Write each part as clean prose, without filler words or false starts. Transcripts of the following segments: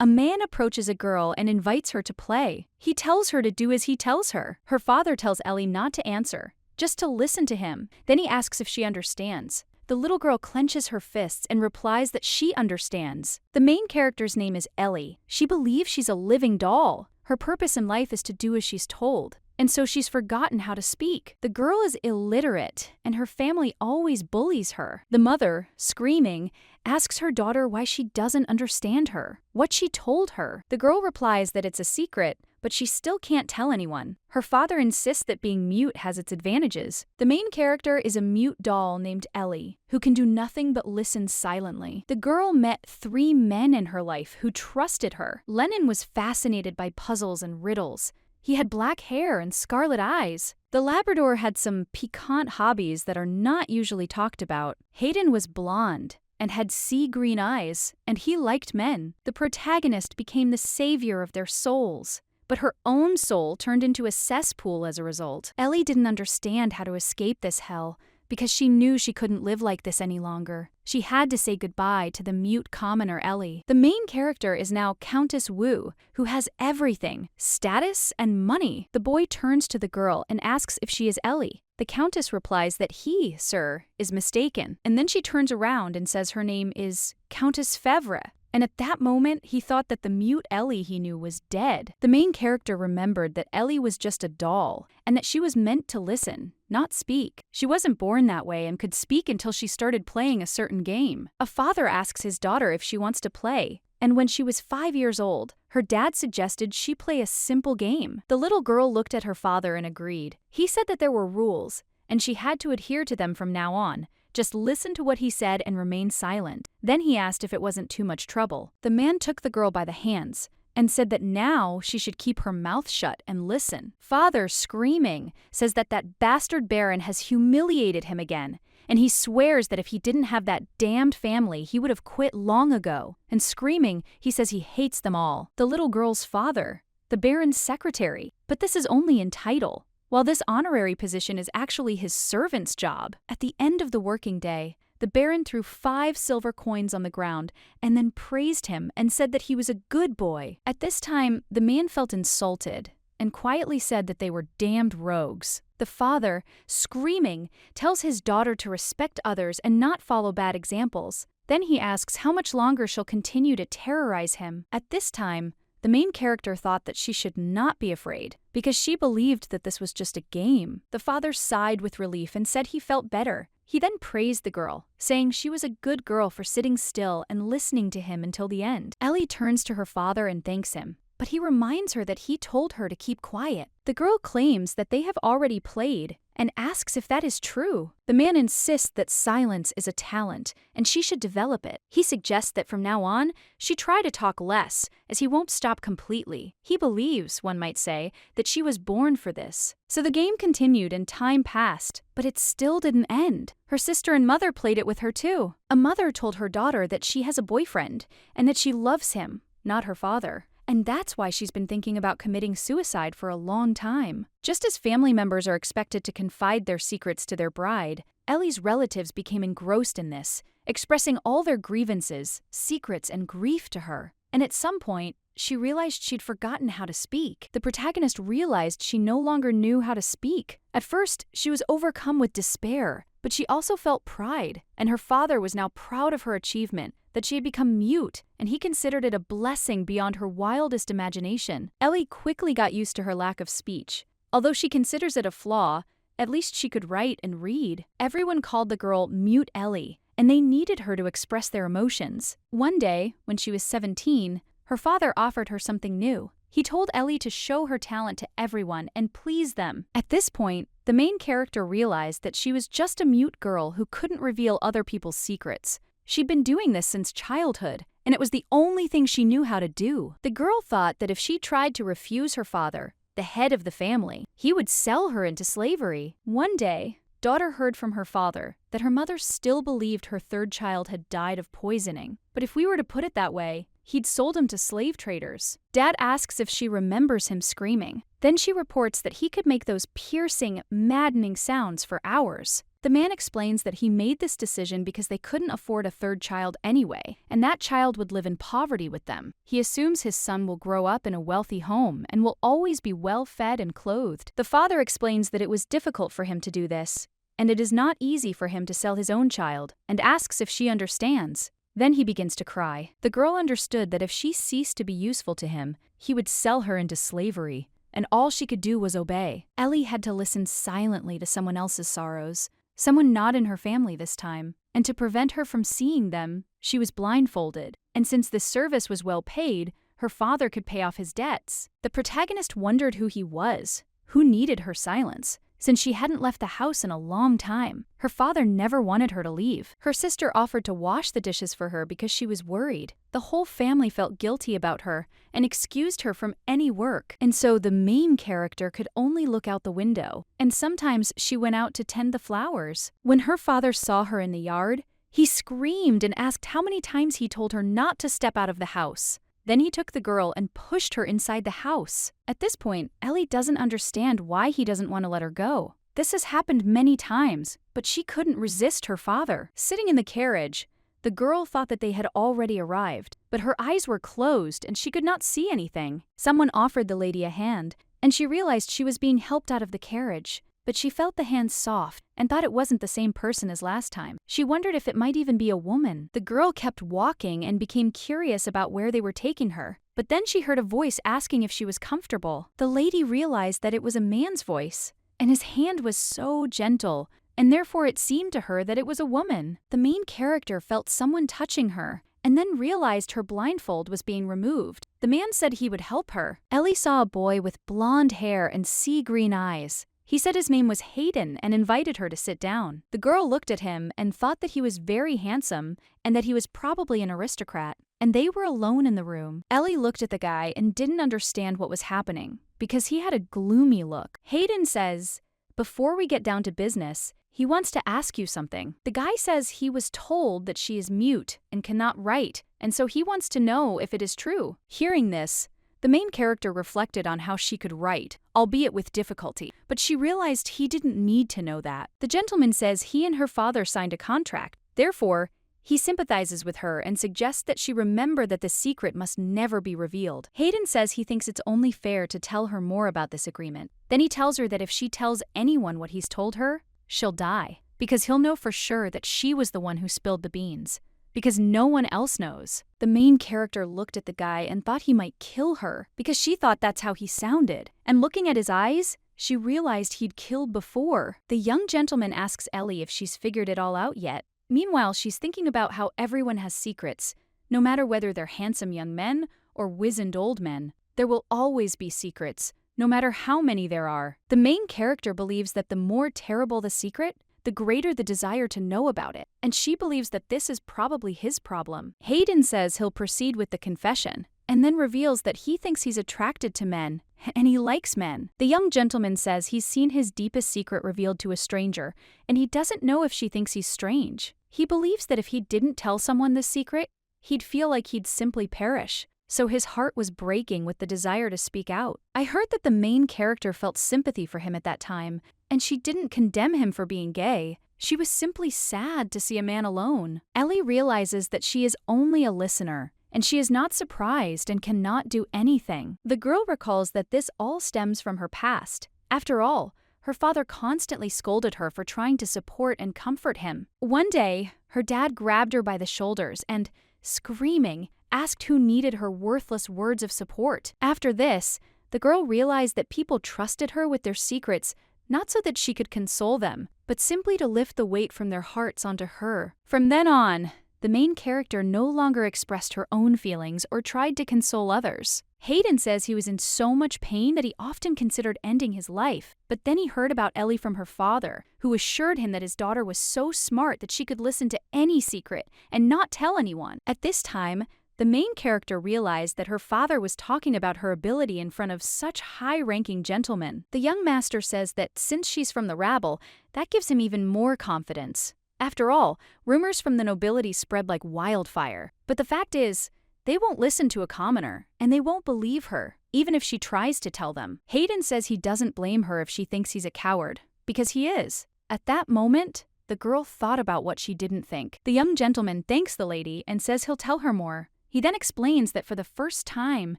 A man approaches a girl and invites her to play. He tells her to do as he tells her. Her father tells Ellie not to answer, just to listen to him. Then he asks if she understands. The little girl clenches her fists and replies that she understands. The main character's name is Ellie. She believes she's a living doll. Her purpose in life is to do as she's told, and so she's forgotten how to speak. The girl is illiterate, and her family always bullies her. The mother, screaming, asks her daughter why she doesn't understand her, what she told her. The girl replies that it's a secret, but she still can't tell anyone. Her father insists that being mute has its advantages. The main character is a mute doll named Ellie, who can do nothing but listen silently. The girl met 3 men in her life who trusted her. Lennon was fascinated by puzzles and riddles. He had black hair and scarlet eyes. The Labrador had some piquant hobbies that are not usually talked about. Hayden was blonde and had sea green eyes, and he liked men. The protagonist became the savior of their souls, but her own soul turned into a cesspool as a result. Ellie didn't understand how to escape this hell, because she knew she couldn't live like this any longer. She had to say goodbye to the mute commoner Ellie. The main character is now Countess Wu, who has everything, status and money. The boy turns to the girl and asks if she is Ellie. The Countess replies that he, sir, is mistaken. And then she turns around and says her name is Countess Fevre. And at that moment, he thought that the mute Ellie he knew was dead. The main character remembered that Ellie was just a doll, and that she was meant to listen, not speak. She wasn't born that way and could speak until she started playing a certain game. A father asks his daughter if she wants to play, and when she was 5 years old, her dad suggested she play a simple game. The little girl looked at her father and agreed. He said that there were rules, and she had to adhere to them from now on. Just listen to what he said and remain silent. Then he asked if it wasn't too much trouble. The man took the girl by the hands and said that now she should keep her mouth shut and listen. Father, screaming, says that that bastard Baron has humiliated him again, and he swears that if he didn't have that damned family, he would have quit long ago. And screaming, he says he hates them all. The little girl's father, the Baron's secretary. But this is only in title, while this honorary position is actually his servant's job. At the end of the working day, the Baron threw 5 silver coins on the ground and then praised him and said that he was a good boy. At this time, the man felt insulted and quietly said that they were damned rogues. The father, screaming, tells his daughter to respect others and not follow bad examples. Then he asks how much longer she'll continue to terrorize him. At this time, the main character thought that she should not be afraid, because she believed that this was just a game. The father sighed with relief and said he felt better. He then praised the girl, saying she was a good girl for sitting still and listening to him until the end. Ellie turns to her father and thanks him, but he reminds her that he told her to keep quiet. The girl claims that they have already played and asks if that is true. The man insists that silence is a talent and she should develop it. He suggests that from now on, she try to talk less, as he won't stop completely. He believes, one might say, that she was born for this. So the game continued and time passed, but it still didn't end. Her sister and mother played it with her too. A mother told her daughter that she has a boyfriend and that she loves him, not her father. And that's why she's been thinking about committing suicide for a long time. Just as family members are expected to confide their secrets to their bride, Ellie's relatives became engrossed in this, expressing all their grievances, secrets, and grief to her. And at some point, she realized she'd forgotten how to speak. The protagonist realized she no longer knew how to speak. At first, she was overcome with despair, but she also felt pride, and her father was now proud of her achievement, that she had become mute, and he considered it a blessing beyond her wildest imagination. Ellie quickly got used to her lack of speech. Although she considers it a flaw, at least she could write and read. Everyone called the girl Mute Ellie, and they needed her to express their emotions. One day, when she was 17, her father offered her something new. He told Ellie to show her talent to everyone and please them. At this point, the main character realized that she was just a mute girl who couldn't reveal other people's secrets. She'd been doing this since childhood, and it was the only thing she knew how to do. The girl thought that if she tried to refuse her father, the head of the family, he would sell her into slavery. One day, daughter heard from her father that her mother still believed her 3rd child had died of poisoning. But if we were to put it that way, he'd sold him to slave traders. Dad asks if she remembers him screaming. Then she reports that he could make those piercing, maddening sounds for hours. The man explains that he made this decision because they couldn't afford a third child anyway, and that child would live in poverty with them. He assumes his son will grow up in a wealthy home and will always be well fed and clothed. The father explains that it was difficult for him to do this, and it is not easy for him to sell his own child, and asks if she understands. Then he begins to cry. The girl understood that if she ceased to be useful to him, he would sell her into slavery, and all she could do was obey. Ellie had to listen silently to someone else's sorrows, someone not in her family this time, and to prevent her from seeing them, she was blindfolded. And since this service was well paid, her father could pay off his debts. The protagonist wondered who he was, who needed her silence, since she hadn't left the house in a long time. Her father never wanted her to leave. Her sister offered to wash the dishes for her because she was worried. The whole family felt guilty about her and excused her from any work. And so the main character could only look out the window, and sometimes she went out to tend the flowers. When her father saw her in the yard, he screamed and asked how many times he told her not to step out of the house. Then he took the girl and pushed her inside the house. At this point, Ellie doesn't understand why he doesn't want to let her go. This has happened many times, but she couldn't resist her father. Sitting in the carriage, the girl thought that they had already arrived, but her eyes were closed and she could not see anything. Someone offered the lady a hand, and she realized she was being helped out of the carriage. But she felt the hand soft and thought it wasn't the same person as last time. She wondered if it might even be a woman. The girl kept walking and became curious about where they were taking her. But then she heard a voice asking if she was comfortable. The lady realized that it was a man's voice, and his hand was so gentle, and therefore it seemed to her that it was a woman. The main character felt someone touching her, and then realized her blindfold was being removed. The man said he would help her. Ellie saw a boy with blonde hair and sea-green eyes. He said his name was Hayden and invited her to sit down. The girl looked at him and thought that he was very handsome and that he was probably an aristocrat. And they were alone in the room. Ellie looked at the guy and didn't understand what was happening because he had a gloomy look. Hayden says, "Before we get down to business, he wants to ask you something." The guy says he was told that she is mute and cannot write, and so he wants to know if it is true. Hearing this, the main character reflected on how she could write, albeit with difficulty, but she realized he didn't need to know that. The gentleman says he and her father signed a contract. Therefore, he sympathizes with her and suggests that she remember that the secret must never be revealed. Hayden says he thinks it's only fair to tell her more about this agreement. Then he tells her that if she tells anyone what he's told her, she'll die, because he'll know for sure that she was the one who spilled the beans, because no one else knows. The main character looked at the guy and thought he might kill her because she thought that's how he sounded. And looking at his eyes, she realized he'd killed before. The young gentleman asks Ellie if she's figured it all out yet. Meanwhile, she's thinking about how everyone has secrets. No matter whether they're handsome young men or wizened old men, there will always be secrets, no matter how many there are. The main character believes that the more terrible the secret, the greater the desire to know about it, and she believes that this is probably his problem. Hayden says he'll proceed with the confession, and then reveals that he thinks he's attracted to men, and he likes men. The young gentleman says he's seen his deepest secret revealed to a stranger, and he doesn't know if she thinks he's strange. He believes that if he didn't tell someone this secret, he'd feel like he'd simply perish. So his heart was breaking with the desire to speak out. I heard that the main character felt sympathy for him at that time, and she didn't condemn him for being gay. She was simply sad to see a man alone. Ellie realizes that she is only a listener, and she is not surprised and cannot do anything. The girl recalls that this all stems from her past. After all, her father constantly scolded her for trying to support and comfort him. One day, her dad grabbed her by the shoulders and, screaming, asked who needed her worthless words of support. After this, the girl realized that people trusted her with their secrets, not so that she could console them, but simply to lift the weight from their hearts onto her. From then on, the main character no longer expressed her own feelings or tried to console others. Hayden says he was in so much pain that he often considered ending his life, but then he heard about Ellie from her father, who assured him that his daughter was so smart that she could listen to any secret and not tell anyone. At this time, the main character realized that her father was talking about her ability in front of such high-ranking gentlemen. The young master says that since she's from the rabble, that gives him even more confidence. After all, rumors from the nobility spread like wildfire. But the fact is, they won't listen to a commoner, and they won't believe her, even if she tries to tell them. Hayden says he doesn't blame her if she thinks he's a coward, because he is. At that moment, the girl thought about what she didn't think. The young gentleman thanks the lady and says he'll tell her more. He then explains that for the first time,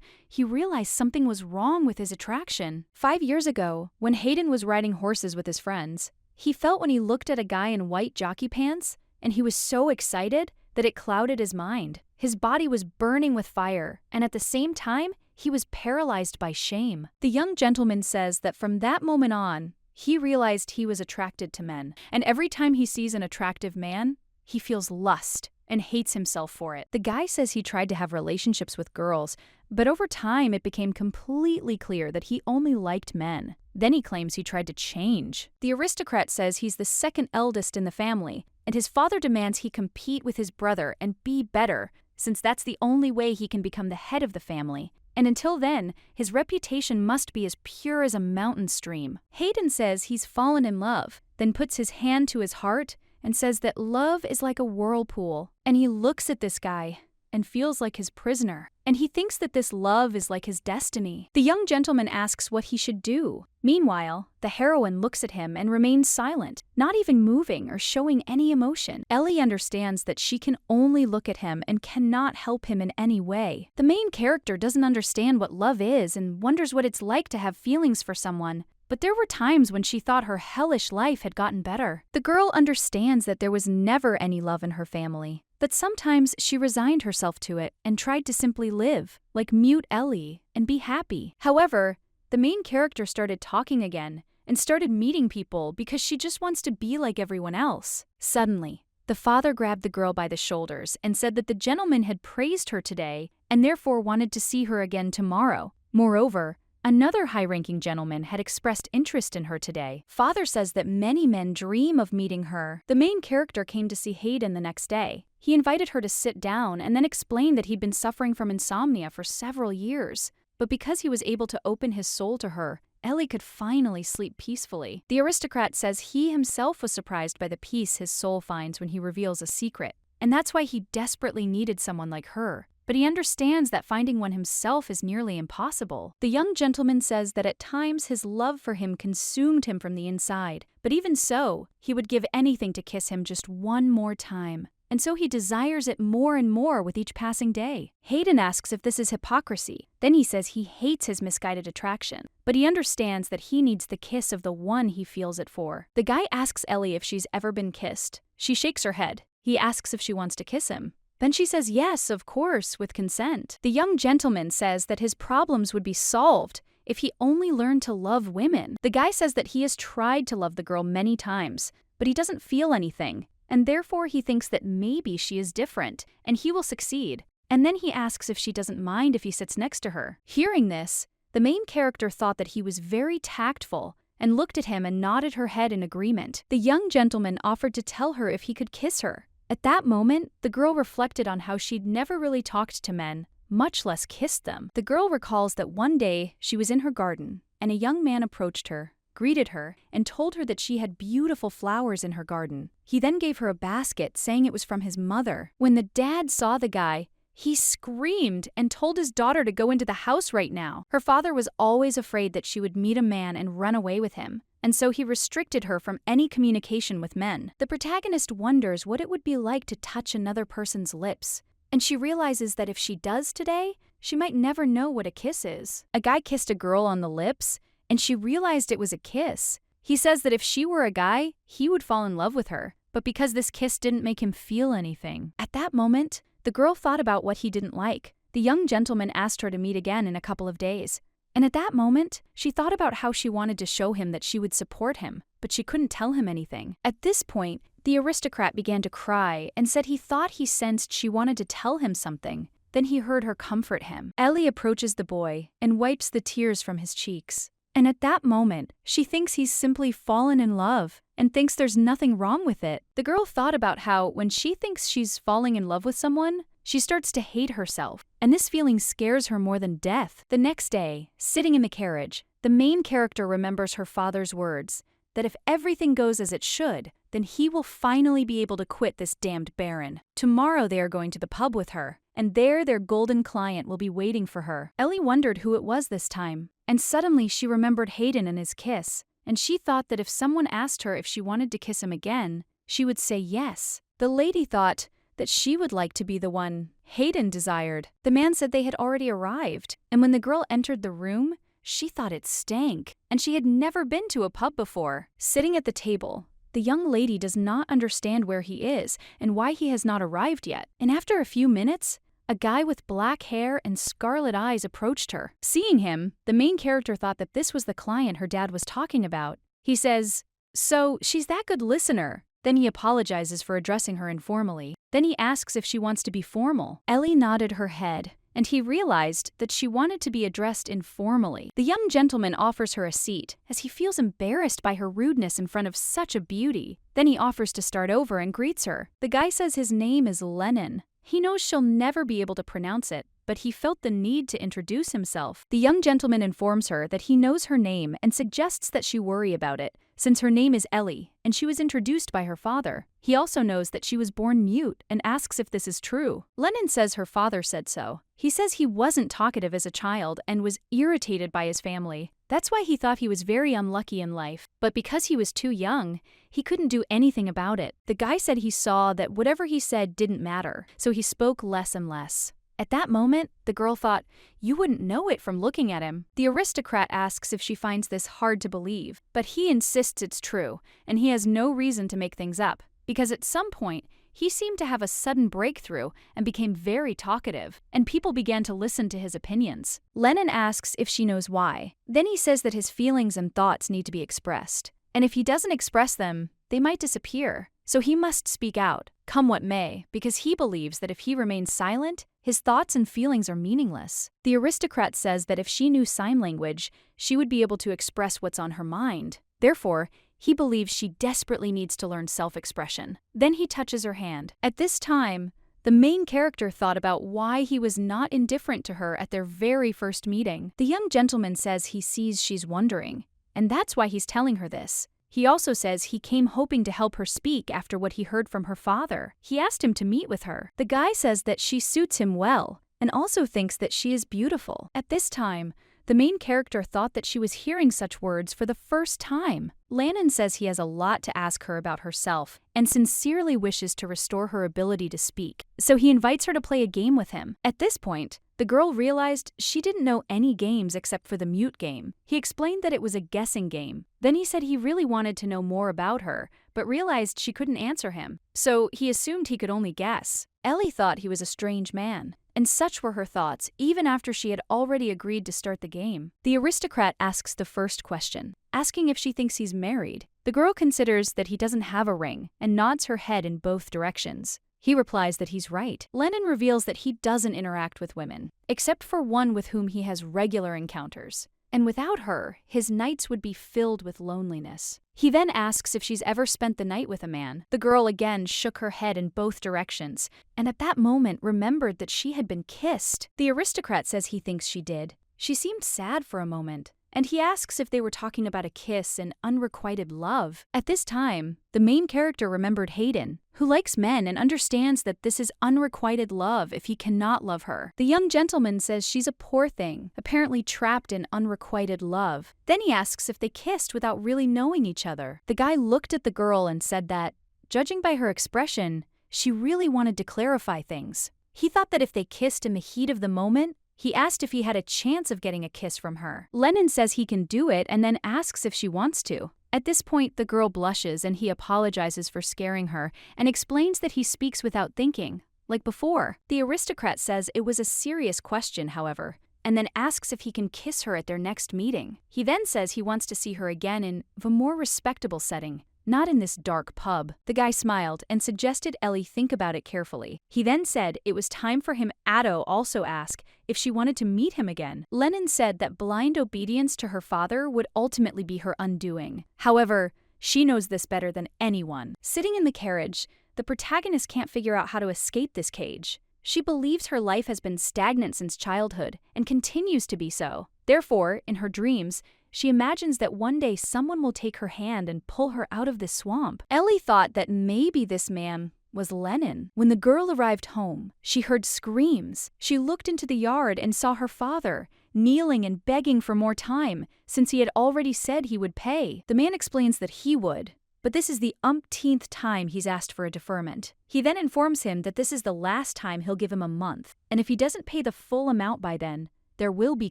he realized something was wrong with his attraction. 5 years ago, when Hayden was riding horses with his friends, he felt when he looked at a guy in white jockey pants, and he was so excited that it clouded his mind. His body was burning with fire, and at the same time, he was paralyzed by shame. The young gentleman says that from that moment on, he realized he was attracted to men, and every time he sees an attractive man, he feels lust and hates himself for it. The guy says he tried to have relationships with girls, but over time it became completely clear that he only liked men. Then he claims he tried to change. The aristocrat says he's the second eldest in the family, and his father demands he compete with his brother and be better, since that's the only way he can become the head of the family. And until then, his reputation must be as pure as a mountain stream. Hayden says he's fallen in love, then puts his hand to his heart and says that love is like a whirlpool, and he looks at this guy and feels like his prisoner, and he thinks that this love is like his destiny. The young gentleman asks what he should do. Meanwhile, the heroine looks at him and remains silent, not even moving or showing any emotion. Ellie understands that she can only look at him and cannot help him in any way. The main character doesn't understand what love is and wonders what it's like to have feelings for someone. But there were times when she thought her hellish life had gotten better. The girl understands that there was never any love in her family, but sometimes she resigned herself to it and tried to simply live, like mute Ellie, and be happy. However, the main character started talking again and started meeting people because she just wants to be like everyone else. Suddenly, the father grabbed the girl by the shoulders and said that the gentleman had praised her today and therefore wanted to see her again tomorrow. Moreover, another high-ranking gentleman had expressed interest in her today. Father says that many men dream of meeting her. The main character came to see Hayden the next day. He invited her to sit down and then explained that he'd been suffering from insomnia for several years. But because he was able to open his soul to her, Ellie could finally sleep peacefully. The aristocrat says he himself was surprised by the peace his soul finds when he reveals a secret, and that's why he desperately needed someone like her. But he understands that finding one himself is nearly impossible. The young gentleman says that at times his love for him consumed him from the inside, but even so, he would give anything to kiss him just one more time. And so he desires it more and more with each passing day. Hayden asks if this is hypocrisy. Then he says he hates his misguided attraction, but he understands that he needs the kiss of the one he feels it for. The guy asks Ellie if she's ever been kissed. She shakes her head. He asks if she wants to kiss him. Then she says yes, of course, with consent. The young gentleman says that his problems would be solved if he only learned to love women. The guy says that he has tried to love the girl many times, but he doesn't feel anything, and therefore he thinks that maybe she is different, and he will succeed. And then he asks if she doesn't mind if he sits next to her. Hearing this, the main character thought that he was very tactful and looked at him and nodded her head in agreement. The young gentleman offered to tell her if he could kiss her. At that moment, the girl reflected on how she'd never really talked to men, much less kissed them. The girl recalls that one day she was in her garden, and a young man approached her, greeted her, and told her that she had beautiful flowers in her garden. He then gave her a basket, saying it was from his mother. When the dad saw the guy, he screamed and told his daughter to go into the house right now. Her father was always afraid that she would meet a man and run away with him, and so he restricted her from any communication with men. The protagonist wonders what it would be like to touch another person's lips, and she realizes that if she does today, she might never know what a kiss is. A guy kissed a girl on the lips, and she realized it was a kiss. He says that if she were a guy, he would fall in love with her, but because this kiss didn't make him feel anything. At that moment, the girl thought about what he didn't like. The young gentleman asked her to meet again in a couple of days. And at that moment, she thought about how she wanted to show him that she would support him, but she couldn't tell him anything. At this point, the aristocrat began to cry and said he thought he sensed she wanted to tell him something. Then he heard her comfort him. Ellie approaches the boy and wipes the tears from his cheeks. And at that moment, she thinks he's simply fallen in love and thinks there's nothing wrong with it. The girl thought about how when she thinks she's falling in love with someone, she starts to hate herself, and this feeling scares her more than death. The next day, sitting in the carriage, the main character remembers her father's words, that if everything goes as it should, then he will finally be able to quit this damned Baron. Tomorrow they are going to the pub with her, and there their golden client will be waiting for her. Ellie wondered who it was this time, and suddenly she remembered Hayden and his kiss, and she thought that if someone asked her if she wanted to kiss him again, she would say yes. The lady thought that she would like to be the one Hayden desired. The man said they had already arrived, and when the girl entered the room, she thought it stank, and she had never been to a pub before. Sitting at the table, the young lady does not understand where he is and why he has not arrived yet. And after a few minutes, a guy with black hair and scarlet eyes approached her. Seeing him, the main character thought that this was the client her dad was talking about. He says, "So, she's that good listener." Then he apologizes for addressing her informally. Then he asks if she wants to be formal. Ellie nodded her head, and he realized that she wanted to be addressed informally. The young gentleman offers her a seat, as he feels embarrassed by her rudeness in front of such a beauty. Then he offers to start over and greets her. The guy says his name is Lennon. He knows she'll never be able to pronounce it, but he felt the need to introduce himself. The young gentleman informs her that he knows her name and suggests that she worry about it, since her name is Ellie, and she was introduced by her father. He also knows that she was born mute and asks if this is true. Lennon says her father said so. He says he wasn't talkative as a child and was irritated by his family. That's why he thought he was very unlucky in life. But because he was too young, he couldn't do anything about it. The guy said he saw that whatever he said didn't matter, so he spoke less and less. At that moment, the girl thought, you wouldn't know it from looking at him. The aristocrat asks if she finds this hard to believe, but he insists it's true, and he has no reason to make things up, because at some point, he seemed to have a sudden breakthrough and became very talkative, and people began to listen to his opinions. Lennon asks if she knows why. Then he says that his feelings and thoughts need to be expressed, and if he doesn't express them, they might disappear. So he must speak out, come what may, because he believes that if he remains silent, his thoughts and feelings are meaningless. The aristocrat says that if she knew sign language, she would be able to express what's on her mind. Therefore, he believes she desperately needs to learn self-expression. Then he touches her hand. At this time, the main character thought about why he was not indifferent to her at their very first meeting. The young gentleman says he sees she's wondering, and that's why he's telling her this. He also says he came hoping to help her speak after what he heard from her father. He asked him to meet with her. The guy says that she suits him well, and also thinks that she is beautiful. At this time, the main character thought that she was hearing such words for the first time. Lennon says he has a lot to ask her about herself, and sincerely wishes to restore her ability to speak. So he invites her to play a game with him. At this point, the girl realized she didn't know any games except for the mute game. He explained that it was a guessing game. Then he said he really wanted to know more about her, but realized she couldn't answer him. So he assumed he could only guess. Ellie thought he was a strange man, and such were her thoughts even after she had already agreed to start the game. The aristocrat asks the first question, asking if she thinks he's married. The girl considers that he doesn't have a ring and nods her head in both directions. He replies that he's right. Lennon reveals that he doesn't interact with women, except for one with whom he has regular encounters. And without her, his nights would be filled with loneliness. He then asks if she's ever spent the night with a man. The girl again shook her head in both directions, and at that moment remembered that she had been kissed. The aristocrat says he thinks she did. She seemed sad for a moment, and he asks if they were talking about a kiss and unrequited love. At this time, the main character remembered Hayden, who likes men and understands that this is unrequited love if he cannot love her. The young gentleman says she's a poor thing, apparently trapped in unrequited love. Then he asks if they kissed without really knowing each other. The guy looked at the girl and said that, judging by her expression, she really wanted to clarify things. He thought that if they kissed in the heat of the moment, he asked if he had a chance of getting a kiss from her. Lennon says he can do it and then asks if she wants to. At this point, the girl blushes and he apologizes for scaring her and explains that he speaks without thinking, like before. The aristocrat says it was a serious question, however, and then asks if he can kiss her at their next meeting. He then says he wants to see her again in a more respectable setting, not in this dark pub. The guy smiled and suggested Ellie think about it carefully. He then said it was time for him to also ask if she wanted to meet him again. Lennon said that blind obedience to her father would ultimately be her undoing. However, she knows this better than anyone. Sitting in the carriage, the protagonist can't figure out how to escape this cage. She believes her life has been stagnant since childhood and continues to be so. Therefore, in her dreams, she imagines that one day someone will take her hand and pull her out of this swamp. Ellie thought that maybe this man was Lennon. When the girl arrived home, she heard screams. She looked into the yard and saw her father, kneeling and begging for more time, since he had already said he would pay. The man explains that he would, but this is the umpteenth time he's asked for a deferment. He then informs him that this is the last time he'll give him a month, and if he doesn't pay the full amount by then, there will be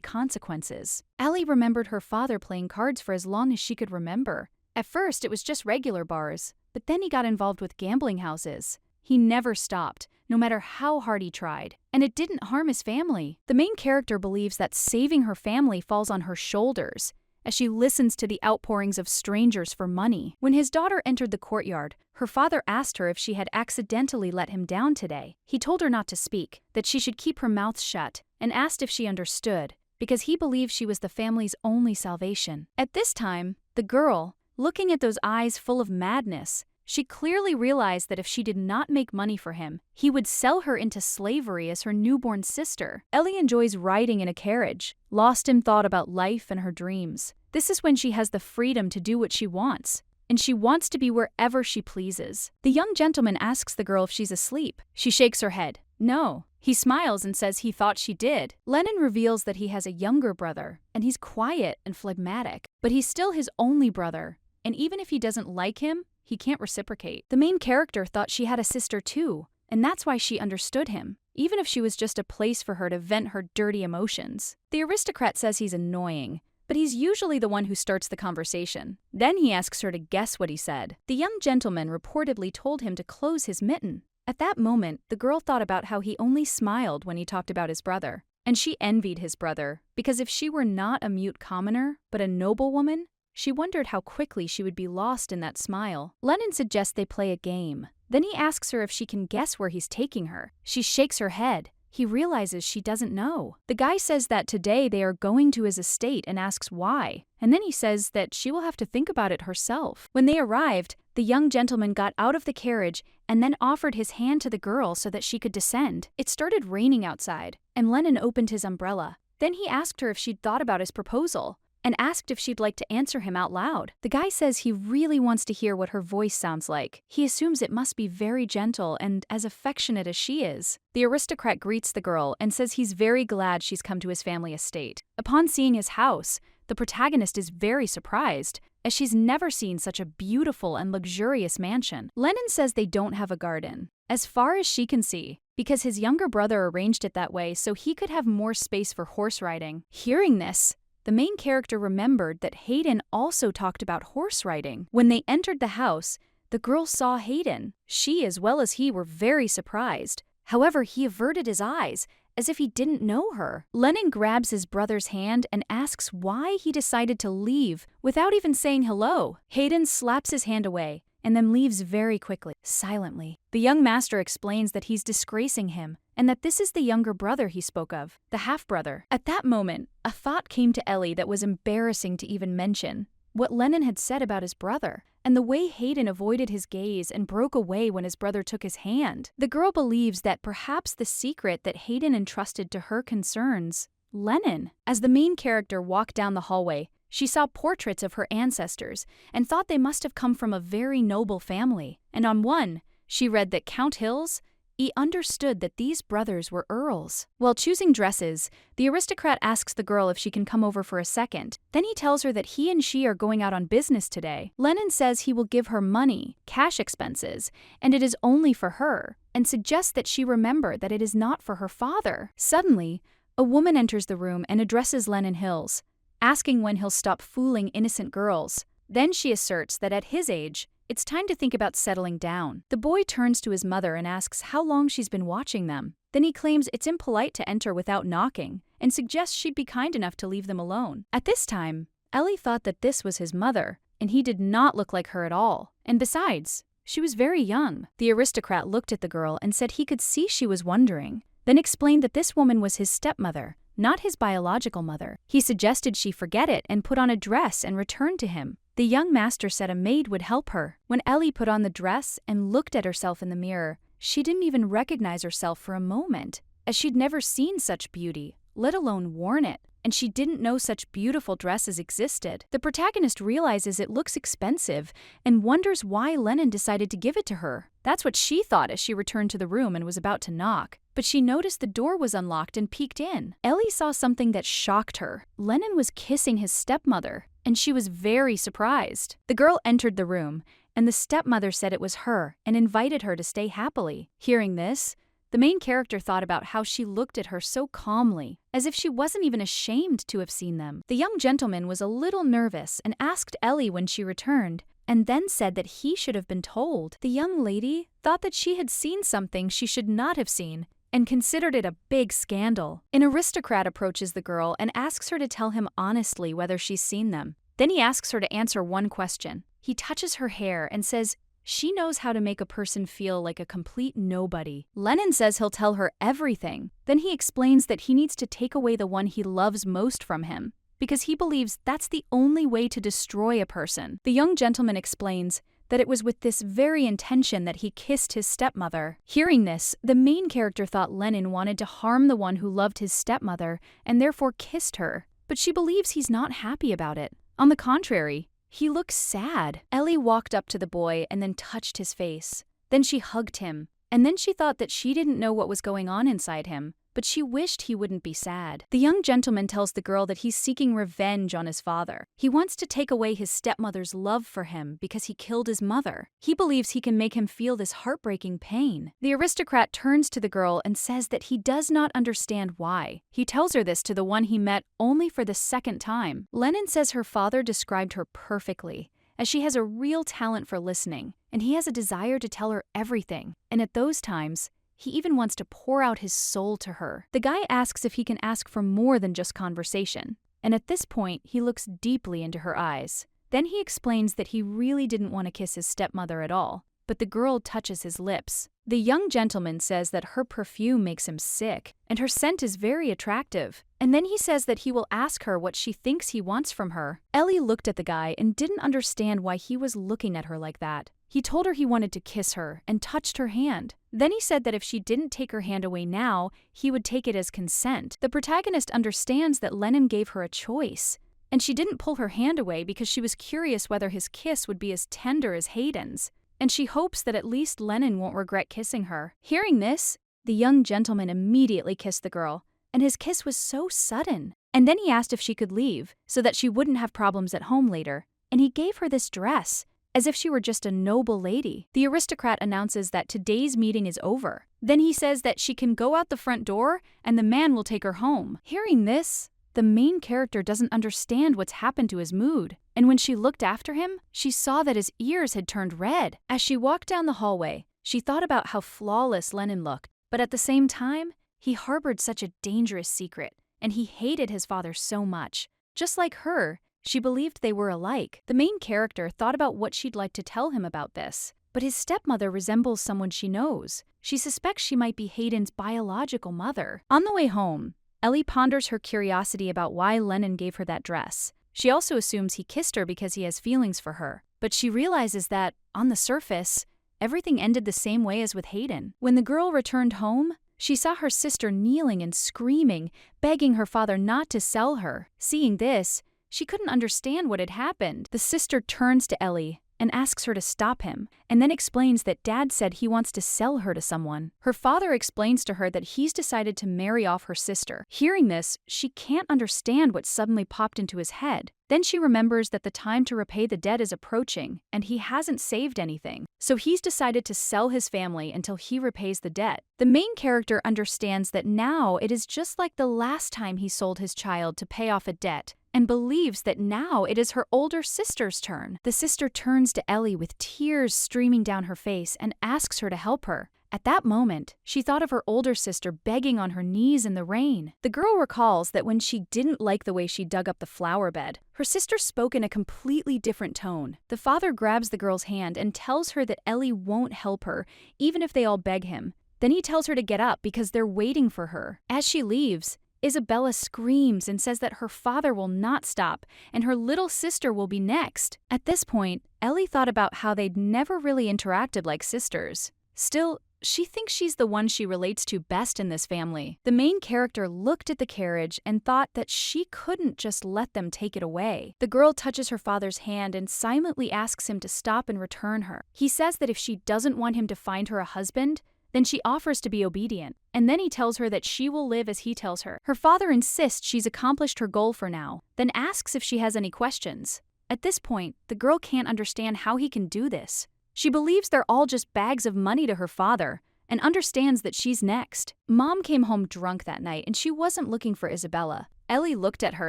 consequences. Ellie remembered her father playing cards for as long as she could remember. At first, it was just regular bars, but then he got involved with gambling houses. He never stopped, no matter how hard he tried, and it didn't harm his family. The main character believes that saving her family falls on her shoulders, as she listens to the outpourings of strangers for money. When his daughter entered the courtyard, her father asked her if she had accidentally let him down today. He told her not to speak, that she should keep her mouth shut, and asked if she understood, because he believed she was the family's only salvation. At this time, the girl, looking at those eyes full of madness, she clearly realized that if she did not make money for him, he would sell her into slavery as her newborn sister. Ellie enjoys riding in a carriage, lost in thought about life and her dreams. This is when she has the freedom to do what she wants, and she wants to be wherever she pleases. The young gentleman asks the girl if she's asleep. She shakes her head. No. He smiles and says he thought she did. Lennon reveals that he has a younger brother, and he's quiet and phlegmatic, but he's still his only brother, and even if he doesn't like him, he can't reciprocate. The main character thought she had a sister too, and that's why she understood him, even if she was just a place for her to vent her dirty emotions. The aristocrat says he's annoying, but he's usually the one who starts the conversation. Then he asks her to guess what he said. The young gentleman reportedly told him to close his mitten. At that moment, the girl thought about how he only smiled when he talked about his brother, and she envied his brother, because if she were not a mute commoner, but a noblewoman, she wondered how quickly she would be lost in that smile. Lennon suggests they play a game. Then he asks her if she can guess where he's taking her. She shakes her head. He realizes she doesn't know. The guy says that today they are going to his estate and asks why. And then he says that she will have to think about it herself. When they arrived, the young gentleman got out of the carriage and then offered his hand to the girl so that she could descend. It started raining outside, and Lennon opened his umbrella. Then he asked her if she'd thought about his proposal, and asked if she'd like to answer him out loud. The guy says he really wants to hear what her voice sounds like. He assumes it must be very gentle and as affectionate as she is. The aristocrat greets the girl and says he's very glad she's come to his family estate. Upon seeing his house, the protagonist is very surprised, as she's never seen such a beautiful and luxurious mansion. Lennon says they don't have a garden, as far as she can see, because his younger brother arranged it that way so he could have more space for horse riding. Hearing this, the main character remembered that Hayden also talked about horse riding. When they entered the house, the girl saw Hayden. She, as well as he, were very surprised. However, he averted his eyes, as if he didn't know her. Lennon grabs his brother's hand and asks why he decided to leave without even saying hello. Hayden slaps his hand away and then leaves very quickly, silently. The young master explains that he's disgracing him, and that this is the younger brother he spoke of, the half-brother. At that moment, a thought came to Ellie that was embarrassing to even mention. What Lennon had said about his brother, and the way Hayden avoided his gaze and broke away when his brother took his hand. The girl believes that perhaps the secret that Hayden entrusted to her concerns Lennon. As the main character walked down the hallway, she saw portraits of her ancestors and thought they must have come from a very noble family. And on one, she read that Count Hills, he understood that these brothers were earls. While choosing dresses, the aristocrat asks the girl if she can come over for a second. Then he tells her that he and she are going out on business today. Lennon says he will give her money, cash expenses, and it is only for her, and suggests that she remember that it is not for her father. Suddenly, a woman enters the room and addresses Lennon Hills, asking when he'll stop fooling innocent girls. Then she asserts that at his age, it's time to think about settling down. The boy turns to his mother and asks how long she's been watching them. Then he claims it's impolite to enter without knocking, and suggests she'd be kind enough to leave them alone. At this time, Ellie thought that this was his mother, and he did not look like her at all. And besides, she was very young. The aristocrat looked at the girl and said he could see she was wondering, then explained that this woman was his stepmother, not his biological mother. He suggested she forget it and put on a dress and return to him. The young master said a maid would help her. When Ellie put on the dress and looked at herself in the mirror, she didn't even recognize herself for a moment, as she'd never seen such beauty, let alone worn it, and she didn't know such beautiful dresses existed. The protagonist realizes it looks expensive and wonders why Lennon decided to give it to her. That's what she thought as she returned to the room and was about to knock. But she noticed the door was unlocked and peeked in. Ellie saw something that shocked her. Lennon was kissing his stepmother, and she was very surprised. The girl entered the room and the stepmother said it was her and invited her to stay happily. Hearing this, the main character thought about how she looked at her so calmly, as if she wasn't even ashamed to have seen them. The young gentleman was a little nervous and asked Ellie when she returned, and then said that he should have been told. The young lady thought that she had seen something she should not have seen, and considered it a big scandal. An aristocrat approaches the girl and asks her to tell him honestly whether she's seen them. Then he asks her to answer one question. He touches her hair and says she knows how to make a person feel like a complete nobody. Lennon says he'll tell her everything. Then he explains that he needs to take away the one he loves most from him, because he believes that's the only way to destroy a person. The young gentleman explains that it was with this very intention that he kissed his stepmother. Hearing this, the main character thought Lennon wanted to harm the one who loved his stepmother and therefore kissed her, but she believes he's not happy about it. On the contrary, he looks sad. Ellie walked up to the boy and then touched his face. Then she hugged him, and then she thought that she didn't know what was going on inside him, but she wished he wouldn't be sad. The young gentleman tells the girl that he's seeking revenge on his father. He wants to take away his stepmother's love for him because he killed his mother. He believes he can make him feel this heartbreaking pain. The aristocrat turns to the girl and says that he does not understand why. He tells her this to the one he met only for the second time. Lennon says her father described her perfectly, as she has a real talent for listening, and he has a desire to tell her everything. And at those times, he even wants to pour out his soul to her. The guy asks if he can ask for more than just conversation, and at this point, he looks deeply into her eyes. Then he explains that he really didn't want to kiss his stepmother at all, but the girl touches his lips. The young gentleman says that her perfume makes him sick, and her scent is very attractive. And then he says that he will ask her what she thinks he wants from her. Ellie looked at the guy and didn't understand why he was looking at her like that. He told her he wanted to kiss her and touched her hand. Then he said that if she didn't take her hand away now, he would take it as consent. The protagonist understands that Lennon gave her a choice, and she didn't pull her hand away because she was curious whether his kiss would be as tender as Hayden's, and she hopes that at least Lennon won't regret kissing her. Hearing this, the young gentleman immediately kissed the girl, and his kiss was so sudden. And then he asked if she could leave so that she wouldn't have problems at home later, and he gave her this dress, as if she were just a noble lady. The aristocrat announces that today's meeting is over. Then he says that she can go out the front door and the man will take her home. Hearing this, the main character doesn't understand what's happened to his mood, and when she looked after him, she saw that his ears had turned red. As she walked down the hallway, she thought about how flawless Lennon looked, but at the same time, he harbored such a dangerous secret, and he hated his father so much. Just like her, she believed they were alike. The main character thought about what she'd like to tell him about this, but his stepmother resembles someone she knows. She suspects she might be Hayden's biological mother. On the way home, Ellie ponders her curiosity about why Lennon gave her that dress. She also assumes he kissed her because he has feelings for her, but she realizes that, on the surface, everything ended the same way as with Hayden. When the girl returned home, she saw her sister kneeling and screaming, begging her father not to sell her. Seeing this, she couldn't understand what had happened. The sister turns to Ellie and asks her to stop him, and then explains that Dad said he wants to sell her to someone. Her father explains to her that he's decided to marry off her sister. Hearing this, she can't understand what suddenly popped into his head. Then she remembers that the time to repay the debt is approaching, and he hasn't saved anything. So he's decided to sell his family until he repays the debt. The main character understands that now it is just like the last time he sold his child to pay off a debt, and believes that now it is her older sister's turn. The sister turns to Ellie with tears streaming down her face and asks her to help her. At that moment, she thought of her older sister begging on her knees in the rain. The girl recalls that when she didn't like the way she dug up the flower bed, her sister spoke in a completely different tone. The father grabs the girl's hand and tells her that Ellie won't help her, even if they all beg him. Then he tells her to get up because they're waiting for her. As she leaves, Isabella screams and says that her father will not stop and her little sister will be next. At this point, Ellie thought about how they'd never really interacted like sisters. Still, she thinks she's the one she relates to best in this family. The main character looked at the carriage and thought that she couldn't just let them take it away. The girl touches her father's hand and silently asks him to stop and return her. He says that if she doesn't want him to find her a husband, then she offers to be obedient, and then he tells her that she will live as he tells her. Her father insists she's accomplished her goal for now, then asks if she has any questions. At this point, the girl can't understand how he can do this. She believes they're all just bags of money to her father, and understands that she's next. Mom came home drunk that night, and she wasn't looking for Isabella. Ellie looked at her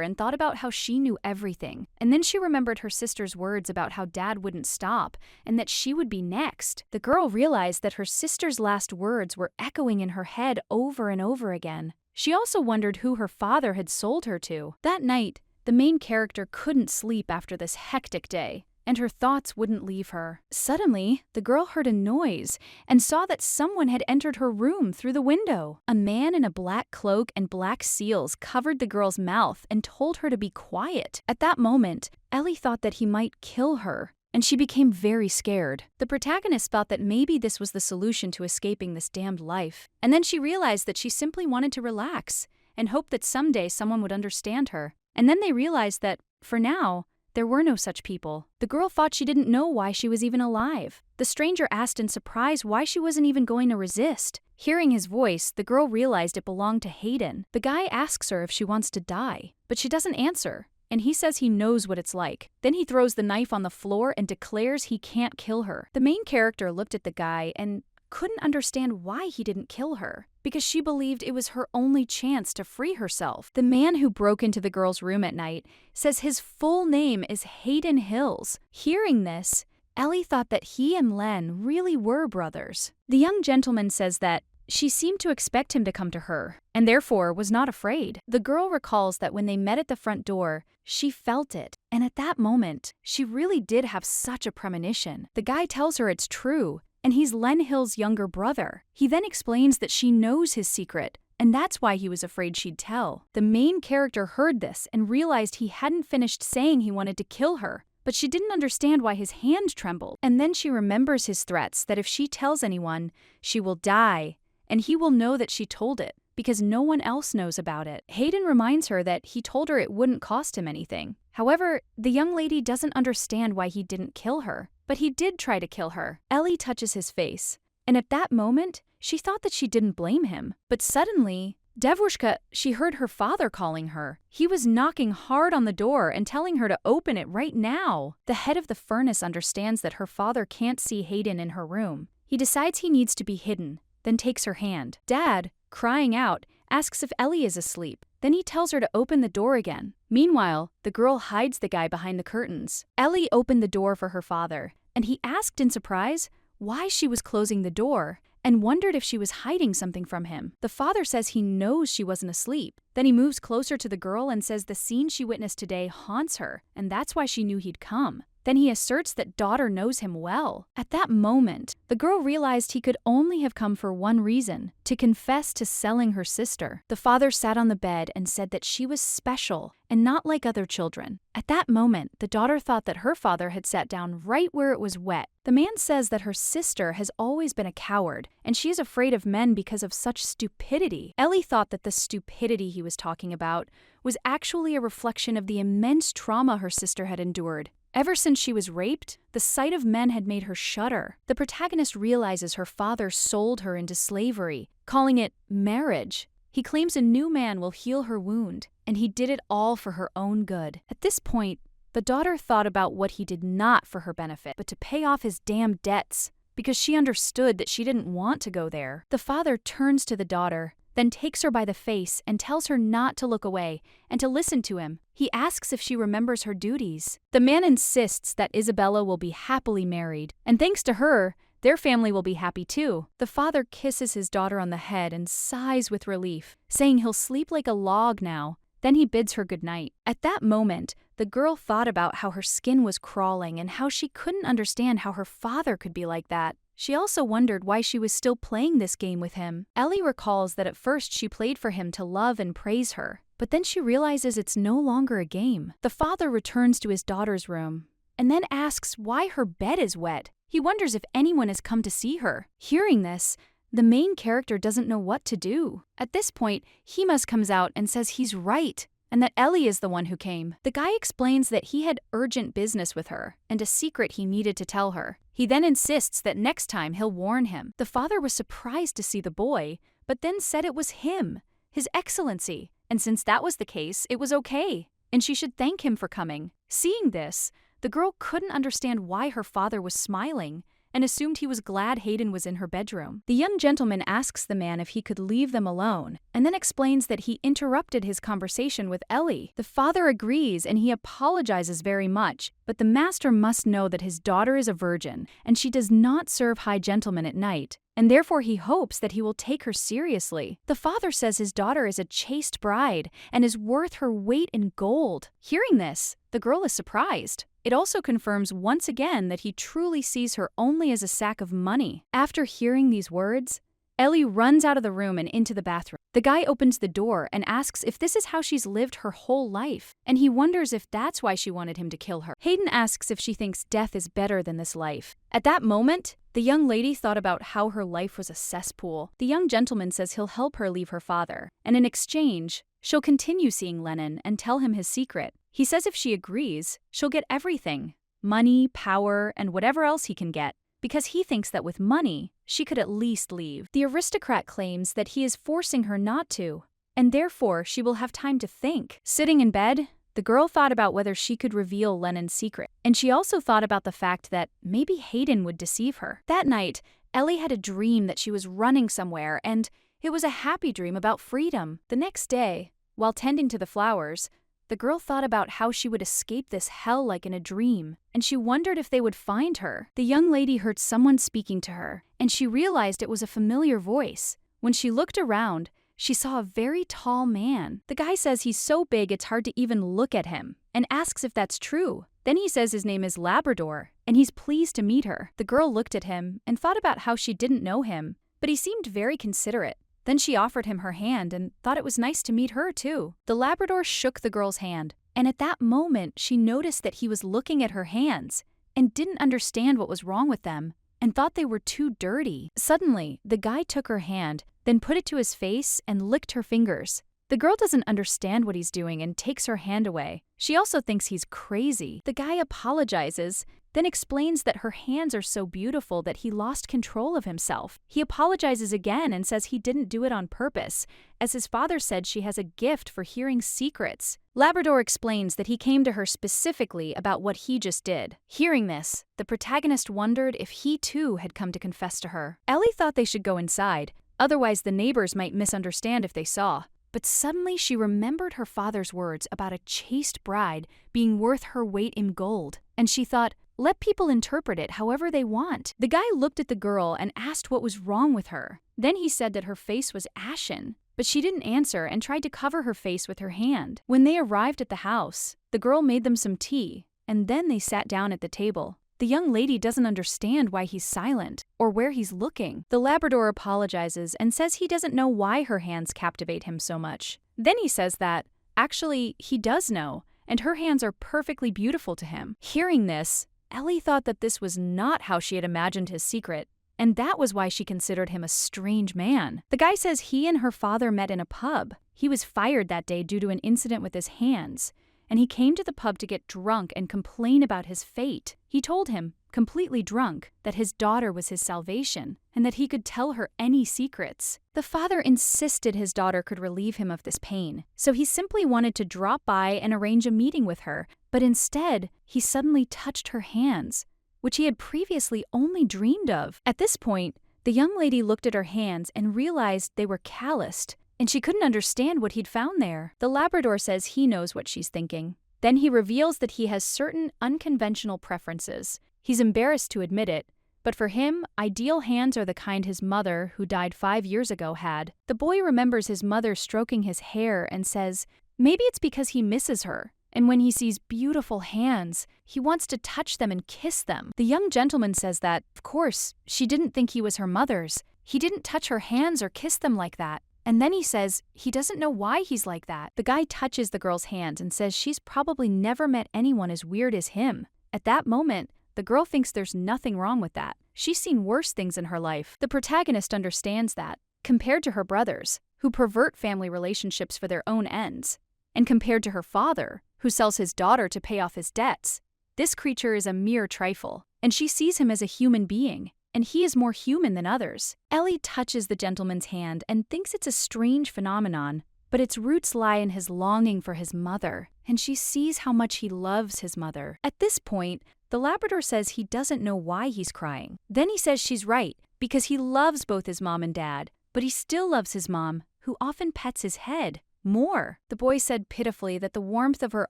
and thought about how she knew everything, and then she remembered her sister's words about how Dad wouldn't stop, and that she would be next. The girl realized that her sister's last words were echoing in her head over and over again. She also wondered who her father had sold her to. That night, the main character couldn't sleep after this hectic day, and her thoughts wouldn't leave her. Suddenly, the girl heard a noise and saw that someone had entered her room through the window. A man in a black cloak and black seals covered the girl's mouth and told her to be quiet. At that moment, Ellie thought that he might kill her, and she became very scared. The protagonist thought that maybe this was the solution to escaping this damned life. And then she realized that she simply wanted to relax and hoped that someday someone would understand her. And then they realized that, for now, there were no such people. The girl thought she didn't know why she was even alive. The stranger asked in surprise why she wasn't even going to resist. Hearing his voice, the girl realized it belonged to Hayden. The guy asks her if she wants to die, but she doesn't answer, and he says he knows what it's like. Then he throws the knife on the floor and declares he can't kill her. The main character looked at the guy and couldn't understand why he didn't kill her, because she believed it was her only chance to free herself. The man who broke into the girl's room at night says his full name is Hayden Hills. Hearing this, Ellie thought that he and Len really were brothers. The young gentleman says that she seemed to expect him to come to her, and therefore was not afraid. The girl recalls that when they met at the front door, she felt it, and at that moment, she really did have such a premonition. The guy tells her it's true, and he's Len Hill's younger brother. He then explains that she knows his secret, and that's why he was afraid she'd tell. The main character heard this and realized he hadn't finished saying he wanted to kill her, but she didn't understand why his hand trembled. And then she remembers his threats that if she tells anyone, she will die, and he will know that she told it, because no one else knows about it. Hayden reminds her that he told her it wouldn't cost him anything. However, the young lady doesn't understand why he didn't kill her. But he did try to kill her. Ellie touches his face, and at that moment, she thought that she didn't blame him. But suddenly, Devushka, she heard her father calling her. He was knocking hard on the door and telling her to open it right now. The head of the furnace understands that her father can't see Hayden in her room. He decides he needs to be hidden, then takes her hand. Dad, crying out, asks if Ellie is asleep. Then he tells her to open the door again. Meanwhile, the girl hides the guy behind the curtains. Ellie opened the door for her father, and he asked in surprise why she was closing the door and wondered if she was hiding something from him. The father says he knows she wasn't asleep. Then he moves closer to the girl and says the scene she witnessed today haunts her, and that's why she knew he'd come. Then he asserts that daughter knows him well. At that moment, the girl realized he could only have come for one reason, to confess to selling her sister. The father sat on the bed and said that she was special and not like other children. At that moment, the daughter thought that her father had sat down right where it was wet. The man says that her sister has always been a coward, and she is afraid of men because of such stupidity. Ellie thought that the stupidity he was talking about was actually a reflection of the immense trauma her sister had endured. Ever since she was raped, the sight of men had made her shudder. The protagonist realizes her father sold her into slavery, calling it marriage. He claims a new man will heal her wound, and he did it all for her own good. At this point, the daughter thought about what he did not for her benefit, but to pay off his damn debts, because she understood that she didn't want to go there. The father turns to the daughter, then takes her by the face and tells her not to look away and to listen to him. He asks if she remembers her duties. The man insists that Isabella will be happily married, and thanks to her, their family will be happy too. The father kisses his daughter on the head and sighs with relief, saying he'll sleep like a log now. Then he bids her goodnight. At that moment, the girl thought about how her skin was crawling and how she couldn't understand how her father could be like that. She also wondered why she was still playing this game with him. Ellie recalls that at first she played for him to love and praise her, but then she realizes it's no longer a game. The father returns to his daughter's room and then asks why her bed is wet. He wonders if anyone has come to see her. Hearing this, the main character doesn't know what to do. At this point, Himas comes out and says he's right, and that Ellie is the one who came. The guy explains that he had urgent business with her, and a secret he needed to tell her. He then insists that next time he'll warn him. The father was surprised to see the boy, but then said it was him, His Excellency, and since that was the case, it was okay, and she should thank him for coming. Seeing this, The girl couldn't understand why her father was smiling and assumed he was glad Hayden was in her bedroom. The young gentleman asks the man if he could leave them alone, and then explains that he interrupted his conversation with Ellie. The father agrees and he apologizes very much, but the master must know that his daughter is a virgin and she does not serve high gentlemen at night, and therefore he hopes that he will take her seriously. The father says his daughter is a chaste bride and is worth her weight in gold. Hearing this, the girl is surprised. It also confirms once again that he truly sees her only as a sack of money. After hearing these words, Ellie runs out of the room and into the bathroom. The guy opens the door and asks if this is how she's lived her whole life, and he wonders if that's why she wanted him to kill her. Hayden asks if she thinks death is better than this life. At that moment, the young lady thought about how her life was a cesspool. The young gentleman says he'll help her leave her father, and in exchange, she'll continue seeing Lennon and tell him his secret. He says if she agrees, she'll get everything: money, power, and whatever else he can get, because he thinks that with money, she could at least leave. The aristocrat claims that he is forcing her not to, and therefore she will have time to think. Sitting in bed, the girl thought about whether she could reveal Lennon's secret, and she also thought about the fact that maybe Hayden would deceive her. That night, Ellie had a dream that she was running somewhere, and it was a happy dream about freedom. The next day, while tending to the flowers, the girl thought about how she would escape this hell like in a dream, and she wondered if they would find her. The young lady heard someone speaking to her, and she realized it was a familiar voice. When she looked around, she saw a very tall man. The guy says he's so big it's hard to even look at him, and asks if that's true. Then he says his name is Labrador, and he's pleased to meet her. The girl looked at him and thought about how she didn't know him, but he seemed very considerate. Then she offered him her hand and thought it was nice to meet her too. The Labrador shook the girl's hand, and at that moment she noticed that he was looking at her hands and didn't understand what was wrong with them and thought they were too dirty. Suddenly, the guy took her hand, then put it to his face and licked her fingers. The girl doesn't understand what he's doing and takes her hand away. She also thinks he's crazy. The guy apologizes, then explains that her hands are so beautiful that he lost control of himself. He apologizes again and says he didn't do it on purpose, as his father said she has a gift for hearing secrets. Labrador explains that he came to her specifically about what he just did. Hearing this, the protagonist wondered if he too had come to confess to her. Ellie thought they should go inside, otherwise the neighbors might misunderstand if they saw. But suddenly she remembered her father's words about a chaste bride being worth her weight in gold, and she thought, let people interpret it however they want. The guy looked at the girl and asked what was wrong with her. Then he said that her face was ashen, but she didn't answer and tried to cover her face with her hand. When they arrived at the house, the girl made them some tea, and then they sat down at the table. The young lady doesn't understand why he's silent or where he's looking. The Labrador apologizes and says he doesn't know why her hands captivate him so much. Then he says that, actually, he does know, and her hands are perfectly beautiful to him. Hearing this, Ellie thought that this was not how she had imagined his secret, and that was why she considered him a strange man. The guy says he and her father met in a pub. He was fired that day due to an incident with his hands, and he came to the pub to get drunk and complain about his fate. He told him, completely drunk, that his daughter was his salvation and that he could tell her any secrets. The father insisted his daughter could relieve him of this pain, so he simply wanted to drop by and arrange a meeting with her, but instead, he suddenly touched her hands, which he had previously only dreamed of. At this point, the young lady looked at her hands and realized they were calloused, and she couldn't understand what he'd found there. The Labrador says he knows what she's thinking. Then he reveals that he has certain unconventional preferences. He's embarrassed to admit it, but for him, ideal hands are the kind his mother, who died 5 years ago, had. The boy remembers his mother stroking his hair and says maybe it's because he misses her, and when he sees beautiful hands, he wants to touch them and kiss them. The young gentleman says that, of course, she didn't think he was her mother's. He didn't touch her hands or kiss them like that. And then he says he doesn't know why he's like that. The guy touches the girl's hand and says she's probably never met anyone as weird as him. At that moment, the girl thinks there's nothing wrong with that. She's seen worse things in her life. The protagonist understands that, compared to her brothers, who pervert family relationships for their own ends, and compared to her father, who sells his daughter to pay off his debts, this creature is a mere trifle, and she sees him as a human being, and he is more human than others. Ellie touches the gentleman's hand and thinks it's a strange phenomenon, but its roots lie in his longing for his mother. and she sees how much he loves his mother. At this point, the Labrador says he doesn't know why he's crying. Then he says she's right, because he loves both his mom and dad, but he still loves his mom, who often pets his head more. The boy said pitifully that the warmth of her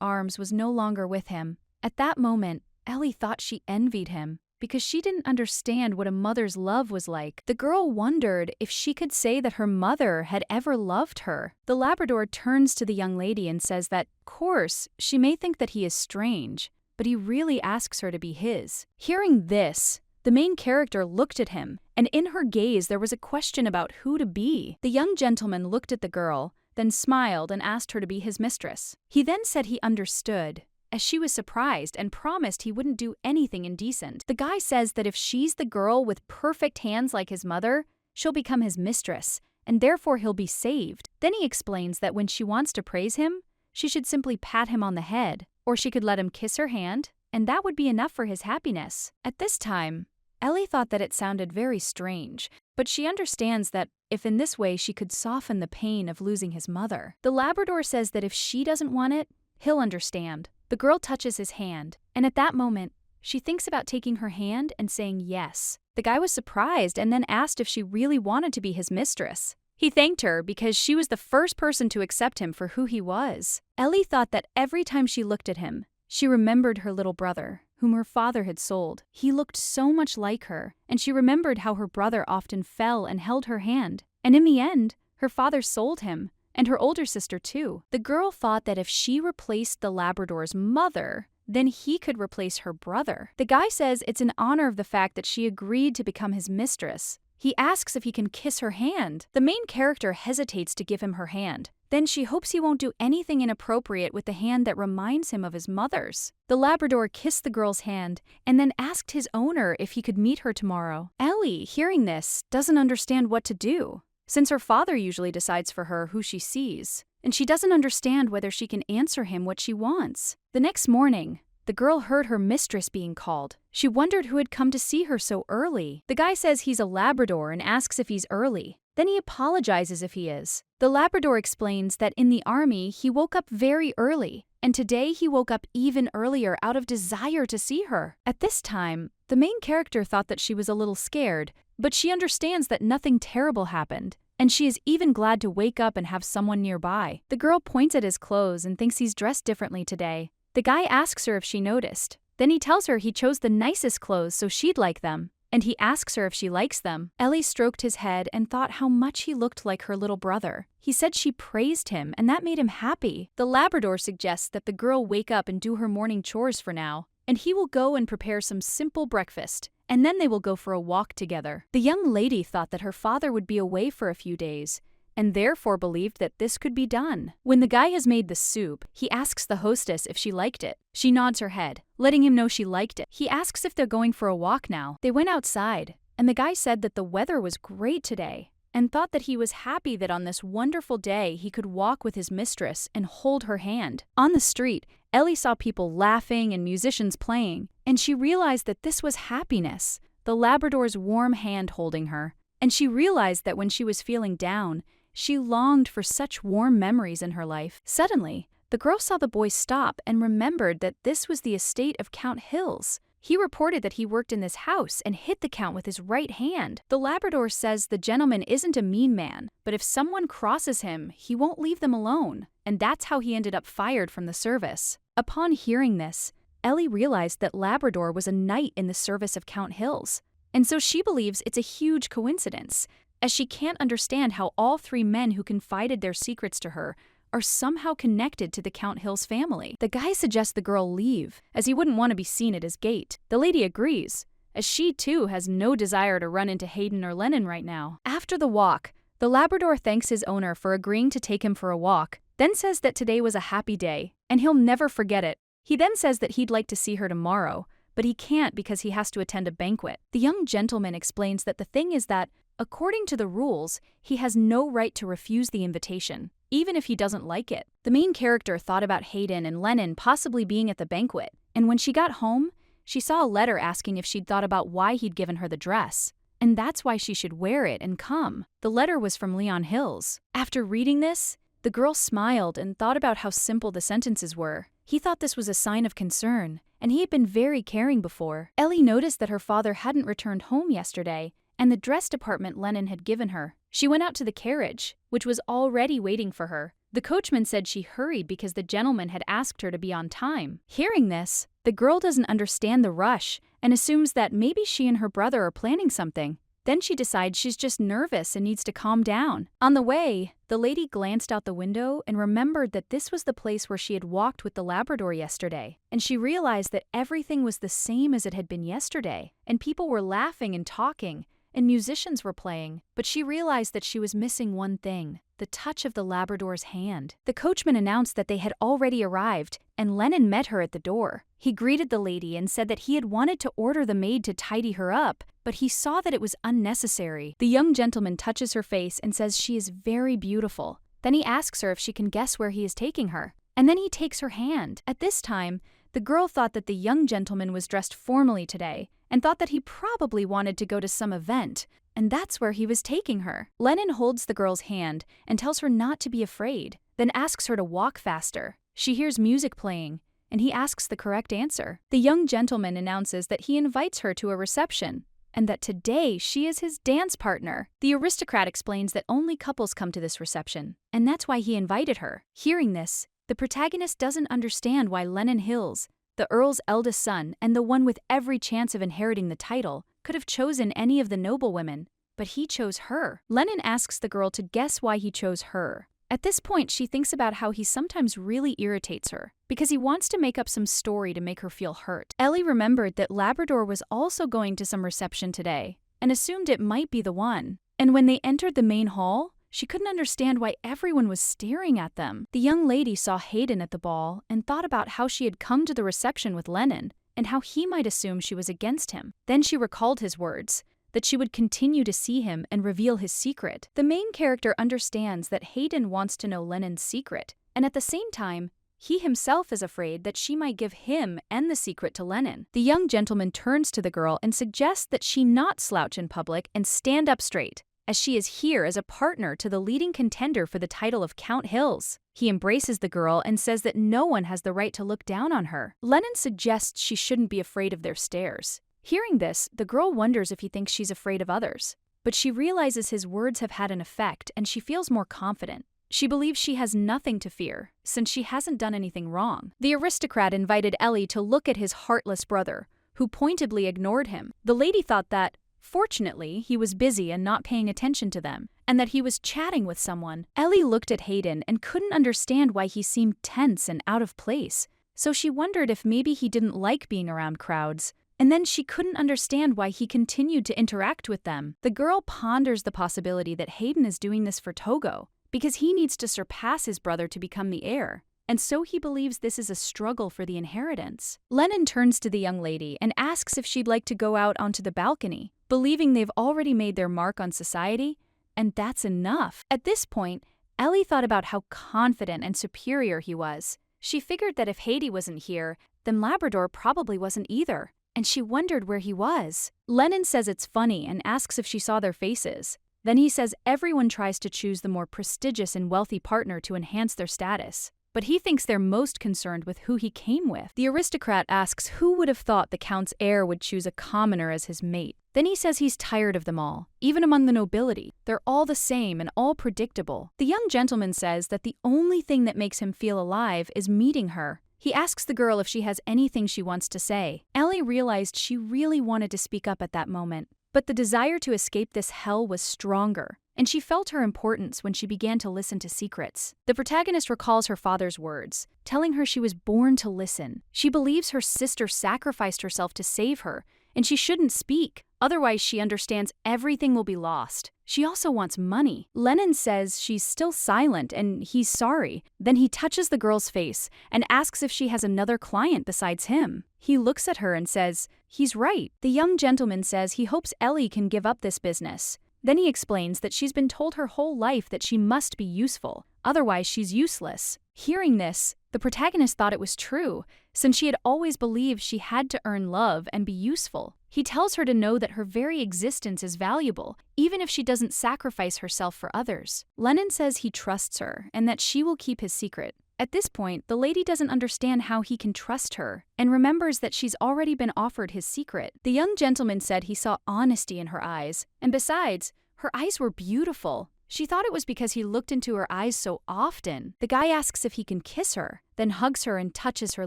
arms was no longer with him. At that moment, Ellie thought she envied him, because she didn't understand what a mother's love was like. The girl wondered if she could say that her mother had ever loved her. The Labrador turns to the young lady and says that, of course, she may think that he is strange, but he really asks her to be his. Hearing this, the main character looked at him, and in her gaze there was a question about who to be. The young gentleman looked at the girl, then smiled and asked her to be his mistress. He then said he understood, as she was surprised and promised he wouldn't do anything indecent. The guy says that if she's the girl with perfect hands like his mother, she'll become his mistress, and therefore he'll be saved. Then he explains that when she wants to praise him, she should simply pat him on the head, or she could let him kiss her hand, and that would be enough for his happiness. At this time, Ellie thought that it sounded very strange, but she understands that if in this way she could soften the pain of losing his mother. The Labrador says that if she doesn't want it, he'll understand. The girl touches his hand, and at that moment, she thinks about taking her hand and saying yes. The guy was surprised and then asked if she really wanted to be his mistress. He thanked her because she was the first person to accept him for who he was. Ellie thought that every time she looked at him, she remembered her little brother, whom her father had sold. He looked so much like her, and she remembered how her brother often fell and held her hand. And in the end, her father sold him, and her older sister too. The girl thought that if she replaced the Labrador's mother, then he could replace her brother. The guy says it's in honor of the fact that she agreed to become his mistress. He asks if he can kiss her hand. The main character hesitates to give him her hand. Then she hopes he won't do anything inappropriate with the hand that reminds him of his mother's. The Labrador kissed the girl's hand and then asked his owner if he could meet her tomorrow. Ellie, hearing this, doesn't understand what to do, since her father usually decides for her who she sees, and she doesn't understand whether she can answer him what she wants. The next morning, the girl heard her mistress being called. She wondered who had come to see her so early. The guy says he's a Labrador and asks if he's early. Then he apologizes if he is. The Labrador explains that in the army he woke up very early, and today he woke up even earlier out of desire to see her. At this time, the main character thought that she was a little scared, but she understands that nothing terrible happened, and she is even glad to wake up and have someone nearby. The girl points at his clothes and thinks he's dressed differently today. The guy asks her if she noticed. Then he tells her he chose the nicest clothes so she'd like them, and he asks her if she likes them. Ellie stroked his head and thought how much he looked like her little brother. He said she praised him, and that made him happy. The Labrador suggests that the girl wake up and do her morning chores for now, and he will go and prepare some simple breakfast, and then they will go for a walk together. The young lady thought that her father would be away for a few days, and therefore believed that this could be done. When the guy has made the soup, he asks the hostess if she liked it. She nods her head, letting him know she liked it. He asks if they're going for a walk now. They went outside, and the guy said that the weather was great today, and thought that he was happy that on this wonderful day he could walk with his mistress and hold her hand. On the street, Ellie saw people laughing and musicians playing, and she realized that this was happiness, the Labrador's warm hand holding her. And she realized that when she was feeling down, she longed for such warm memories in her life. Suddenly, the girl saw the boy stop and remembered that this was the estate of Count Hills. He reported that he worked in this house and hit the Count with his right hand. The Labrador says the gentleman isn't a mean man, but if someone crosses him, he won't leave them alone, and that's how he ended up fired from the service. Upon hearing this, Ellie realized that Labrador was a knight in the service of Count Hills, and so she believes it's a huge coincidence, as she can't understand how all three men who confided their secrets to her are somehow connected to the Count Hills family. The guy suggests the girl leave, as he wouldn't want to be seen at his gate. The lady agrees, as she too has no desire to run into Hayden or Lennon right now. After the walk, the Labrador thanks his owner for agreeing to take him for a walk, then says that today was a happy day, and he'll never forget it. He then says that he'd like to see her tomorrow, but he can't because he has to attend a banquet. The young gentleman explains that the thing is that, according to the rules, he has no right to refuse the invitation, even if he doesn't like it. The main character thought about Hayden and Lennon possibly being at the banquet, and when she got home, she saw a letter asking if she'd thought about why he'd given her the dress, and that's why she should wear it and come. The letter was from Leon Hills. After reading this, The girl smiled and thought about how simple the sentences were. He thought this was a sign of concern, and he had been very caring before. Ellie noticed that her father hadn't returned home yesterday, and the dress department Lennon had given her. She went out to the carriage, which was already waiting for her. The coachman said she hurried because the gentleman had asked her to be on time. Hearing this, the girl doesn't understand the rush and assumes that maybe she and her brother are planning something. Then she decides she's just nervous and needs to calm down. On the way, the lady glanced out the window and remembered that this was the place where she had walked with the Labrador yesterday. And she realized that everything was the same as it had been yesterday, and people were laughing and talking, and musicians were playing, but she realized that she was missing one thing: the touch of the Labrador's hand. The coachman announced that they had already arrived, and Lennon met her at the door. He greeted the lady and said that he had wanted to order the maid to tidy her up, but he saw that it was unnecessary. The young gentleman touches her face and says she is very beautiful. Then he asks her if she can guess where he is taking her, and then he takes her hand. At this time, the girl thought that the young gentleman was dressed formally today, and thought that he probably wanted to go to some event, and that's where he was taking her. Lennon holds the girl's hand and tells her not to be afraid, then asks her to walk faster. She hears music playing, and he asks the correct answer. The young gentleman announces that he invites her to a reception, and that today she is his dance partner. The aristocrat explains that only couples come to this reception, and that's why he invited her. Hearing this, the protagonist doesn't understand why Lennon Hills, the Earl's eldest son and the one with every chance of inheriting the title, could have chosen any of the noblewomen, but he chose her. Lennon asks the girl to guess why he chose her. At this point, she thinks about how he sometimes really irritates her, because he wants to make up some story to make her feel hurt. Ellie remembered that Labrador was also going to some reception today, and assumed it might be the one. And when they entered the main hall, she couldn't understand why everyone was staring at them. The young lady saw Hayden at the ball and thought about how she had come to the reception with Lennon, and how he might assume she was against him. Then she recalled his words, that she would continue to see him and reveal his secret. The main character understands that Hayden wants to know Lennon's secret, and at the same time, he himself is afraid that she might give him and the secret to Lennon. The young gentleman turns to the girl and suggests that she not slouch in public and stand up straight, as she is here as a partner to the leading contender for the title of Count Hills. He embraces the girl and says that no one has the right to look down on her. Lennon suggests she shouldn't be afraid of their stares. Hearing this, the girl wonders if he thinks she's afraid of others. But she realizes his words have had an effect and she feels more confident. She believes she has nothing to fear, since she hasn't done anything wrong. The aristocrat invited Ellie to look at his heartless brother, who pointedly ignored him. The lady thought that, fortunately, he was busy and not paying attention to them, and that he was chatting with someone. Ellie looked at Hayden and couldn't understand why he seemed tense and out of place, so she wondered if maybe he didn't like being around crowds. And then she couldn't understand why he continued to interact with them. The girl ponders the possibility that Hayden is doing this for Togo, because he needs to surpass his brother to become the heir, and so he believes this is a struggle for the inheritance. Lennon turns to the young lady and asks if she'd like to go out onto the balcony, believing they've already made their mark on society, and that's enough. At this point, Ellie thought about how confident and superior he was. She figured that if Haiti wasn't here, then Labrador probably wasn't either, and she wondered where he was. Lennon says it's funny and asks if she saw their faces. Then he says everyone tries to choose the more prestigious and wealthy partner to enhance their status, but he thinks they're most concerned with who he came with. The aristocrat asks who would have thought the count's heir would choose a commoner as his mate. Then he says he's tired of them all, even among the nobility. They're all the same and all predictable. The young gentleman says that the only thing that makes him feel alive is meeting her. He asks the girl if she has anything she wants to say. Ellie realized she really wanted to speak up at that moment, but the desire to escape this hell was stronger, and she felt her importance when she began to listen to secrets. The protagonist recalls her father's words, telling her she was born to listen. She believes her sister sacrificed herself to save her, and she shouldn't speak. Otherwise, she understands everything will be lost. She also wants money. Lennon says she's still silent and he's sorry. Then he touches the girl's face and asks if she has another client besides him. He looks at her and says, he's right. The young gentleman says he hopes Ellie can give up this business. Then he explains that she's been told her whole life that she must be useful. otherwise she's useless. Hearing this, the protagonist thought it was true, since she had always believed she had to earn love and be useful. He tells her to know that her very existence is valuable, even if she doesn't sacrifice herself for others. Lennon says he trusts her and that she will keep his secret. At this point, the lady doesn't understand how he can trust her and remembers that she's already been offered his secret. The young gentleman said he saw honesty in her eyes, and besides, her eyes were beautiful. She thought it was because he looked into her eyes so often. The guy asks if he can kiss her, then hugs her and touches her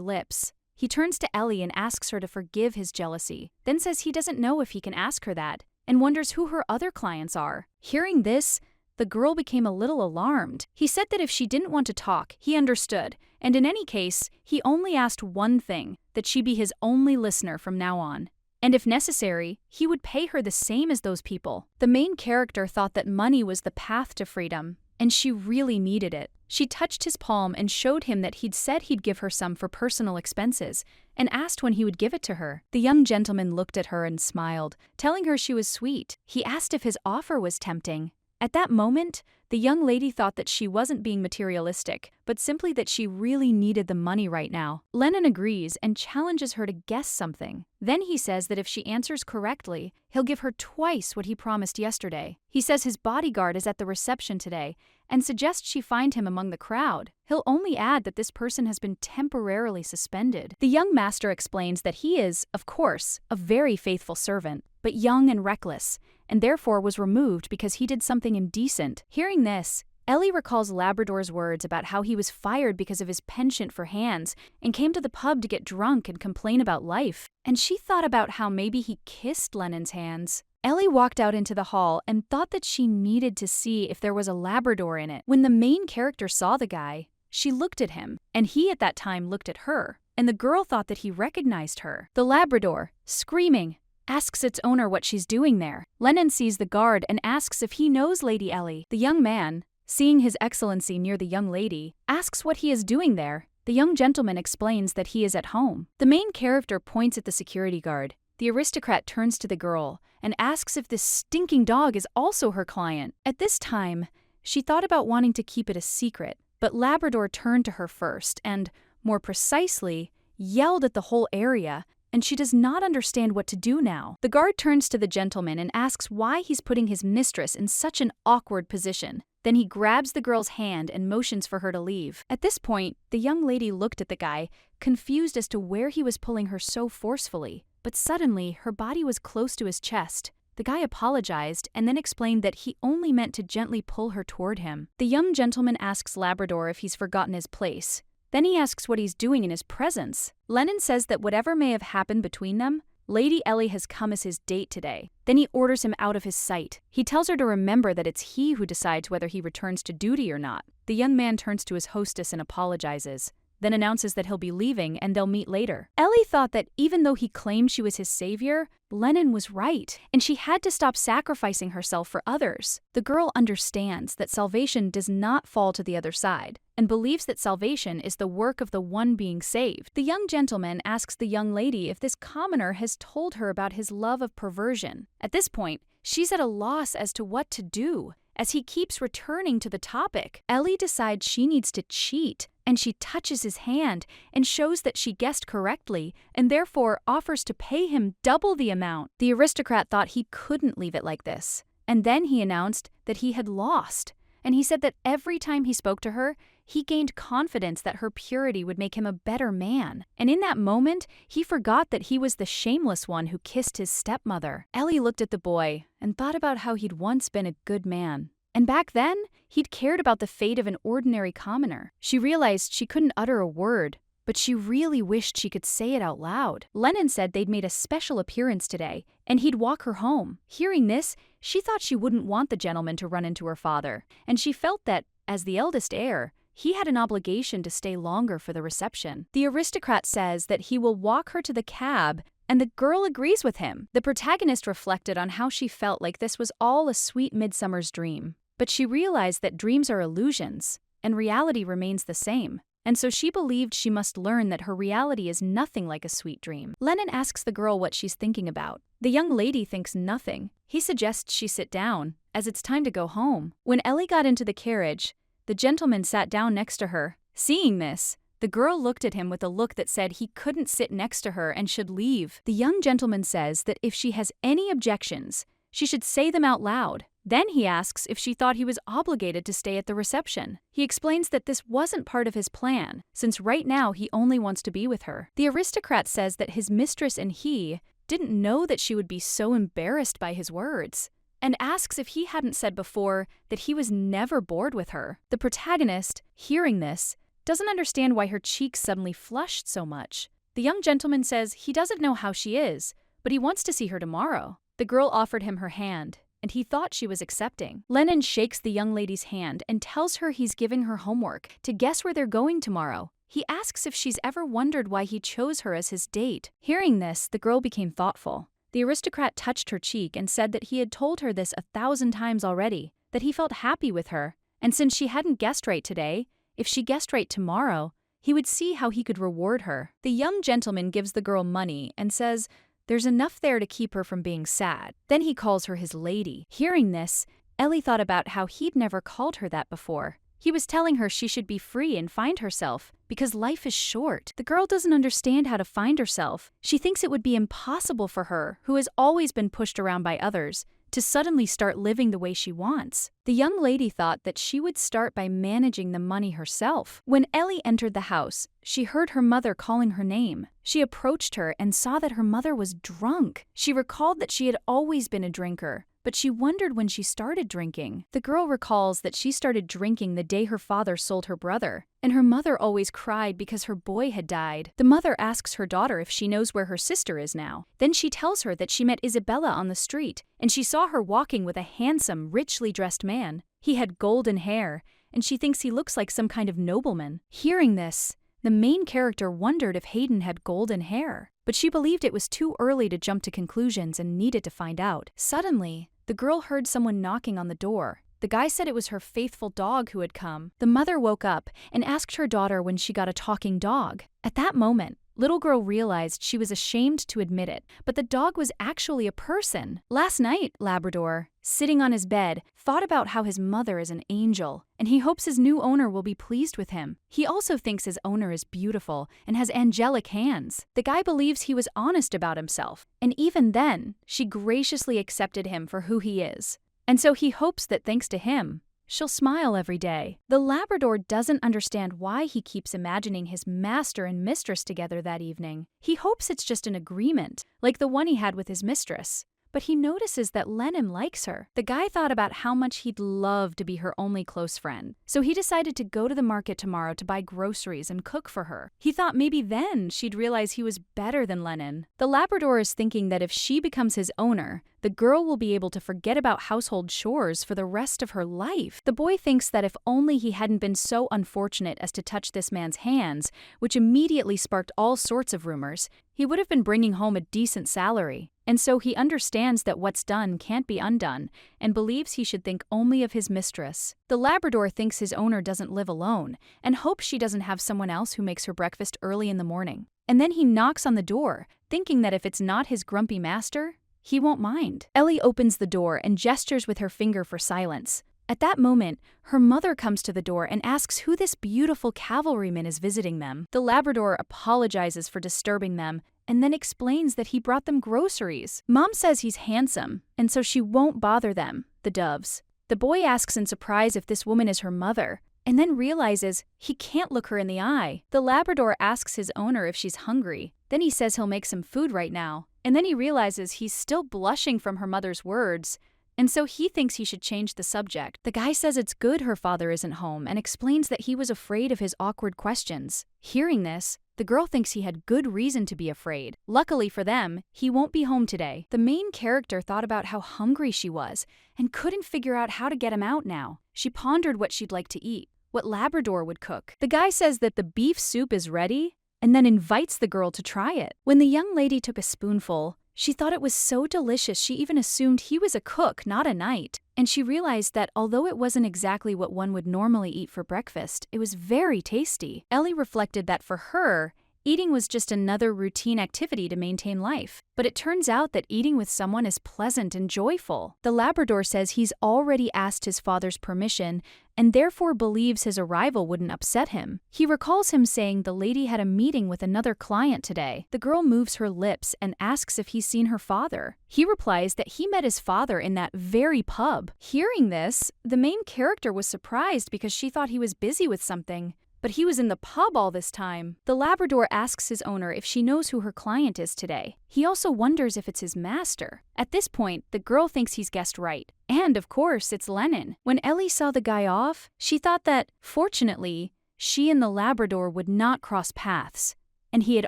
lips. He turns to Ellie and asks her to forgive his jealousy, then says he doesn't know if he can ask her that, and wonders who her other clients are. Hearing this, the girl became a little alarmed. He said that if she didn't want to talk, he understood, and in any case, he only asked one thing, that she be his only listener from now on. And if necessary, he would pay her the same as those people. The main character thought that money was the path to freedom, and she really needed it. She touched his palm and showed him that he'd said he'd give her some for personal expenses, and asked when he would give it to her. The young gentleman looked at her and smiled, telling her she was sweet. He asked if his offer was tempting. At that moment, the young lady thought that she wasn't being materialistic, but simply that she really needed the money right now. Lennon agrees and challenges her to guess something. Then he says that if she answers correctly, he'll give her twice what he promised yesterday. He says his bodyguard is at the reception today and suggests she find him among the crowd. He'll only add that this person has been temporarily suspended. The young master explains that he is, of course, a very faithful servant, but young and reckless, and therefore was removed because he did something indecent. Hearing this, Ellie recalls Labrador's words about how he was fired because of his penchant for hands and came to the pub to get drunk and complain about life. And she thought about how maybe he kissed Lennon's hands. Ellie walked out into the hall and thought that she needed to see if there was a Labrador in it. When the main character saw the guy, she looked at him, and he at that time looked at her, and the girl thought that he recognized her. The Labrador, screaming, asks its owner what she's doing there. Lennon sees the guard and asks if he knows Lady Ellie. The young man, seeing His Excellency near the young lady, asks what he is doing there. The young gentleman explains that he is at home. The main character points at the security guard. The aristocrat turns to the girl and asks if this stinking dog is also her client. At this time, she thought about wanting to keep it a secret, but Labrador turned to her first and, more precisely, yelled at the whole area, and she does not understand what to do now. The guard turns to the gentleman and asks why he's putting his mistress in such an awkward position. Then he grabs the girl's hand and motions for her to leave. At this point, the young lady looked at the guy, confused as to where he was pulling her so forcefully. But suddenly, her body was close to his chest. The guy apologized and then explained that he only meant to gently pull her toward him. The young gentleman asks Labrador if he's forgotten his place. Then he asks what he's doing in his presence. Lennon says that whatever may have happened between them, Lady Ellie has come as his date today. Then he orders him out of his sight. He tells her to remember that it's he who decides whether he returns to duty or not. The young man turns to his hostess and apologizes, then announces that he'll be leaving and they'll meet later. Ellie thought that even though he claimed she was his savior, Lennon was right, and she had to stop sacrificing herself for others. The girl understands that salvation does not fall to the other side, and believes that salvation is the work of the one being saved. The young gentleman asks the young lady if this commoner has told her about his love of perversion. At this point, she's at a loss as to what to do, as he keeps returning to the topic. Ellie decides she needs to cheat, and she touches his hand and shows that she guessed correctly, and therefore offers to pay him double the amount. The aristocrat thought he couldn't leave it like this, and then he announced that he had lost, and he said that every time he spoke to her, he gained confidence that her purity would make him a better man. And in that moment, he forgot that he was the shameless one who kissed his stepmother. Ellie looked at the boy and thought about how he'd once been a good man. And back then, he'd cared about the fate of an ordinary commoner. She realized she couldn't utter a word, but she really wished she could say it out loud. Lennon said they'd made a special appearance today, and he'd walk her home. Hearing this, she thought she wouldn't want the gentleman to run into her father, and she felt that, as the eldest heir, he had an obligation to stay longer for the reception. The aristocrat says that he will walk her to the cab, and the girl agrees with him. The protagonist reflected on how she felt like this was all a sweet midsummer's dream. But she realized that dreams are illusions, and reality remains the same. And so she believed she must learn that her reality is nothing like a sweet dream. Lennon asks the girl what she's thinking about. The young lady thinks nothing. He suggests she sit down, as it's time to go home. When Ellie got into the carriage, The gentleman sat down next to her. Seeing this, the girl looked at him with a look that said he couldn't sit next to her and should leave. The young gentleman says that if she has any objections, she should say them out loud. Then he asks if she thought he was obligated to stay at the reception. He explains that this wasn't part of his plan, since right now he only wants to be with her. The aristocrat says that his mistress and he didn't know that she would be so embarrassed by his words, and asks if he hadn't said before that he was never bored with her. The protagonist, hearing this, doesn't understand why her cheeks suddenly flushed so much. The young gentleman says he doesn't know how she is, but he wants to see her tomorrow. The girl offered him her hand, and he thought she was accepting. Lennon shakes the young lady's hand and tells her he's giving her homework to guess where they're going tomorrow. He asks if she's ever wondered why he chose her as his date. Hearing this, the girl became thoughtful. The aristocrat touched her cheek and said that he had told her this 1,000 times already, that he felt happy with her, and since she hadn't guessed right today, if she guessed right tomorrow, he would see how he could reward her. The young gentleman gives the girl money and says there's enough there to keep her from being sad. Then he calls her his lady. Hearing this, Ellie thought about how he'd never called her that before. He was telling her she should be free and find herself, because life is short. The girl doesn't understand how to find herself. She thinks it would be impossible for her, who has always been pushed around by others, to suddenly start living the way she wants. The young lady thought that she would start by managing the money herself. When Ellie entered the house, she heard her mother calling her name. She approached her and saw that her mother was drunk. She recalled that she had always been a drinker, but she wondered when she started drinking. The girl recalls that she started drinking the day her father sold her brother, and her mother always cried because her boy had died. The mother asks her daughter if she knows where her sister is now. Then she tells her that she met Isabella on the street, and she saw her walking with a handsome, richly dressed man. He had golden hair, and she thinks he looks like some kind of nobleman. Hearing this, the main character wondered if Hayden had golden hair, but she believed it was too early to jump to conclusions and needed to find out. Suddenly, the girl heard someone knocking on the door. The guy said it was her faithful dog who had come. The mother woke up and asked her daughter when she got a talking dog. At that moment, little girl realized she was ashamed to admit it, but the dog was actually a person. Last night, Labrador, sitting on his bed, thought about how his mother is an angel, and he hopes his new owner will be pleased with him. He also thinks his owner is beautiful and has angelic hands. The guy believes he was honest about himself, and even then, she graciously accepted him for who he is. And so he hopes that thanks to him, she'll smile every day. The Labrador doesn't understand why he keeps imagining his master and mistress together that evening. He hopes it's just an agreement, like the one he had with his mistress. But he notices that Lennon likes her. The guy thought about how much he'd love to be her only close friend, so he decided to go to the market tomorrow to buy groceries and cook for her. He thought maybe then she'd realize he was better than Lennon. The Labrador is thinking that if she becomes his owner, the girl will be able to forget about household chores for the rest of her life. The boy thinks that if only he hadn't been so unfortunate as to touch this man's hands, which immediately sparked all sorts of rumors, he would have been bringing home a decent salary. And so he understands that what's done can't be undone, and believes he should think only of his mistress. The Labrador thinks his owner doesn't live alone, and hopes she doesn't have someone else who makes her breakfast early in the morning. And then he knocks on the door, thinking that if it's not his grumpy master, he won't mind. Ellie opens the door and gestures with her finger for silence. At that moment, her mother comes to the door and asks who this beautiful cavalryman is visiting them. The Labrador apologizes for disturbing them and then explains that he brought them groceries. Mom says he's handsome, and so she won't bother them, the Doves. The boy asks in surprise if this woman is her mother, and then realizes he can't look her in the eye. The Labrador asks his owner if she's hungry. Then he says he'll make some food right now, and then he realizes he's still blushing from her mother's words, and so he thinks he should change the subject. The guy says it's good her father isn't home and explains that he was afraid of his awkward questions. Hearing this, the girl thinks he had good reason to be afraid. Luckily for them, he won't be home today. The main character thought about how hungry she was and couldn't figure out how to get him out now. She pondered what she'd like to eat, what Labrador would cook. The guy says that the beef soup is ready and then invites the girl to try it. When the young lady took a spoonful, she thought it was so delicious she even assumed he was a cook, not a knight. And she realized that although it wasn't exactly what one would normally eat for breakfast, it was very tasty. Ellie reflected that for her, eating was just another routine activity to maintain life. But it turns out that eating with someone is pleasant and joyful. The Labrador says he's already asked his father's permission and therefore believes his arrival wouldn't upset him. He recalls him saying the lady had a meeting with another client today. The girl moves her lips and asks if he's seen her father. He replies that he met his father in that very pub. Hearing this, the main character was surprised because she thought he was busy with something. But he was in the pub all this time. The Labrador asks his owner if she knows who her client is today. He also wonders if it's his master. At this point, the girl thinks he's guessed right. And of course, it's Lennon. When Ellie saw the guy off, she thought that, fortunately, she and the Labrador would not cross paths. And he had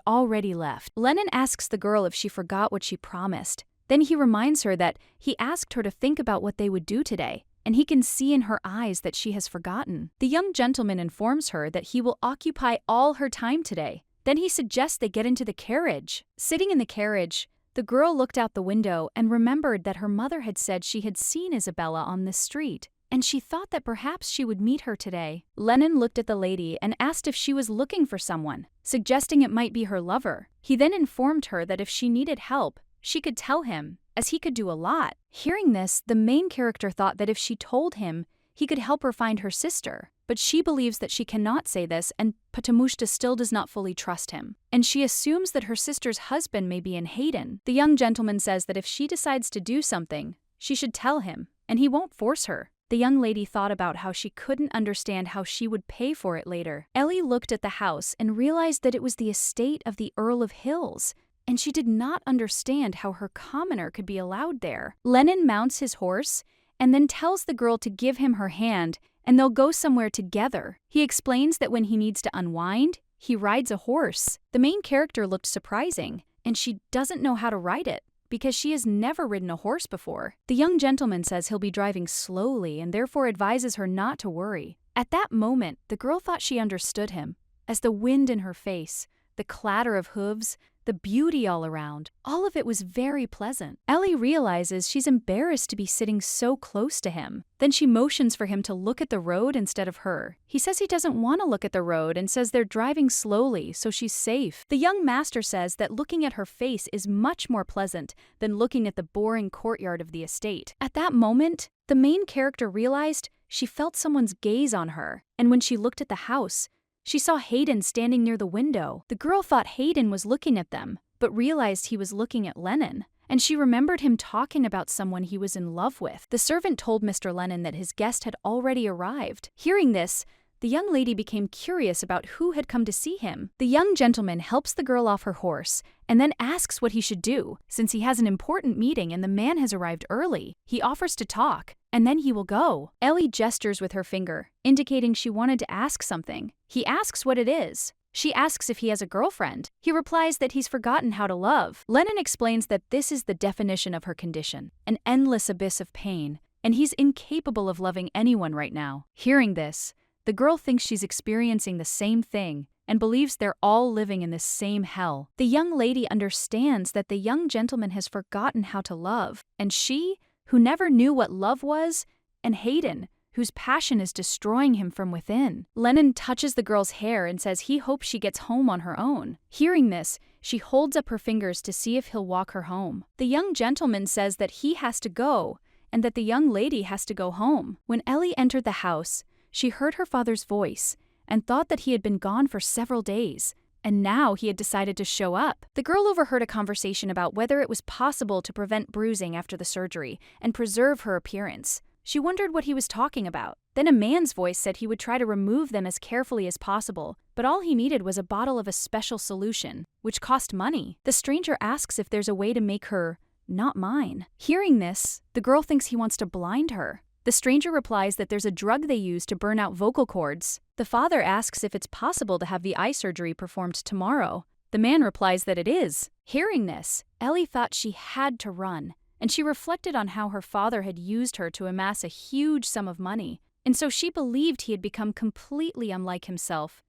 already left. Lennon asks the girl if she forgot what she promised. Then he reminds her that he asked her to think about what they would do today. And he can see in her eyes that she has forgotten. The young gentleman informs her that he will occupy all her time today. Then he suggests they get into the carriage. Sitting in the carriage, the girl looked out the window and remembered that her mother had said she had seen Isabella on this street, and she thought that perhaps she would meet her today. Lennon looked at the lady and asked if she was looking for someone, suggesting it might be her lover. He then informed her that if she needed help, she could tell him, as he could do a lot. Hearing this, the main character thought that if she told him, he could help her find her sister. But she believes that she cannot say this, and Patamushta still does not fully trust him. And she assumes that her sister's husband may be in Hayden. The young gentleman says that if she decides to do something, she should tell him, and he won't force her. The young lady thought about how she couldn't understand how she would pay for it later. Ellie looked at the house and realized that it was the estate of the Earl of Hills, and she did not understand how her commoner could be allowed there. Lennon mounts his horse and then tells the girl to give him her hand and they'll go somewhere together. He explains that when he needs to unwind, he rides a horse. The main character looked surprising, and she doesn't know how to ride it because she has never ridden a horse before. The young gentleman says he'll be driving slowly and therefore advises her not to worry. At that moment, the girl thought she understood him, as the wind in her face, the clatter of hooves, the beauty all around, all of it was very pleasant. Ellie realizes she's embarrassed to be sitting so close to him. Then she motions for him to look at the road instead of her. He says he doesn't want to look at the road and says they're driving slowly, so she's safe. The young master says that looking at her face is much more pleasant than looking at the boring courtyard of the estate. At that moment, the main character realized she felt someone's gaze on her, and when she looked at the house, she saw Hayden standing near the window. The girl thought Hayden was looking at them, but realized he was looking at Lennon, and she remembered him talking about someone he was in love with. The servant told Mr. Lennon that his guest had already arrived. Hearing this, the young lady became curious about who had come to see him. The young gentleman helps the girl off her horse and then asks what he should do, since he has an important meeting and the man has arrived early. He offers to talk, and then he will go. Ellie gestures with her finger, indicating she wanted to ask something. He asks what it is. She asks if he has a girlfriend. He replies that he's forgotten how to love. Lennon explains that this is the definition of her condition, an endless abyss of pain, and he's incapable of loving anyone right now. Hearing this, the girl thinks she's experiencing the same thing and believes they're all living in this same hell. The young lady understands that the young gentleman has forgotten how to love, and she, who never knew what love was, and Hayden, whose passion is destroying him from within. Lennon touches the girl's hair and says he hopes she gets home on her own. Hearing this, she holds up her fingers to see if he'll walk her home. The young gentleman says that he has to go, and that the young lady has to go home. When Ellie entered the house, she heard her father's voice and thought that he had been gone for several days, and now he had decided to show up. The girl overheard a conversation about whether it was possible to prevent bruising after the surgery and preserve her appearance. She wondered what he was talking about. Then a man's voice said he would try to remove them as carefully as possible, but all he needed was a bottle of a special solution, which cost money. The stranger asks if there's a way to make her not mine. Hearing this, the girl thinks he wants to blind her. The stranger replies that there's a drug they use to burn out vocal cords. The father asks if it's possible to have the eye surgery performed tomorrow. The man replies that it is. Hearing this, Ellie thought she had to run, and she reflected on how her father had used her to amass a huge sum of money, and so she believed he had become completely unlike himself,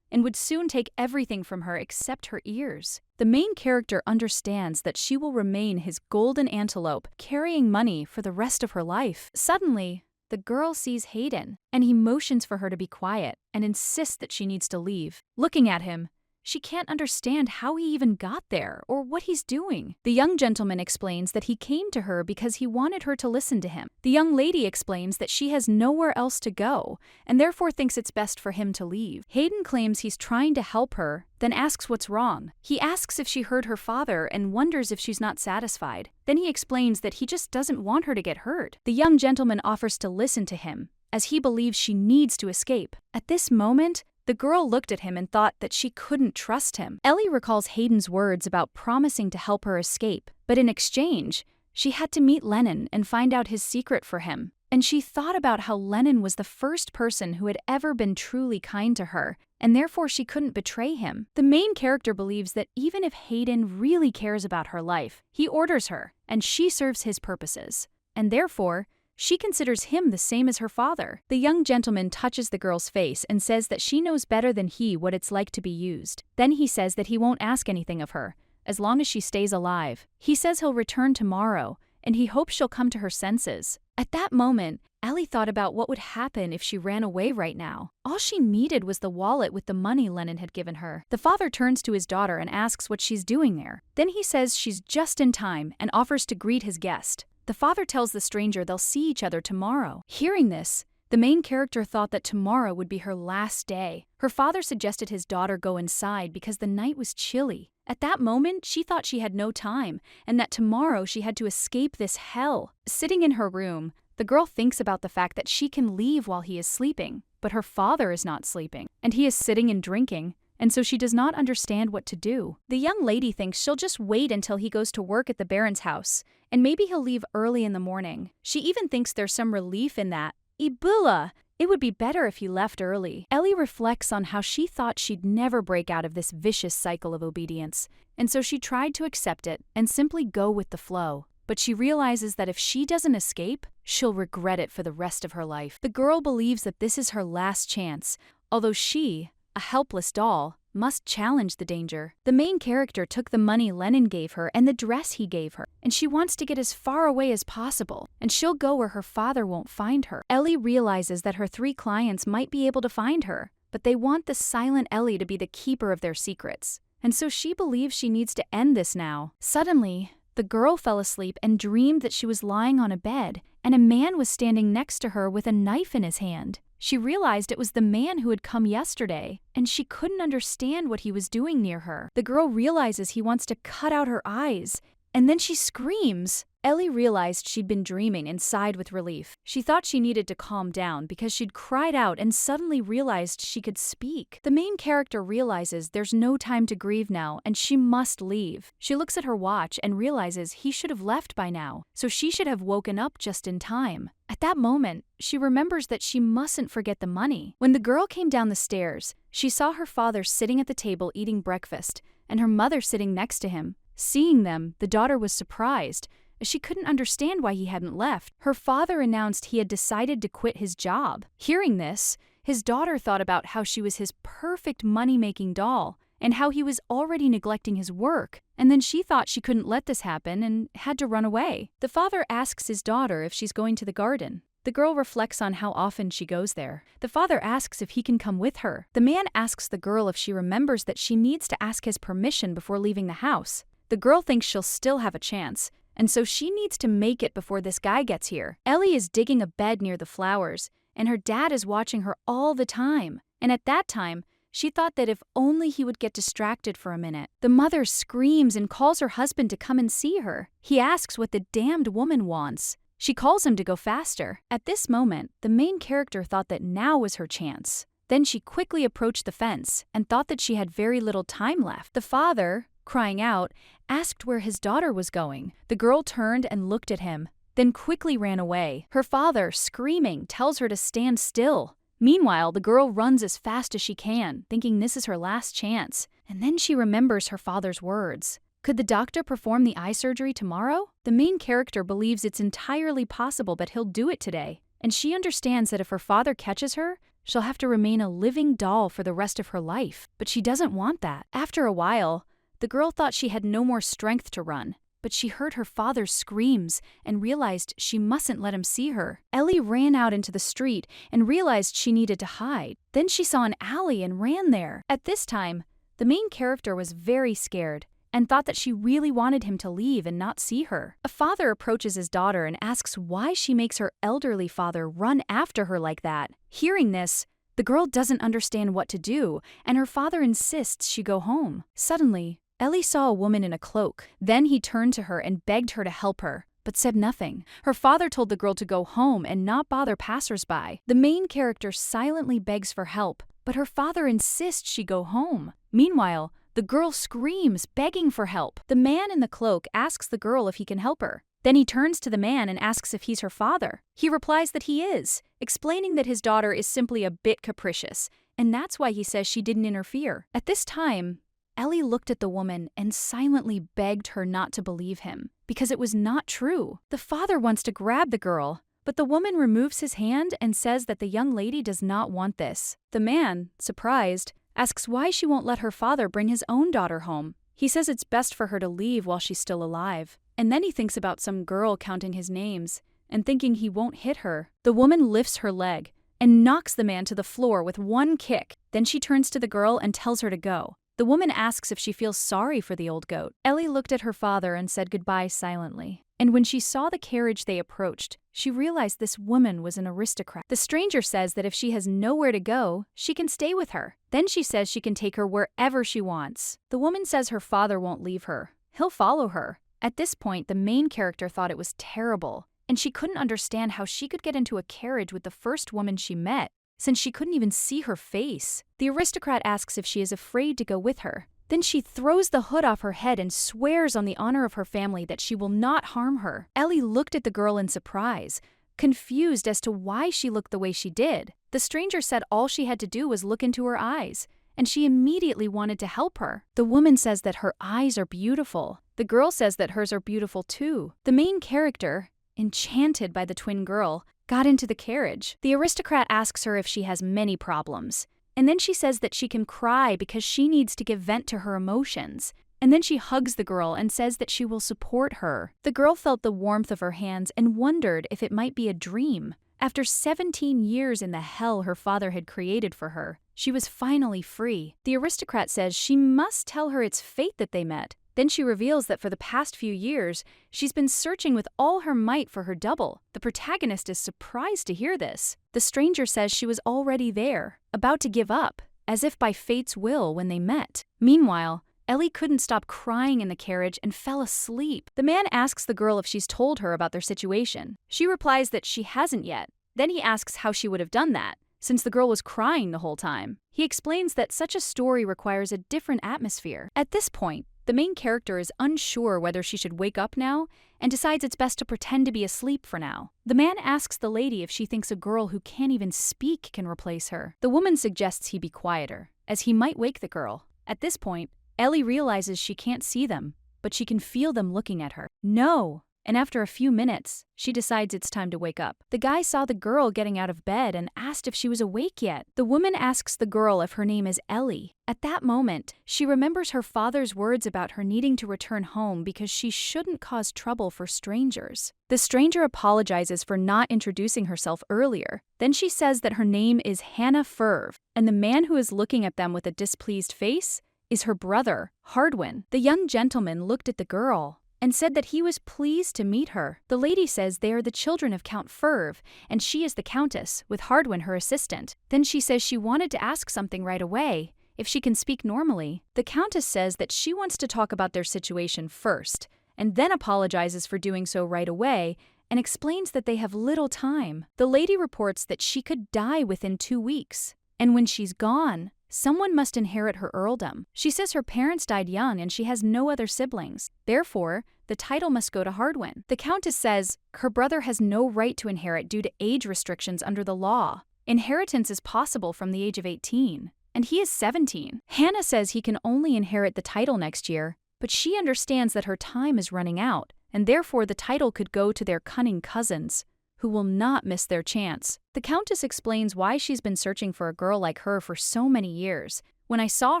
and would soon take everything from her except her ears. The main character understands that she will remain his golden antelope, carrying money for the rest of her life. Suddenly, the girl sees Hayden, and he motions for her to be quiet and insists that she needs to leave. Looking at him, she can't understand how he even got there or what he's doing. The young gentleman explains that he came to her because he wanted her to listen to him. The young lady explains that she has nowhere else to go and therefore thinks it's best for him to leave. Hayden claims he's trying to help her, then asks what's wrong. He asks if she heard her father and wonders if she's not satisfied. Then he explains that he just doesn't want her to get hurt. The young gentleman offers to listen to him, as he believes she needs to escape. At this moment, the girl looked at him and thought that she couldn't trust him. Ellie recalls Hayden's words about promising to help her escape, but in exchange, she had to meet Lennon and find out his secret for him. And she thought about how Lennon was the first person who had ever been truly kind to her, and therefore she couldn't betray him. The main character believes that even if Hayden really cares about her life, he orders her, and she serves his purposes. And therefore, she considers him the same as her father. The young gentleman touches the girl's face and says that she knows better than he what it's like to be used. Then he says that he won't ask anything of her, as long as she stays alive. He says he'll return tomorrow, and he hopes she'll come to her senses. At that moment, Ellie thought about what would happen if she ran away right now. All she needed was the wallet with the money Lennon had given her. The father turns to his daughter and asks what she's doing there. Then he says she's just in time and offers to greet his guest. The father tells the stranger they'll see each other tomorrow. Hearing this, the main character thought that tomorrow would be her last day. Her father suggested his daughter go inside because the night was chilly. At that moment, she thought she had no time and that tomorrow she had to escape this hell. Sitting in her room, the girl thinks about the fact that she can leave while he is sleeping, but her father is not sleeping, and he is sitting and drinking, and so she does not understand what to do. The young lady thinks she'll just wait until he goes to work at the Baron's house, and maybe he'll leave early in the morning. She even thinks there's some relief in that. Ibula! It would be better if he left early. Ellie reflects on how she thought she'd never break out of this vicious cycle of obedience, and so she tried to accept it and simply go with the flow. But she realizes that if she doesn't escape, she'll regret it for the rest of her life. The girl believes that this is her last chance, although she, a helpless doll, must challenge the danger. The main character took the money Lennon gave her and the dress he gave her, and she wants to get as far away as possible, and she'll go where her father won't find her. Ellie realizes that her 3 clients might be able to find her, but they want the silent Ellie to be the keeper of their secrets, and so she believes she needs to end this now. Suddenly, the girl fell asleep and dreamed that she was lying on a bed, and a man was standing next to her with a knife in his hand. She realized it was the man who had come yesterday, and she couldn't understand what he was doing near her. The girl realizes he wants to cut out her eyes, and then she screams. Ellie realized she'd been dreaming and sighed with relief. She thought she needed to calm down because she'd cried out and suddenly realized she could speak. The main character realizes there's no time to grieve now and she must leave. She looks at her watch and realizes he should have left by now, so she should have woken up just in time. At that moment, she remembers that she mustn't forget the money. When the girl came down the stairs, she saw her father sitting at the table eating breakfast and her mother sitting next to him. Seeing them, the daughter was surprised, as she couldn't understand why he hadn't left. Her father announced he had decided to quit his job. Hearing this, his daughter thought about how she was his perfect money-making doll and how he was already neglecting his work, and then she thought she couldn't let this happen and had to run away. The father asks his daughter if she's going to the garden. The girl reflects on how often she goes there. The father asks if he can come with her. The man asks the girl if she remembers that she needs to ask his permission before leaving the house. The girl thinks she'll still have a chance, and so she needs to make it before this guy gets here. Ellie is digging a bed near the flowers, and her dad is watching her all the time. And at that time, she thought that if only he would get distracted for a minute. The mother screams and calls her husband to come and see her. He asks what the damned woman wants. She calls him to go faster. At this moment, the main character thought that now was her chance. Then she quickly approached the fence and thought that she had very little time left. The father, crying out, asked where his daughter was going. The girl turned and looked at him, then quickly ran away. Her father, screaming, tells her to stand still. Meanwhile, the girl runs as fast as she can, thinking this is her last chance. And then she remembers her father's words. Could the doctor perform the eye surgery tomorrow? The main character believes it's entirely possible that he'll do it today, and she understands that if her father catches her, she'll have to remain a living doll for the rest of her life. But she doesn't want that. After a while, the girl thought she had no more strength to run, but she heard her father's screams and realized she mustn't let him see her. Ellie ran out into the street and realized she needed to hide. Then she saw an alley and ran there. At this time, the main character was very scared and thought that she really wanted him to leave and not see her. A father approaches his daughter and asks why she makes her elderly father run after her like that. Hearing this, the girl doesn't understand what to do, and her father insists she go home. Suddenly, Ellie saw a woman in a cloak. Then he turned to her and begged her to help her, but said nothing. Her father told the girl to go home and not bother passersby. The main character silently begs for help, but her father insists she go home. Meanwhile, the girl screams, begging for help. The man in the cloak asks the girl if he can help her. Then he turns to the man and asks if he's her father. He replies that he is, explaining that his daughter is simply a bit capricious, and that's why he says she didn't interfere. At this time, Ellie looked at the woman and silently begged her not to believe him, because it was not true. The father wants to grab the girl, but the woman removes his hand and says that the young lady does not want this. The man, surprised, asks why she won't let her father bring his own daughter home. He says it's best for her to leave while she's still alive. And then he thinks about some girl counting his names and thinking he won't hit her. The woman lifts her leg and knocks the man to the floor with one kick. Then she turns to the girl and tells her to go. The woman asks if she feels sorry for the old goat. Ellie looked at her father and said goodbye silently. And when she saw the carriage they approached, she realized this woman was an aristocrat. The stranger says that if she has nowhere to go, she can stay with her. Then she says she can take her wherever she wants. The woman says her father won't leave her. He'll follow her. At this point, the main character thought it was terrible, and she couldn't understand how she could get into a carriage with the first woman she met, since she couldn't even see her face. The aristocrat asks if she is afraid to go with her. Then she throws the hood off her head and swears on the honor of her family that she will not harm her. Ellie looked at the girl in surprise, confused as to why she looked the way she did. The stranger said all she had to do was look into her eyes, and she immediately wanted to help her. The woman says that her eyes are beautiful. The girl says that hers are beautiful too. The main character, enchanted by the twin girl, got into the carriage. The aristocrat asks her if she has many problems. And then she says that she can cry because she needs to give vent to her emotions. And then she hugs the girl and says that she will support her. The girl felt the warmth of her hands and wondered if it might be a dream. After 17 years in the hell her father had created for her, she was finally free. The aristocrat says she must tell her it's fate that they met. Then she reveals that for the past few years, she's been searching with all her might for her double. The protagonist is surprised to hear this. The stranger says she was already there, about to give up, as if by fate's will when they met. Meanwhile, Ellie couldn't stop crying in the carriage and fell asleep. The man asks the girl if she's told her about their situation. She replies that she hasn't yet. Then he asks how she would have done that, since the girl was crying the whole time. He explains that such a story requires a different atmosphere. At this point, the main character is unsure whether she should wake up now and decides it's best to pretend to be asleep for now. The man asks the lady if she thinks a girl who can't even speak can replace her. The woman suggests he be quieter, as he might wake the girl. At this point, Ellie realizes she can't see them, but she can feel them looking at her. No! And after a few minutes, she decides it's time to wake up. The guy saw the girl getting out of bed and asked if she was awake yet. The woman asks the girl if her name is Ellie. At that moment, she remembers her father's words about her needing to return home because she shouldn't cause trouble for strangers. The stranger apologizes for not introducing herself earlier. Then she says that her name is Hannah Ferv, and the man who is looking at them with a displeased face is her brother, Hardwin. The young gentleman looked at the girl and said that he was pleased to meet her. The lady says they are the children of Count Ferv, and she is the Countess, with Hardwin her assistant. Then she says she wanted to ask something right away, if she can speak normally. The Countess says that she wants to talk about their situation first, and then apologizes for doing so right away, and explains that they have little time. The lady reports that she could die within 2 weeks, and when she's gone, someone must inherit her earldom. She says her parents died young and she has no other siblings. Therefore, the title must go to Hardwin. The Countess says her brother has no right to inherit due to age restrictions under the law. Inheritance is possible from the age of 18, and he is 17. Hannah says he can only inherit the title next year, but she understands that her time is running out, and therefore the title could go to their cunning cousins, who will not miss their chance. The Countess explains why she's been searching for a girl like her for so many years. When I saw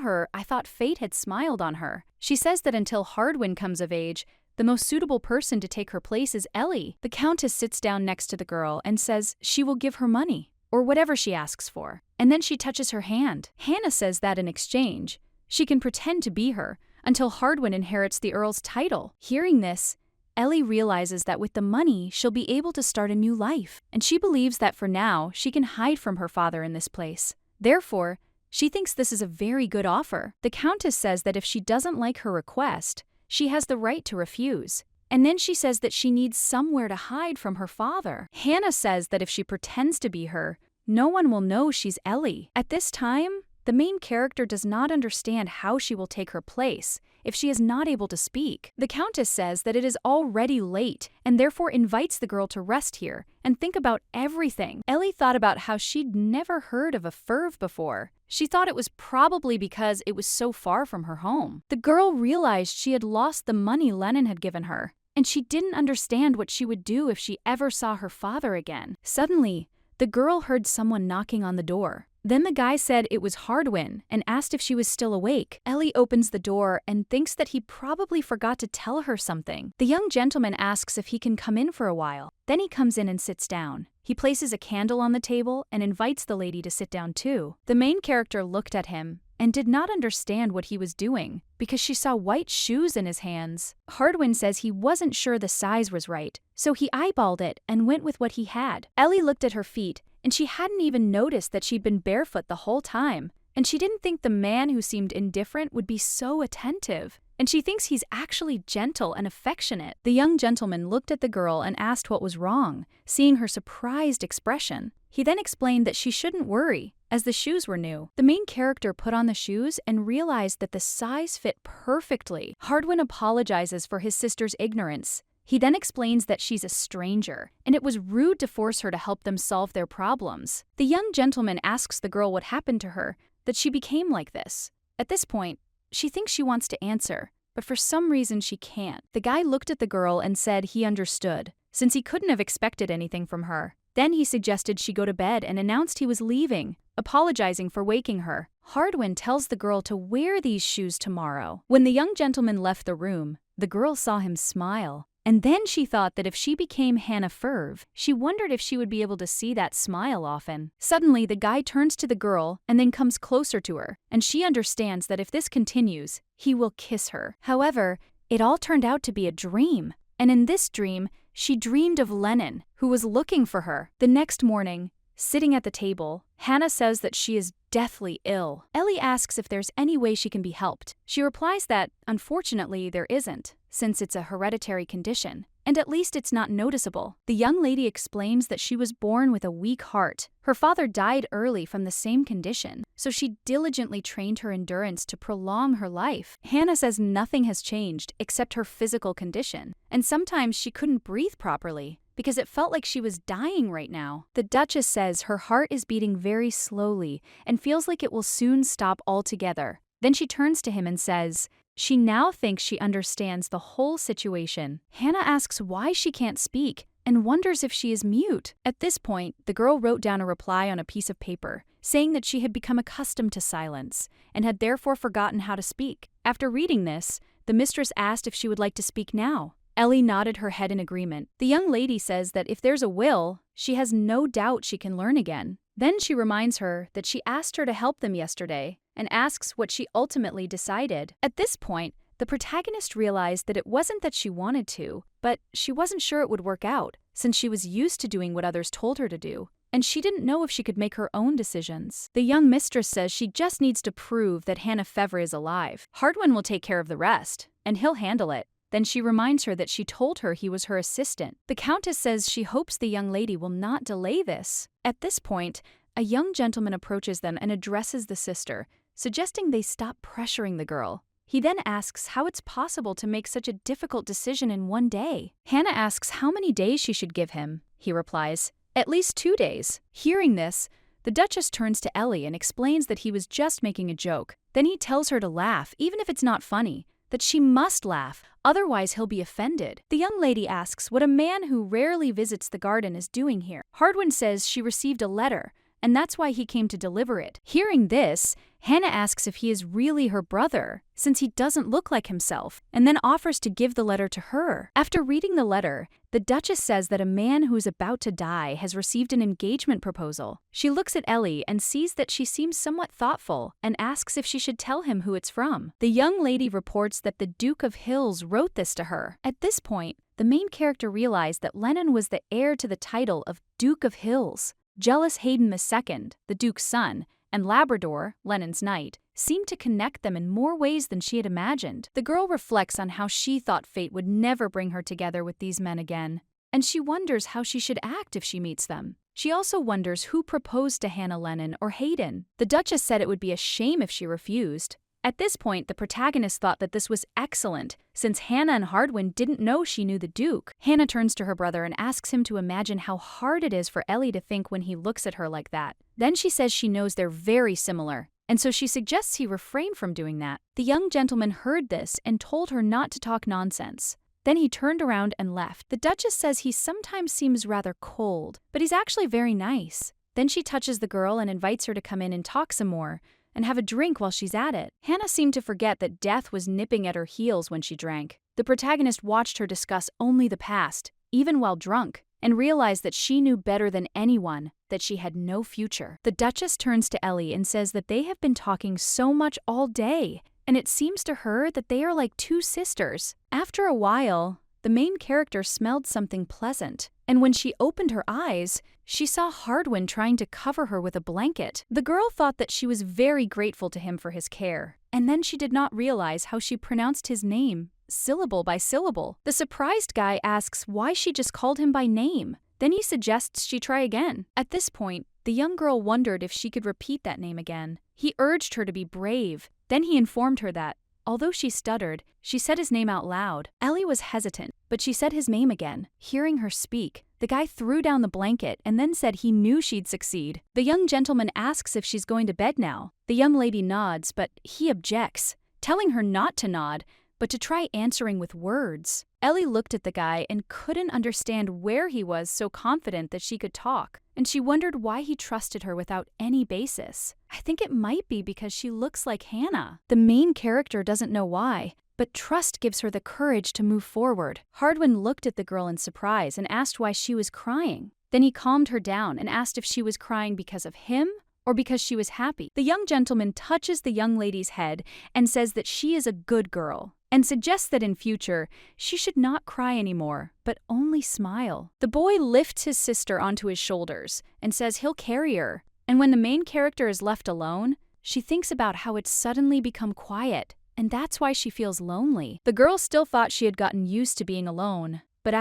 her, I thought fate had smiled on her. She says that until Hardwin comes of age, The most suitable person to take her place is Ellie. The Countess sits down next to the girl and says she will give her money, or whatever she asks for, and then she touches her hand. Hannah says that in exchange, she can pretend to be her until Hardwin inherits the Earl's title. Hearing this, Ellie realizes that with the money, she'll be able to start a new life, and she believes that for now, she can hide from her father in this place. Therefore, she thinks this is a very good offer. The Countess says that if she doesn't like her request, she has the right to refuse. And then she says that she needs somewhere to hide from her father. Hannah says that if she pretends to be her, no one will know she's Ellie. At this time, the main character does not understand how she will take her place if she is not able to speak. The Countess says that it is already late and therefore invites the girl to rest here and think about everything. Ellie thought about how she'd never heard of a ferv before. She thought it was probably because it was so far from her home. The girl realized she had lost the money Lennon had given her, and she didn't understand what she would do if she ever saw her father again. Suddenly, the girl heard someone knocking on the door. Then the guy said it was Hardwin and asked if she was still awake. Ellie opens the door and thinks that he probably forgot to tell her something. The young gentleman asks if he can come in for a while. Then he comes in and sits down. He places a candle on the table and invites the lady to sit down too. The main character looked at him and did not understand what he was doing because she saw white shoes in his hands. Hardwin says he wasn't sure the size was right, so he eyeballed it and went with what he had. Ellie looked at her feet, and she hadn't even noticed that she'd been barefoot the whole time, and she didn't think the man who seemed indifferent would be so attentive. And she thinks he's actually gentle and affectionate. The young gentleman looked at the girl and asked what was wrong, seeing her surprised expression. He then explained that she shouldn't worry, as the shoes were new. The main character put on the shoes and realized that the size fit perfectly. Hardwin apologizes for his sister's ignorance. He then explains that she's a stranger, and it was rude to force her to help them solve their problems. The young gentleman asks the girl what happened to her, that she became like this. At this point, she thinks she wants to answer, but for some reason she can't. The guy looked at the girl and said he understood, since he couldn't have expected anything from her. Then he suggested she go to bed and announced he was leaving, apologizing for waking her. Hardwin tells the girl to wear these shoes tomorrow. When the young gentleman left the room, the girl saw him smile. And then she thought that if she became Hannah Ferv, she wondered if she would be able to see that smile often. Suddenly, the guy turns to the girl and then comes closer to her, and she understands that if this continues, he will kiss her. However, it all turned out to be a dream, and in this dream, she dreamed of Lennon, who was looking for her. The next morning, sitting at the table, Hannah says that she is deathly ill. Ellie asks if there's any way she can be helped. She replies that, unfortunately, there isn't, since it's a hereditary condition, and at least it's not noticeable. The young lady explains that she was born with a weak heart. Her father died early from the same condition, so she diligently trained her endurance to prolong her life. Hannah says nothing has changed except her physical condition, and sometimes she couldn't breathe properly because it felt like she was dying right now. The Duchess says her heart is beating very slowly and feels like it will soon stop altogether. Then she turns to him and says, she now thinks she understands the whole situation. Hannah asks why she can't speak and wonders if she is mute. At this point, the girl wrote down a reply on a piece of paper, saying that she had become accustomed to silence and had therefore forgotten how to speak. After reading this, the mistress asked if she would like to speak now. Ellie nodded her head in agreement. The young lady says that if there's a will, she has no doubt she can learn again. Then she reminds her that she asked her to help them yesterday and asks what she ultimately decided. At this point, the protagonist realized that it wasn't that she wanted to, but she wasn't sure it would work out, since she was used to doing what others told her to do, and she didn't know if she could make her own decisions. The young mistress says she just needs to prove that Hannah Fevre is alive. Hardwin will take care of the rest, and he'll handle it. Then she reminds her that she told her he was her assistant. The Countess says she hopes the young lady will not delay this. At this point, a young gentleman approaches them and addresses the sister, suggesting they stop pressuring the girl. He then asks how it's possible to make such a difficult decision in one day. Hannah asks how many days she should give him. He replies, at least 2 days. Hearing this, the Duchess turns to Ellie and explains that he was just making a joke. Then he tells her to laugh, even if it's not funny, that she must laugh, otherwise he'll be offended. The young lady asks what a man who rarely visits the garden is doing here. Hardwin says she received a letter and that's why he came to deliver it. Hearing this, Hannah asks if he is really her brother, since he doesn't look like himself, and then offers to give the letter to her. After reading the letter, the Duchess says that a man who is about to die has received an engagement proposal. She looks at Ellie and sees that she seems somewhat thoughtful and asks if she should tell him who it's from. The young lady reports that the Duke of Hills wrote this to her. At this point, the main character realized that Lennon was the heir to the title of Duke of Hills. Jealous Hayden II, the Duke's son, and Labrador, Lennon's knight, seemed to connect them in more ways than she had imagined. The girl reflects on how she thought fate would never bring her together with these men again, and she wonders how she should act if she meets them. She also wonders who proposed to Hannah Lennon or Hayden. The Duchess said it would be a shame if she refused. At this point, the protagonist thought that this was excellent, since Hannah and Hardwin didn't know she knew the Duke. Hannah turns to her brother and asks him to imagine how hard it is for Ellie to think when he looks at her like that. Then she says she knows they're very similar, and so she suggests he refrain from doing that. The young gentleman heard this and told her not to talk nonsense. Then he turned around and left. The Duchess says he sometimes seems rather cold, but he's actually very nice. Then she touches the girl and invites her to come in and talk some more, and have a drink while she's at it. Hannah seemed to forget that death was nipping at her heels when she drank. The protagonist watched her discuss only the past, even while drunk, and realized that she knew better than anyone that she had no future. The Duchess turns to Ellie and says that they have been talking so much all day, and it seems to her that they are like two sisters. After a while, the main character smelled something pleasant, and when she opened her eyes, she saw Hardwin trying to cover her with a blanket. The girl thought that she was very grateful to him for his care, and then she did not realize how she pronounced his name, syllable by syllable. The surprised guy asks why she just called him by name. Then he suggests she try again. At this point, the young girl wondered if she could repeat that name again. He urged her to be brave. Then he informed her that, although she stuttered, she said his name out loud. Ellie was hesitant, but she said his name again. Hearing her speak, the guy threw down the blanket and then said he knew she'd succeed. The young gentleman asks if she's going to bed now. The young lady nods, but he objects, telling her not to nod, but to try answering with words. Ellie looked at the guy and couldn't understand where he was so confident that she could talk, and she wondered why he trusted her without any basis. I think it might be because she looks like Hannah. The main character doesn't know why, but trust gives her the courage to move forward. Hardwin looked at the girl in surprise and asked why she was crying. Then he calmed her down and asked if she was crying because of him or because she was happy. The young gentleman touches the young lady's head and says that she is a good girl, and suggests that in future, she should not cry anymore, but only smile. The boy lifts his sister onto his shoulders and says he'll carry her, and when the main character is left alone, she thinks about how it's suddenly become quiet, and that's why she feels lonely. The girl still thought she had gotten used to being alone, but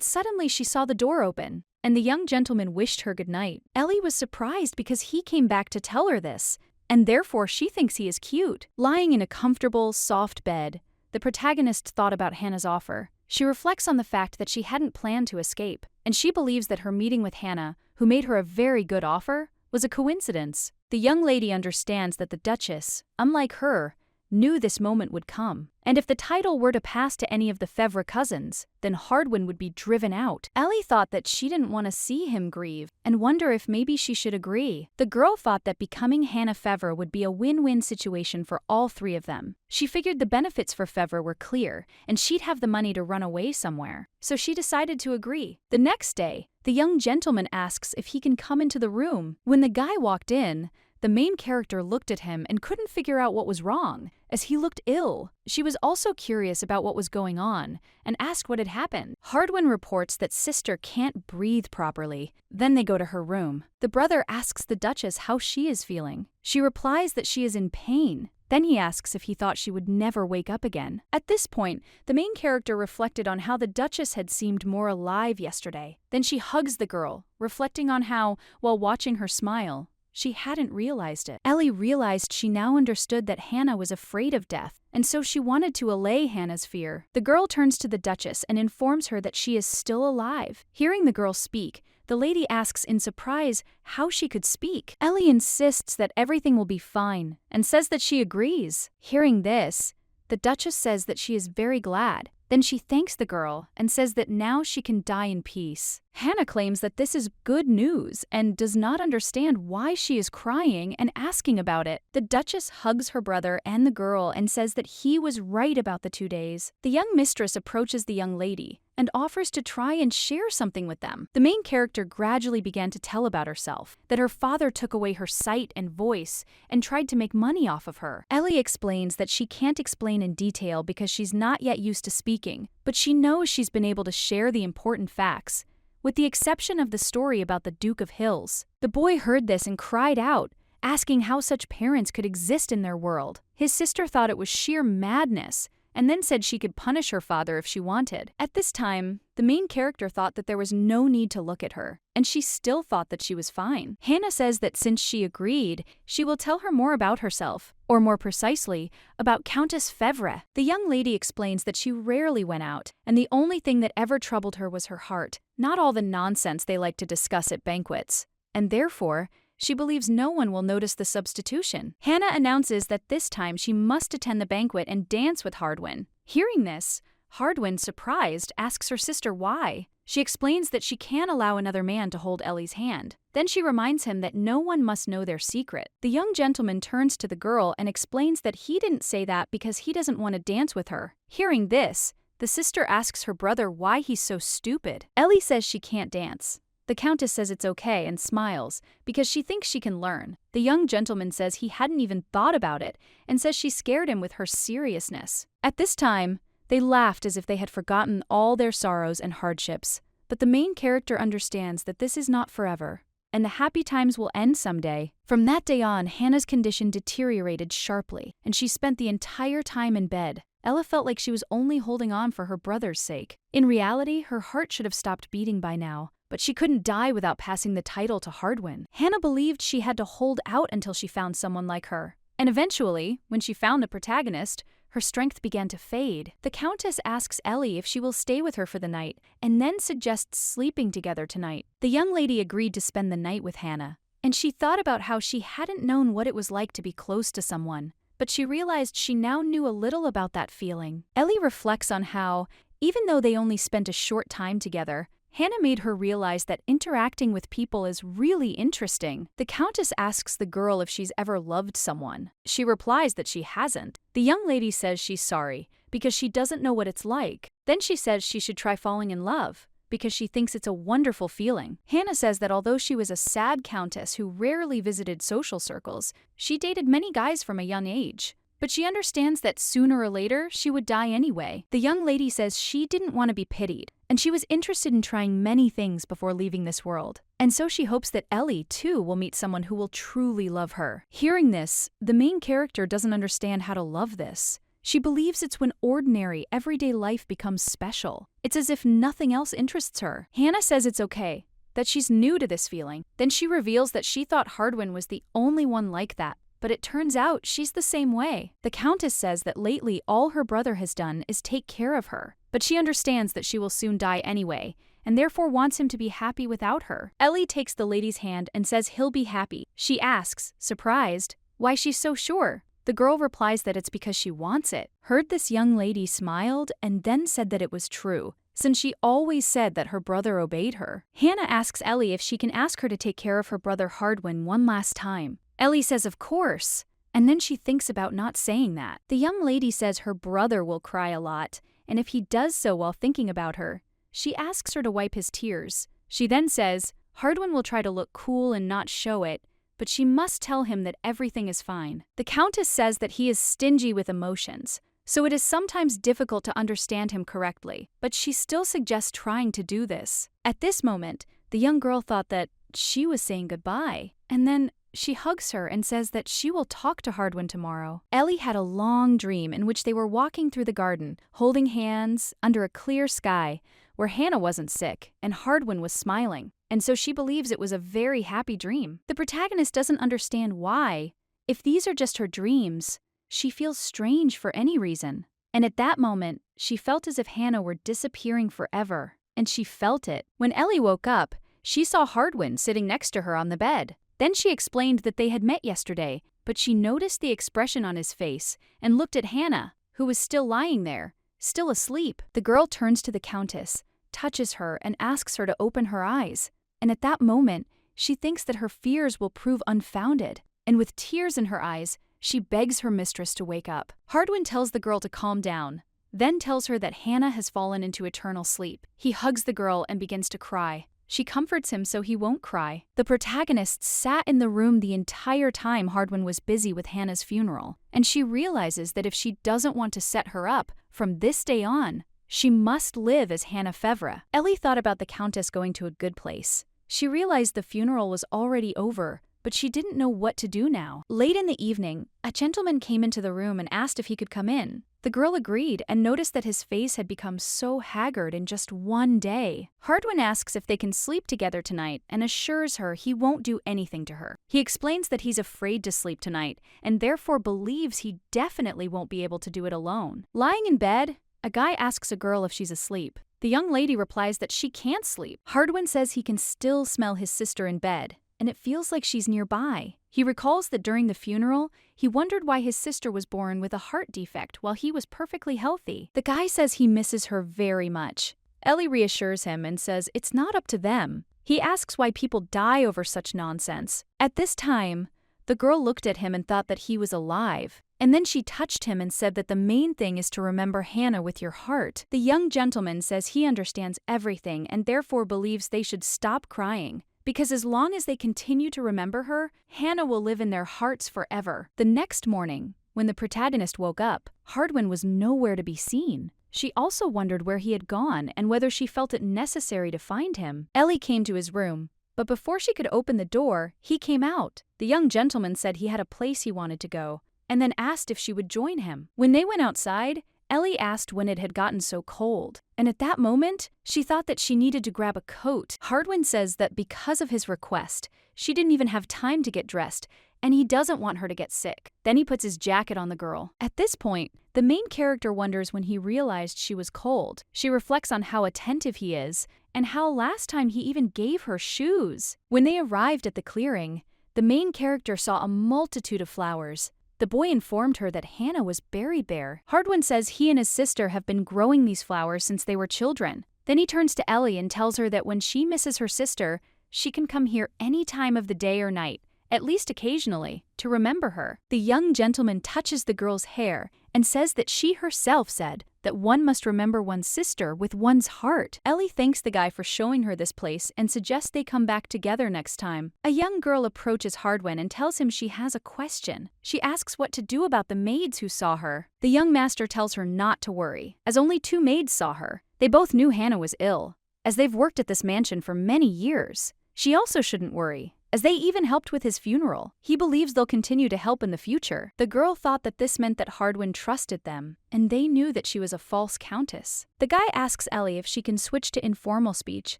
suddenly she saw the door open, and the young gentleman wished her good night. Ellie was surprised because he came back to tell her this, and therefore she thinks he is cute. Lying in a comfortable, soft bed, the protagonist thought about Hannah's offer. She reflects on the fact that she hadn't planned to escape, and she believes that her meeting with Hannah, who made her a very good offer, was a coincidence. The young lady understands that the Duchess, unlike her, knew this moment would come, and if the title were to pass to any of the Fevre cousins, then Hardwin would be driven out. Ellie thought that she didn't want to see him grieve, and wonder if maybe she should agree. The girl thought that becoming Hannah Fevre would be a win-win situation for all three of them. She figured the benefits for Fevre were clear, and she'd have the money to run away somewhere, so she decided to agree. The next day, the young gentleman asks if he can come into the room. When the guy walked in, the main character looked at him and couldn't figure out what was wrong, as he looked ill. She was also curious about what was going on, and asked what had happened. Hardwin reports that sister can't breathe properly. Then they go to her room. The brother asks the Duchess how she is feeling. She replies that she is in pain. Then he asks if he thought she would never wake up again. At this point, the main character reflected on how the Duchess had seemed more alive yesterday. Then she hugs the girl, reflecting on how, while watching her smile, she hadn't realized it. Ellie realized she now understood that Hannah was afraid of death, and so she wanted to allay Hannah's fear. The girl turns to the Duchess and informs her that she is still alive. Hearing the girl speak, the lady asks in surprise how she could speak. Ellie insists that everything will be fine, and says that she agrees. Hearing this, the Duchess says that she is very glad, Then she thanks the girl and says that now she can die in peace. Hannah claims that this is good news and does not understand why she is crying and asking about it. The Duchess hugs her brother and the girl and says that he was right about the 2 days. The young mistress approaches the young lady and offers to try and share something with them. The main character gradually began to tell about herself, that her father took away her sight and voice and tried to make money off of her. Ellie explains that she can't explain in detail because she's not yet used to speaking, but she knows she's been able to share the important facts, with the exception of the story about the Duke of Hills. The boy heard this and cried out, asking how such parents could exist in their world. His sister thought it was sheer madness, and then said she could punish her father if she wanted. At this time, the main character thought that there was no need to look at her, and she still thought that she was fine. Hannah says that since she agreed, she will tell her more about herself, or more precisely, about Countess Fevre. The young lady explains that she rarely went out, and the only thing that ever troubled her was her heart, not all the nonsense they like to discuss at banquets, and therefore, she believes no one will notice the substitution. Hannah announces that this time she must attend the banquet and dance with Hardwin. Hearing this, Hardwin, surprised, asks her sister why. She explains that she can't allow another man to hold Ellie's hand. Then she reminds him that no one must know their secret. The young gentleman turns to the girl and explains that he didn't say that because he doesn't want to dance with her. Hearing this, the sister asks her brother why he's so stupid. Ellie says she can't dance. The Countess says it's okay and smiles because she thinks she can learn. The young gentleman says he hadn't even thought about it and says she scared him with her seriousness. At this time, they laughed as if they had forgotten all their sorrows and hardships. But the main character understands that this is not forever, and the happy times will end someday. From that day on, Hannah's condition deteriorated sharply, and she spent the entire time in bed. Ella felt like she was only holding on for her brother's sake. In reality, her heart should have stopped beating by now, but she couldn't die without passing the title to Hardwin. Hannah believed she had to hold out until she found someone like her. And eventually, when she found the protagonist, her strength began to fade. The Countess asks Ellie if she will stay with her for the night, and then suggests sleeping together tonight. The young lady agreed to spend the night with Hannah, and she thought about how she hadn't known what it was like to be close to someone, but she realized she now knew a little about that feeling. Ellie reflects on how, even though they only spent a short time together, Hannah made her realize that interacting with people is really interesting. The Countess asks the girl if she's ever loved someone. She replies that she hasn't. The young lady says she's sorry because she doesn't know what it's like. Then she says she should try falling in love because she thinks it's a wonderful feeling. Hannah says that although she was a sad countess who rarely visited social circles, she dated many guys from a young age. But she understands that sooner or later she would die anyway. The young lady says she didn't want to be pitied, and she was interested in trying many things before leaving this world. And so she hopes that Ellie, too, will meet someone who will truly love her. Hearing this, the main character doesn't understand how to love this. She believes it's when ordinary, everyday life becomes special. It's as if nothing else interests her. Hannah says it's okay, that she's new to this feeling. Then she reveals that she thought Hardwin was the only one like that. But it turns out she's the same way. The Countess says that lately all her brother has done is take care of her, but she understands that she will soon die anyway, and therefore wants him to be happy without her. Ellie takes the lady's hand and says he'll be happy. She asks, surprised, why she's so sure. The girl replies that it's because she wants it. Heard this young lady smiled and then said that it was true, since she always said that her brother obeyed her. Hannah asks Ellie if she can ask her to take care of her brother Hardwin one last time. Ellie says of course, and then she thinks about not saying that. The young lady says her brother will cry a lot, and if he does so while thinking about her, she asks her to wipe his tears. She then says Hardwin will try to look cool and not show it, but she must tell him that everything is fine. The Countess says that he is stingy with emotions, so it is sometimes difficult to understand him correctly, but she still suggests trying to do this. At this moment, the young girl thought that she was saying goodbye, and then she hugs her and says that she will talk to Hardwin tomorrow. Ellie had a long dream in which they were walking through the garden, holding hands, under a clear sky, where Hannah wasn't sick, and Hardwin was smiling, and so she believes it was a very happy dream. The protagonist doesn't understand why. If these are just her dreams, she feels strange for any reason. And at that moment, she felt as if Hannah were disappearing forever, and she felt it. When Ellie woke up, she saw Hardwin sitting next to her on the bed. Then she explained that they had met yesterday, but she noticed the expression on his face and looked at Hannah, who was still lying there, still asleep. The girl turns to the Countess, touches her, and asks her to open her eyes. And at that moment, she thinks that her fears will prove unfounded. And with tears in her eyes, she begs her mistress to wake up. Hardwin tells the girl to calm down, then tells her that Hannah has fallen into eternal sleep. He hugs the girl and begins to cry. She comforts him so he won't cry. The protagonist sat in the room the entire time Hardwin was busy with Hannah's funeral, and she realizes that if she doesn't want to set her up, from this day on, she must live as Hannah Fevre. Ellie thought about the Countess going to a good place. She realized the funeral was already over, but she didn't know what to do now. Late in the evening, a gentleman came into the room and asked if he could come in. The girl agreed and noticed that his face had become so haggard in just one day. Hardwin asks if they can sleep together tonight and assures her he won't do anything to her. He explains that he's afraid to sleep tonight and therefore believes he definitely won't be able to do it alone. Lying in bed, a guy asks a girl if she's asleep. The young lady replies that she can't sleep. Hardwin says he can still smell his sister in bed, and it feels like she's nearby. He recalls that during the funeral, he wondered why his sister was born with a heart defect while he was perfectly healthy. The guy says he misses her very much. Ellie reassures him and says it's not up to them. He asks why people die over such nonsense. At this time, the girl looked at him and thought that he was alive. And then she touched him and said that the main thing is to remember Hannah with your heart. The young gentleman says he understands everything and therefore believes they should stop crying, because as long as they continue to remember her, Hannah will live in their hearts forever. The next morning, when the protagonist woke up, Hardwin was nowhere to be seen. She also wondered where he had gone and whether she felt it necessary to find him. Ellie came to his room, but before she could open the door, he came out. The young gentleman said he had a place he wanted to go, and then asked if she would join him. When they went outside, Ellie asked when it had gotten so cold, and at that moment, she thought that she needed to grab a coat. Hardwin says that because of his request, she didn't even have time to get dressed, and he doesn't want her to get sick. Then he puts his jacket on the girl. At this point, the main character wonders when he realized she was cold. She reflects on how attentive he is, and how last time he even gave her shoes. When they arrived at the clearing, the main character saw a multitude of flowers. The boy informed her that Hannah was buried there. Hardwin says he and his sister have been growing these flowers since they were children. Then he turns to Ellie and tells her that when she misses her sister, she can come here any time of the day or night, at least occasionally, to remember her. The young gentleman touches the girl's hair and says that she herself said that one must remember one's sister with one's heart. Ellie thanks the guy for showing her this place and suggests they come back together next time. A young girl approaches Hardwin and tells him she has a question. She asks what to do about the maids who saw her. The young master tells her not to worry, as only 2 maids saw her. They both knew Hannah was ill, as they've worked at this mansion for many years. She also shouldn't worry, as they even helped with his funeral. He believes they'll continue to help in the future. The girl thought that this meant that Hardwin trusted them, and they knew that she was a false countess. The guy asks Ellie if she can switch to informal speech,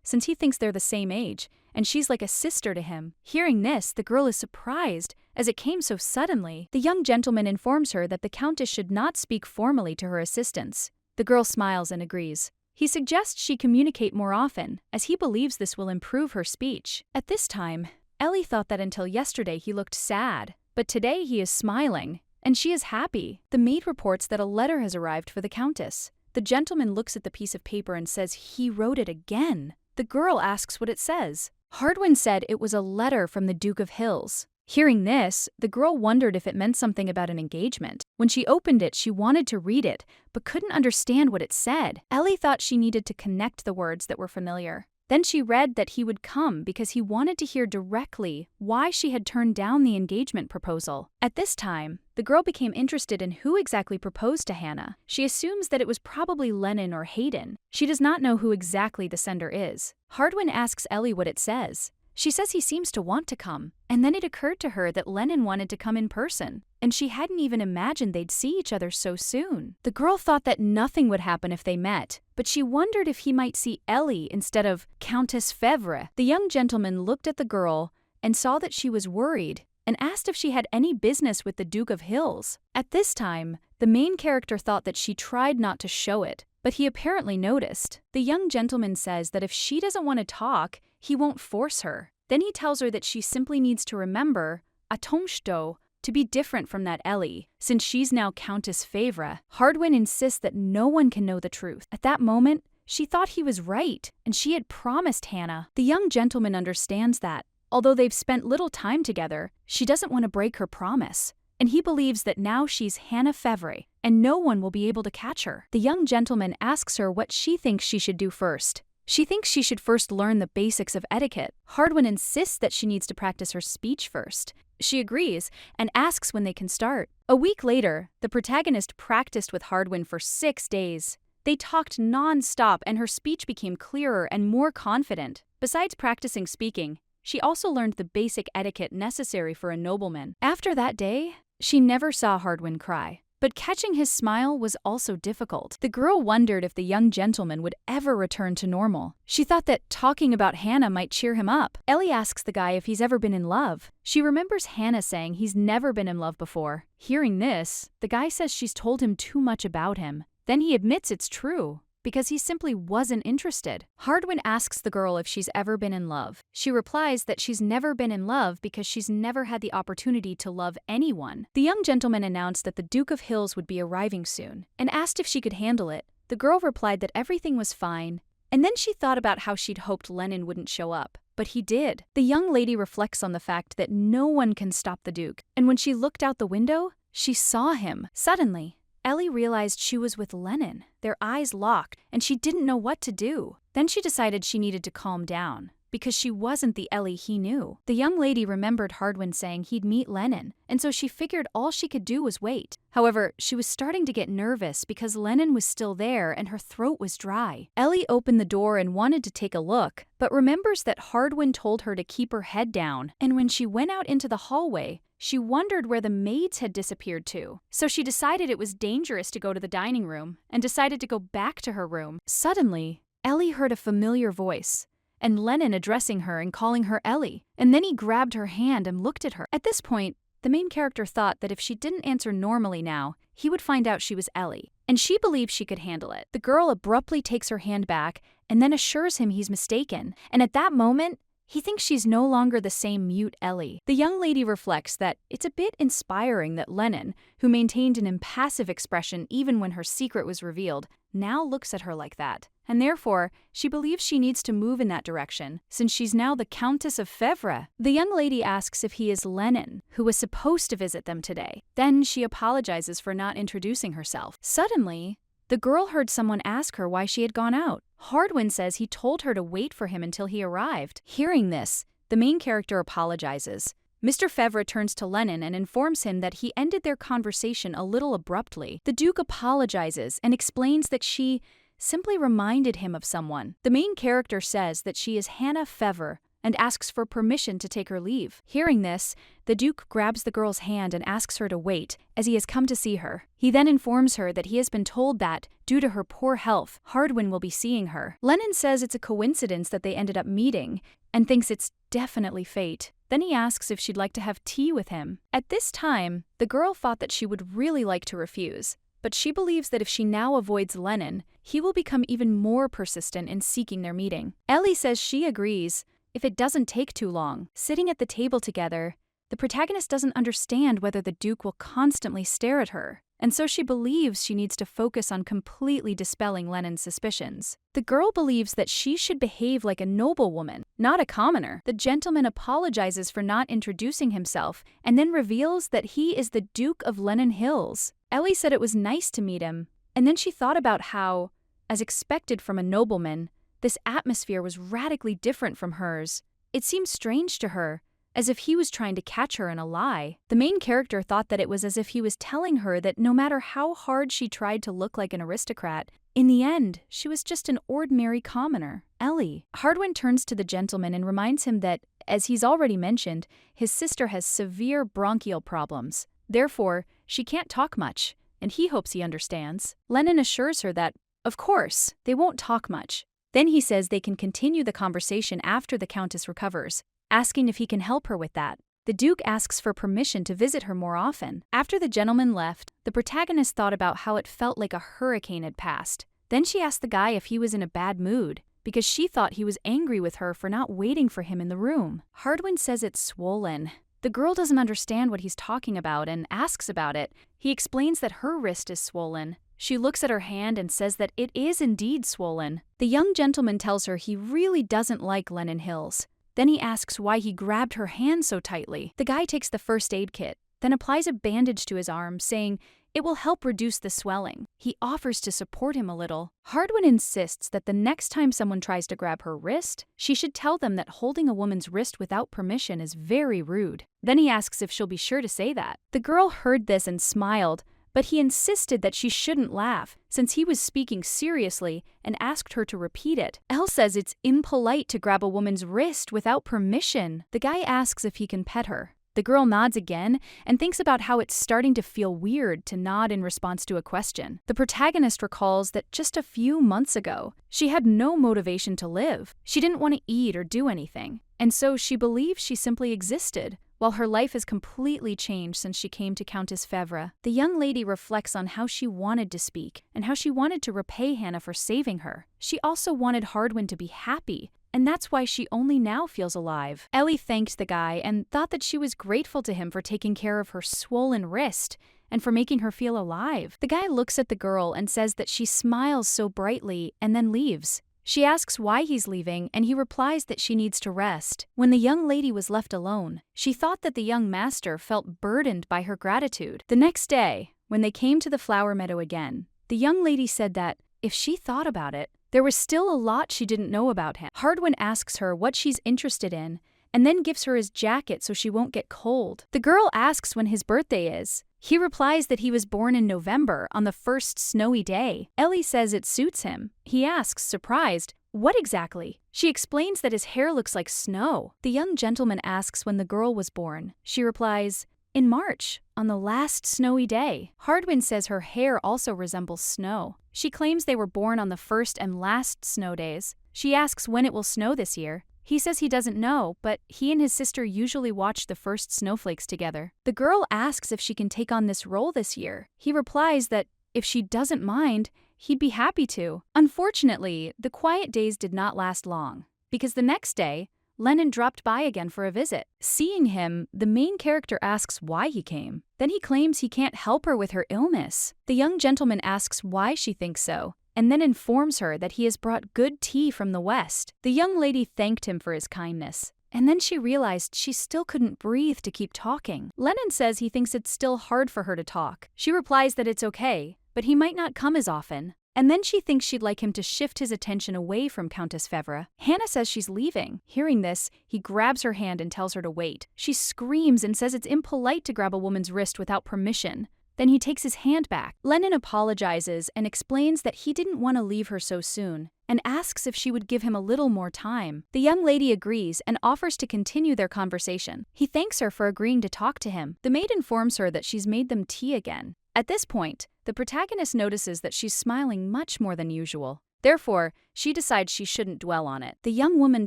since he thinks they're the same age, and she's like a sister to him. Hearing this, the girl is surprised, as it came so suddenly. The young gentleman informs her that the countess should not speak formally to her assistants. The girl smiles and agrees. He suggests she communicate more often, as he believes this will improve her speech. At this time, Ellie thought that until yesterday he looked sad, but today he is smiling, and she is happy. The maid reports that a letter has arrived for the countess. The gentleman looks at the piece of paper and says he wrote it again. The girl asks what it says. Hardwin said it was a letter from the Duke of Hills. Hearing this, the girl wondered if it meant something about an engagement. When she opened it, she wanted to read it, but couldn't understand what it said. Ellie thought she needed to connect the words that were familiar. Then she read that he would come because he wanted to hear directly why she had turned down the engagement proposal. At this time, the girl became interested in who exactly proposed to Hannah. She assumes that it was probably Lennon or Hayden. She does not know who exactly the sender is. Hardwin asks Ellie what it says. She says he seems to want to come, and then it occurred to her that Lennon wanted to come in person, and she hadn't even imagined they'd see each other so soon. The girl thought that nothing would happen if they met, but she wondered if he might see Ellie instead of Countess Fevre. The young gentleman looked at the girl and saw that she was worried, and asked if she had any business with the Duke of Hills. At this time, the main character thought that she tried not to show it, but he apparently noticed. The young gentleman says that if she doesn't want to talk, he won't force her. Then he tells her that she simply needs to remember, atomsto, to be different from that Ellie. Since she's now Countess Favre, Hardwin insists that no one can know the truth. At that moment, she thought he was right, and she had promised Hannah. The young gentleman understands that. Although they've spent little time together, she doesn't want to break her promise. And he believes that now she's Hannah Favre, and no one will be able to catch her. The young gentleman asks her what she thinks she should do first. She thinks she should first learn the basics of etiquette. Hardwin insists that she needs to practice her speech first. She agrees and asks when they can start. A week later, the protagonist practiced with Hardwin for 6 days. They talked non-stop and her speech became clearer and more confident. Besides practicing speaking, she also learned the basic etiquette necessary for a nobleman. After that day, she never saw Hardwin cry. But catching his smile was also difficult. The girl wondered if the young gentleman would ever return to normal. She thought that talking about Hannah might cheer him up. Ellie asks the guy if he's ever been in love. She remembers Hannah saying he's never been in love before. Hearing this, the guy says she's told him too much about him. Then he admits it's true, because he simply wasn't interested. Hardwin asks the girl if she's ever been in love. She replies that she's never been in love because she's never had the opportunity to love anyone. The young gentleman announced that the Duke of Hills would be arriving soon, and asked if she could handle it. The girl replied that everything was fine, and then she thought about how she'd hoped Lennon wouldn't show up. But he did. The young lady reflects on the fact that no one can stop the Duke, and when she looked out the window, she saw him. Suddenly, Ellie realized she was with Lennon. Their eyes locked, and she didn't know what to do. Then she decided she needed to calm down, because she wasn't the Ellie he knew. The young lady remembered Hardwin saying he'd meet Lennon, and so she figured all she could do was wait. However, she was starting to get nervous because Lennon was still there and her throat was dry. Ellie opened the door and wanted to take a look, but remembers that Hardwin told her to keep her head down, and when she went out into the hallway, she wondered where the maids had disappeared to. So she decided it was dangerous to go to the dining room and decided to go back to her room. Suddenly, Ellie heard a familiar voice, and Lennon addressing her and calling her Ellie, and then he grabbed her hand and looked at her. At this point, the main character thought that if she didn't answer normally now, he would find out she was Ellie, and she believed she could handle it. The girl abruptly takes her hand back and then assures him he's mistaken, and at that moment, he thinks she's no longer the same mute Ellie. The young lady reflects that it's a bit inspiring that Lennon, who maintained an impassive expression even when her secret was revealed, now looks at her like that. And therefore, she believes she needs to move in that direction, since she's now the Countess of Favre. The young lady asks if he is Lennon, who was supposed to visit them today. Then she apologizes for not introducing herself. Suddenly, the girl heard someone ask her why she had gone out. Hardwin says he told her to wait for him until he arrived. Hearing this, the main character apologizes. Mr. Favre turns to Lennon and informs him that he ended their conversation a little abruptly. The Duke apologizes and explains that she simply reminded him of someone. The main character says that she is Hannah Favre and asks for permission to take her leave. Hearing this, the Duke grabs the girl's hand and asks her to wait, as he has come to see her. He then informs her that he has been told that, due to her poor health, Hardwin will be seeing her. Lennon says it's a coincidence that they ended up meeting, and thinks it's definitely fate. Then he asks if she'd like to have tea with him. At this time, the girl thought that she would really like to refuse, but she believes that if she now avoids Lennon, he will become even more persistent in seeking their meeting. Ellie says she agrees, if it doesn't take too long. Sitting at the table together, the protagonist doesn't understand whether the Duke will constantly stare at her, and so she believes she needs to focus on completely dispelling Lennon's suspicions. The girl believes that she should behave like a noblewoman, not a commoner. The gentleman apologizes for not introducing himself, and then reveals that he is the Duke of Lennon Hills. Ellie said it was nice to meet him, and then she thought about how, as expected from a nobleman, this atmosphere was radically different from hers. It seemed strange to her, as if he was trying to catch her in a lie. The main character thought that it was as if he was telling her that no matter how hard she tried to look like an aristocrat, in the end, she was just an ordinary commoner, Ellie. Hardwin turns to the gentleman and reminds him that, as he's already mentioned, his sister has severe bronchial problems. Therefore, she can't talk much, and he hopes he understands. Lennon assures her that, of course, they won't talk much. Then he says they can continue the conversation after the Countess recovers, asking if he can help her with that. The Duke asks for permission to visit her more often. After the gentleman left, the protagonist thought about how it felt like a hurricane had passed. Then she asked the guy if he was in a bad mood, because she thought he was angry with her for not waiting for him in the room. Hardwin says it's swollen, The girl doesn't understand what he's talking about and asks about it. He explains that her wrist is swollen. She looks at her hand and says that it is indeed swollen. The young gentleman tells her he really doesn't like Lennon Hills. Then he asks why he grabbed her hand so tightly. The guy takes the first aid kit, then applies a bandage to his arm, saying it will help reduce the swelling. He offers to support him a little. Hardwin insists that the next time someone tries to grab her wrist, she should tell them that holding a woman's wrist without permission is very rude. Then he asks if she'll be sure to say that. The girl heard this and smiled, but he insisted that she shouldn't laugh, since he was speaking seriously, and asked her to repeat it. Elle says it's impolite to grab a woman's wrist without permission. The guy asks if he can pet her. The girl nods again and thinks about how it's starting to feel weird to nod in response to a question. The protagonist recalls that just a few months ago, she had no motivation to live. She didn't want to eat or do anything, and so she believes she simply existed. While her life has completely changed since she came to Countess Fevre, the young lady reflects on how she wanted to speak and how she wanted to repay Hannah for saving her. She also wanted Hardwin to be happy, and that's why she only now feels alive. Ellie thanked the guy and thought that she was grateful to him for taking care of her swollen wrist and for making her feel alive. The guy looks at the girl and says that she smiles so brightly and then leaves. She asks why he's leaving, and he replies that she needs to rest. When the young lady was left alone, she thought that the young master felt burdened by her gratitude. The next day, when they came to the flower meadow again, the young lady said that, if she thought about it, there was still a lot she didn't know about him. Hardwin asks her what she's interested in, and then gives her his jacket so she won't get cold. The girl asks when his birthday is. He replies that he was born in November, on the first snowy day. Ellie says it suits him. He asks, surprised, what exactly? She explains that his hair looks like snow. The young gentleman asks when the girl was born. She replies, in March, on the last snowy day. Hardwin says her hair also resembles snow. She claims they were born on the first and last snow days. She asks when it will snow this year. He says he doesn't know, but he and his sister usually watch the first snowflakes together. The girl asks if she can take on this role this year. He replies that if she doesn't mind, he'd be happy to. Unfortunately, the quiet days did not last long, because the next day, Lennon dropped by again for a visit. Seeing him, the main character asks why he came. Then he claims he can't help her with her illness. The young gentleman asks why she thinks so, and then informs her that he has brought good tea from the West. The young lady thanked him for his kindness, and then she realized she still couldn't breathe to keep talking. Lennon says he thinks it's still hard for her to talk. She replies that it's okay, but he might not come as often. And then she thinks she'd like him to shift his attention away from Countess Fevre. Hannah says she's leaving. Hearing this, he grabs her hand and tells her to wait. She screams and says it's impolite to grab a woman's wrist without permission. Then he takes his hand back. Lennon apologizes and explains that he didn't want to leave her so soon, and asks if she would give him a little more time. The young lady agrees and offers to continue their conversation. He thanks her for agreeing to talk to him. The maid informs her that she's made them tea again. At this point, the protagonist notices that she's smiling much more than usual. Therefore, she decides she shouldn't dwell on it. The young woman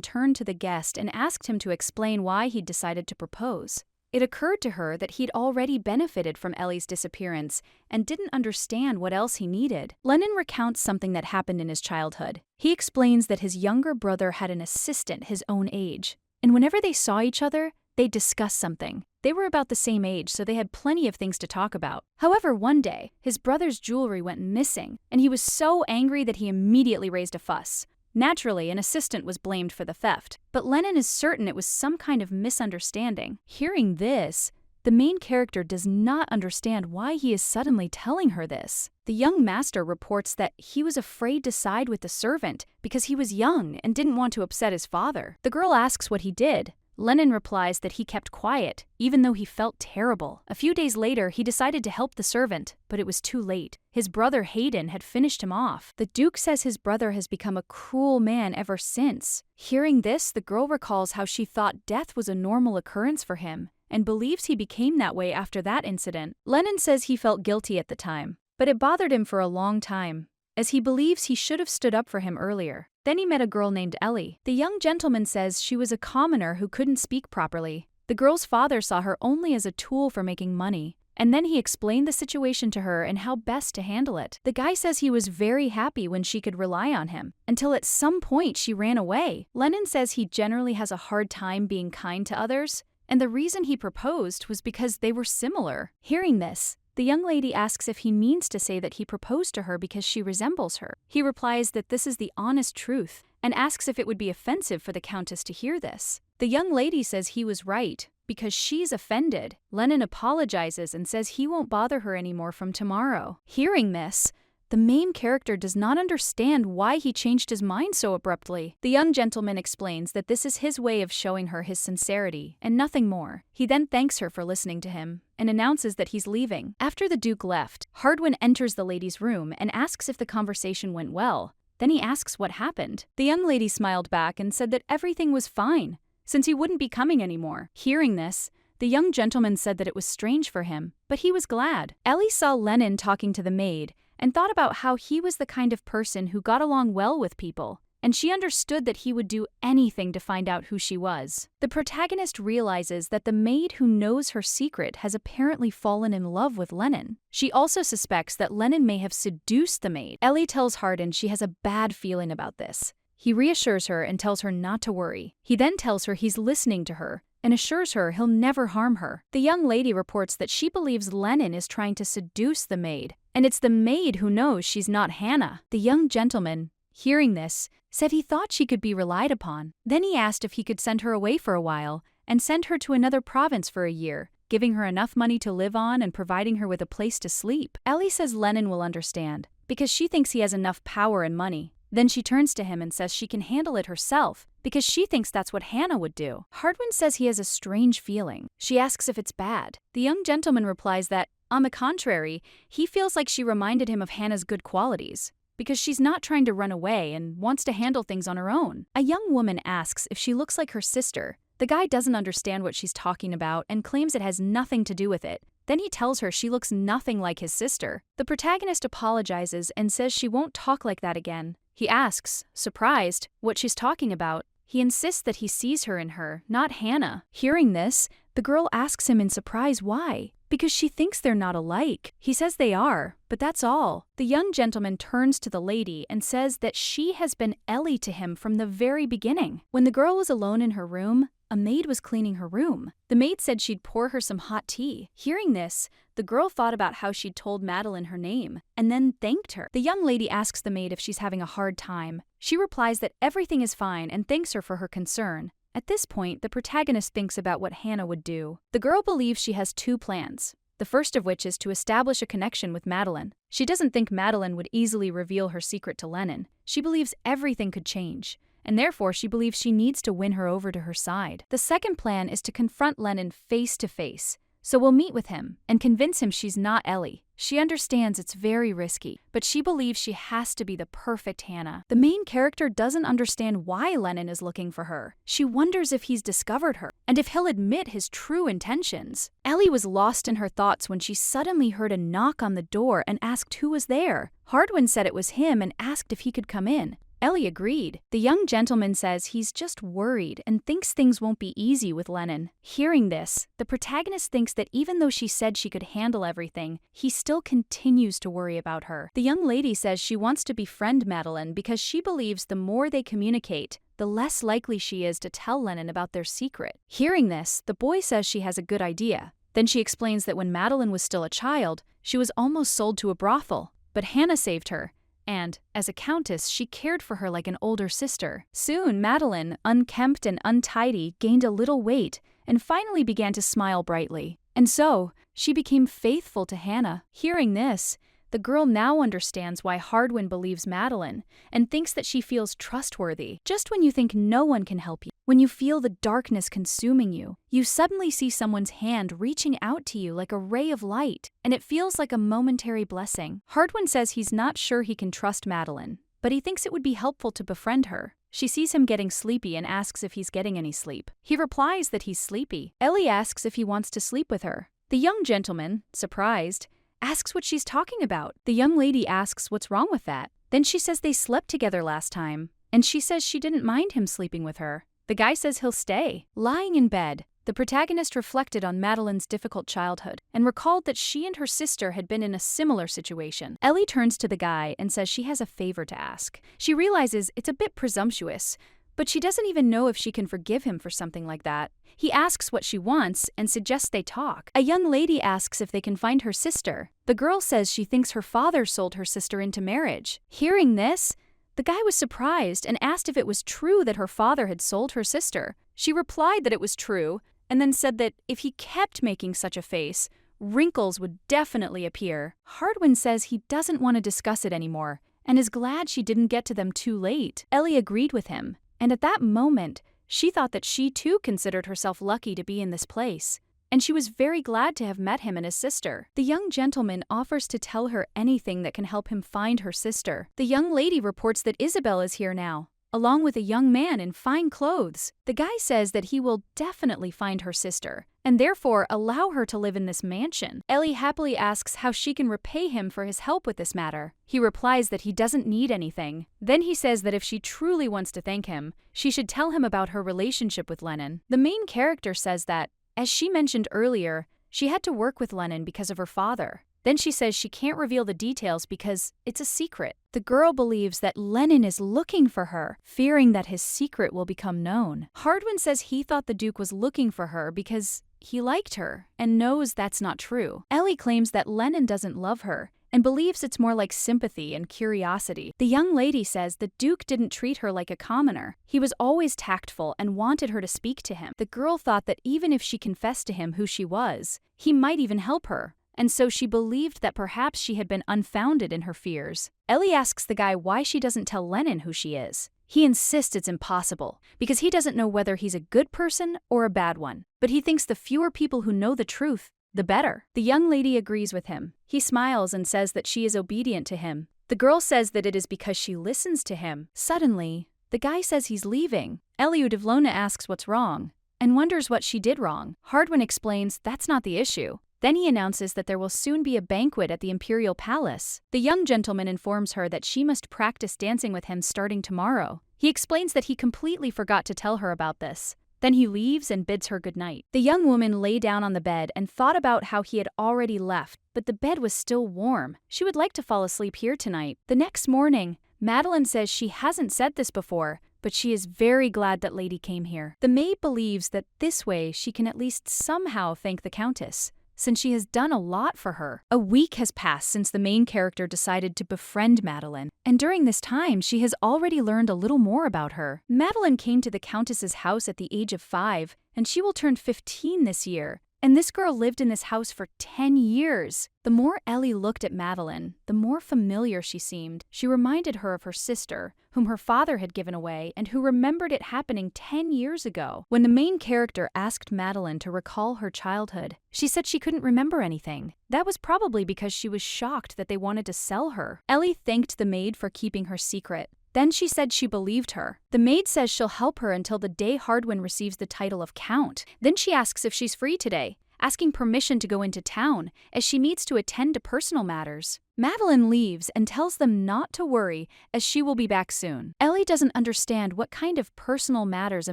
turned to the guest and asked him to explain why he'd decided to propose. It occurred to her that he'd already benefited from Ellie's disappearance and didn't understand what else he needed. Lennon recounts something that happened in his childhood. He explains that his younger brother had an assistant his own age, and whenever they saw each other, they'd discuss something. They were about the same age, so they had plenty of things to talk about. However, one day, his brother's jewelry went missing, and he was so angry that he immediately raised a fuss. Naturally, an assistant was blamed for the theft, but Lennon is certain it was some kind of misunderstanding. Hearing this, the main character does not understand why he is suddenly telling her this. The young master reports that he was afraid to side with the servant because he was young and didn't want to upset his father. The girl asks what he did. Lennon replies that he kept quiet, even though he felt terrible. A few days later, he decided to help the servant, but it was too late. His brother Hayden had finished him off. The Duke says his brother has become a cruel man ever since. Hearing this, the girl recalls how she thought death was a normal occurrence for him, and believes he became that way after that incident. Lennon says he felt guilty at the time, but it bothered him for a long time, as he believes he should have stood up for him earlier. Then he met a girl named Ellie. The young gentleman says she was a commoner who couldn't speak properly. The girl's father saw her only as a tool for making money, and then he explained the situation to her and how best to handle it. The guy says he was very happy when she could rely on him, until at some point she ran away. Lennon says he generally has a hard time being kind to others, and the reason he proposed was because they were similar. Hearing this, the young lady asks if he means to say that he proposed to her because she resembles her. He replies that this is the honest truth and asks if it would be offensive for the Countess to hear this. The young lady says he was right because she's offended. Lennon apologizes and says he won't bother her anymore from tomorrow. Hearing this, the main character does not understand why he changed his mind so abruptly. The young gentleman explains that this is his way of showing her his sincerity and nothing more. He then thanks her for listening to him and announces that he's leaving. After the Duke left, Hardwin enters the lady's room and asks if the conversation went well. Then he asks what happened. The young lady smiled back and said that everything was fine, since he wouldn't be coming anymore. Hearing this, the young gentleman said that it was strange for him, but he was glad. Ellie saw Lennon talking to the maid and thought about how he was the kind of person who got along well with people, and she understood that he would do anything to find out who she was. The protagonist realizes that the maid who knows her secret has apparently fallen in love with Lennon. She also suspects that Lennon may have seduced the maid. Ellie tells Hardin she has a bad feeling about this. He reassures her and tells her not to worry. He then tells her he's listening to her and assures her he'll never harm her. The young lady reports that she believes Lennon is trying to seduce the maid, and it's the maid who knows she's not Hannah. The young gentleman, hearing this, said he thought she could be relied upon. Then he asked if he could send her away for a while and send her to another province for a year, giving her enough money to live on and providing her with a place to sleep. Ellie says Lennon will understand, because she thinks he has enough power and money. Then she turns to him and says she can handle it herself, because she thinks that's what Hannah would do. Hardwin says he has a strange feeling. She asks if it's bad. The young gentleman replies that, on the contrary, he feels like she reminded him of Hannah's good qualities, because she's not trying to run away and wants to handle things on her own. A young woman asks if she looks like her sister. The guy doesn't understand what she's talking about and claims it has nothing to do with it. Then he tells her she looks nothing like his sister. The protagonist apologizes and says she won't talk like that again. He asks, surprised, what she's talking about. He insists that he sees her in her, not Hannah. Hearing this, the girl asks him in surprise why, because she thinks they're not alike. He says they are, but that's all. The young gentleman turns to the lady and says that she has been Ellie to him from the very beginning. When the girl was alone in her room, a maid was cleaning her room. The maid said she'd pour her some hot tea. Hearing this, the girl thought about how she'd told Madeline her name, and then thanked her. The young lady asks the maid if she's having a hard time. She replies that everything is fine and thanks her for her concern. At this point, the protagonist thinks about what Hannah would do. The girl believes she has two plans, the first of which is to establish a connection with Madeline. She doesn't think Madeline would easily reveal her secret to Lennon. She believes everything could change, and therefore she believes she needs to win her over to her side. The second plan is to confront Lennon face to face. So we'll meet with him and convince him she's not Ellie. She understands it's very risky, but she believes she has to be the perfect Hannah. The main character doesn't understand why Lennon is looking for her. She wonders if he's discovered her, and if he'll admit his true intentions. Ellie was lost in her thoughts when she suddenly heard a knock on the door and asked who was there. Hardwin said it was him and asked if he could come in. Ellie agreed. The young gentleman says he's just worried and thinks things won't be easy with Lennon. Hearing this, the protagonist thinks that even though she said she could handle everything, he still continues to worry about her. The young lady says she wants to befriend Madeline because she believes the more they communicate, the less likely she is to tell Lennon about their secret. Hearing this, the boy says she has a good idea. Then she explains that when Madeline was still a child, she was almost sold to a brothel, but Hannah saved her. And, as a countess, she cared for her like an older sister. Soon, Madeline, unkempt and untidy, gained a little weight and finally began to smile brightly. And so, she became faithful to Hannah. Hearing this, the girl now understands why Hardwin believes Madeline and thinks that she feels trustworthy. Just when you think no one can help you, when you feel the darkness consuming you, you suddenly see someone's hand reaching out to you like a ray of light, and it feels like a momentary blessing. Hardwin says he's not sure he can trust Madeline, but he thinks it would be helpful to befriend her. She sees him getting sleepy and asks if he's getting any sleep. He replies that he's sleepy. Ellie asks if he wants to sleep with her. The young gentleman, surprised, asks what she's talking about. The young lady asks what's wrong with that. Then she says they slept together last time, and she says she didn't mind him sleeping with her. The guy says he'll stay. Lying in bed, the protagonist reflected on Madeline's difficult childhood and recalled that she and her sister had been in a similar situation. Ellie turns to the guy and says she has a favor to ask. She realizes it's a bit presumptuous, but she doesn't even know if she can forgive him for something like that. He asks what she wants and suggests they talk. A young lady asks if they can find her sister. The girl says she thinks her father sold her sister into marriage. Hearing this, the guy was surprised and asked if it was true that her father had sold her sister. She replied that it was true, and then said that if he kept making such a face, wrinkles would definitely appear. Hardwin says he doesn't want to discuss it anymore, and is glad she didn't get to them too late. Ellie agreed with him, and at that moment, she thought that she too considered herself lucky to be in this place, and she was very glad to have met him and his sister. The young gentleman offers to tell her anything that can help him find her sister. The young lady reports that Isabel is here now, along with a young man in fine clothes. The guy says that he will definitely find her sister, and therefore allow her to live in this mansion. Ellie happily asks how she can repay him for his help with this matter. He replies that he doesn't need anything. Then he says that if she truly wants to thank him, she should tell him about her relationship with Lennon. The main character says that, as she mentioned earlier, she had to work with Lennon because of her father. Then she says she can't reveal the details because it's a secret. The girl believes that Lennon is looking for her, fearing that his secret will become known. Hardwin says he thought the Duke was looking for her because he liked her and knows that's not true. Ellie claims that Lennon doesn't love her and believes it's more like sympathy and curiosity. The young lady says the Duke didn't treat her like a commoner. He was always tactful and wanted her to speak to him. The girl thought that even if she confessed to him who she was, he might even help her, and so she believed that perhaps she had been unfounded in her fears. Ellie asks the guy why she doesn't tell Lennon who she is. He insists it's impossible, because he doesn't know whether he's a good person or a bad one. But he thinks the fewer people who know the truth, the better. The young lady agrees with him. He smiles and says that she is obedient to him. The girl says that it is because she listens to him. Suddenly, the guy says he's leaving. Eliudivlona asks what's wrong, and wonders what she did wrong. Hardwin explains that's not the issue. Then he announces that there will soon be a banquet at the Imperial Palace. The young gentleman informs her that she must practice dancing with him starting tomorrow. He explains that he completely forgot to tell her about this. Then he leaves and bids her goodnight. The young woman lay down on the bed and thought about how he had already left, but the bed was still warm. She would like to fall asleep here tonight. The next morning, Madeline says she hasn't said this before, but she is very glad that Lady came here. The maid believes that this way she can at least somehow thank the Countess, since she has done a lot for her. A week has passed since the main character decided to befriend Madeline, and during this time she has already learned a little more about her. Madeline came to the Countess's house at the age of 5, and she will turn 15 this year. And this girl lived in this house for 10 years. The more Ellie looked at Madeline, the more familiar she seemed. She reminded her of her sister, whom her father had given away and who remembered it happening 10 years ago. When the main character asked Madeline to recall her childhood, she said she couldn't remember anything. That was probably because she was shocked that they wanted to sell her. Ellie thanked the maid for keeping her secret. Then she said she believed her. The maid says she'll help her until the day Hardwin receives the title of Count. Then she asks if she's free today, asking permission to go into town, as she needs to attend to personal matters. Madeline leaves and tells them not to worry, as she will be back soon. Ellie doesn't understand what kind of personal matters a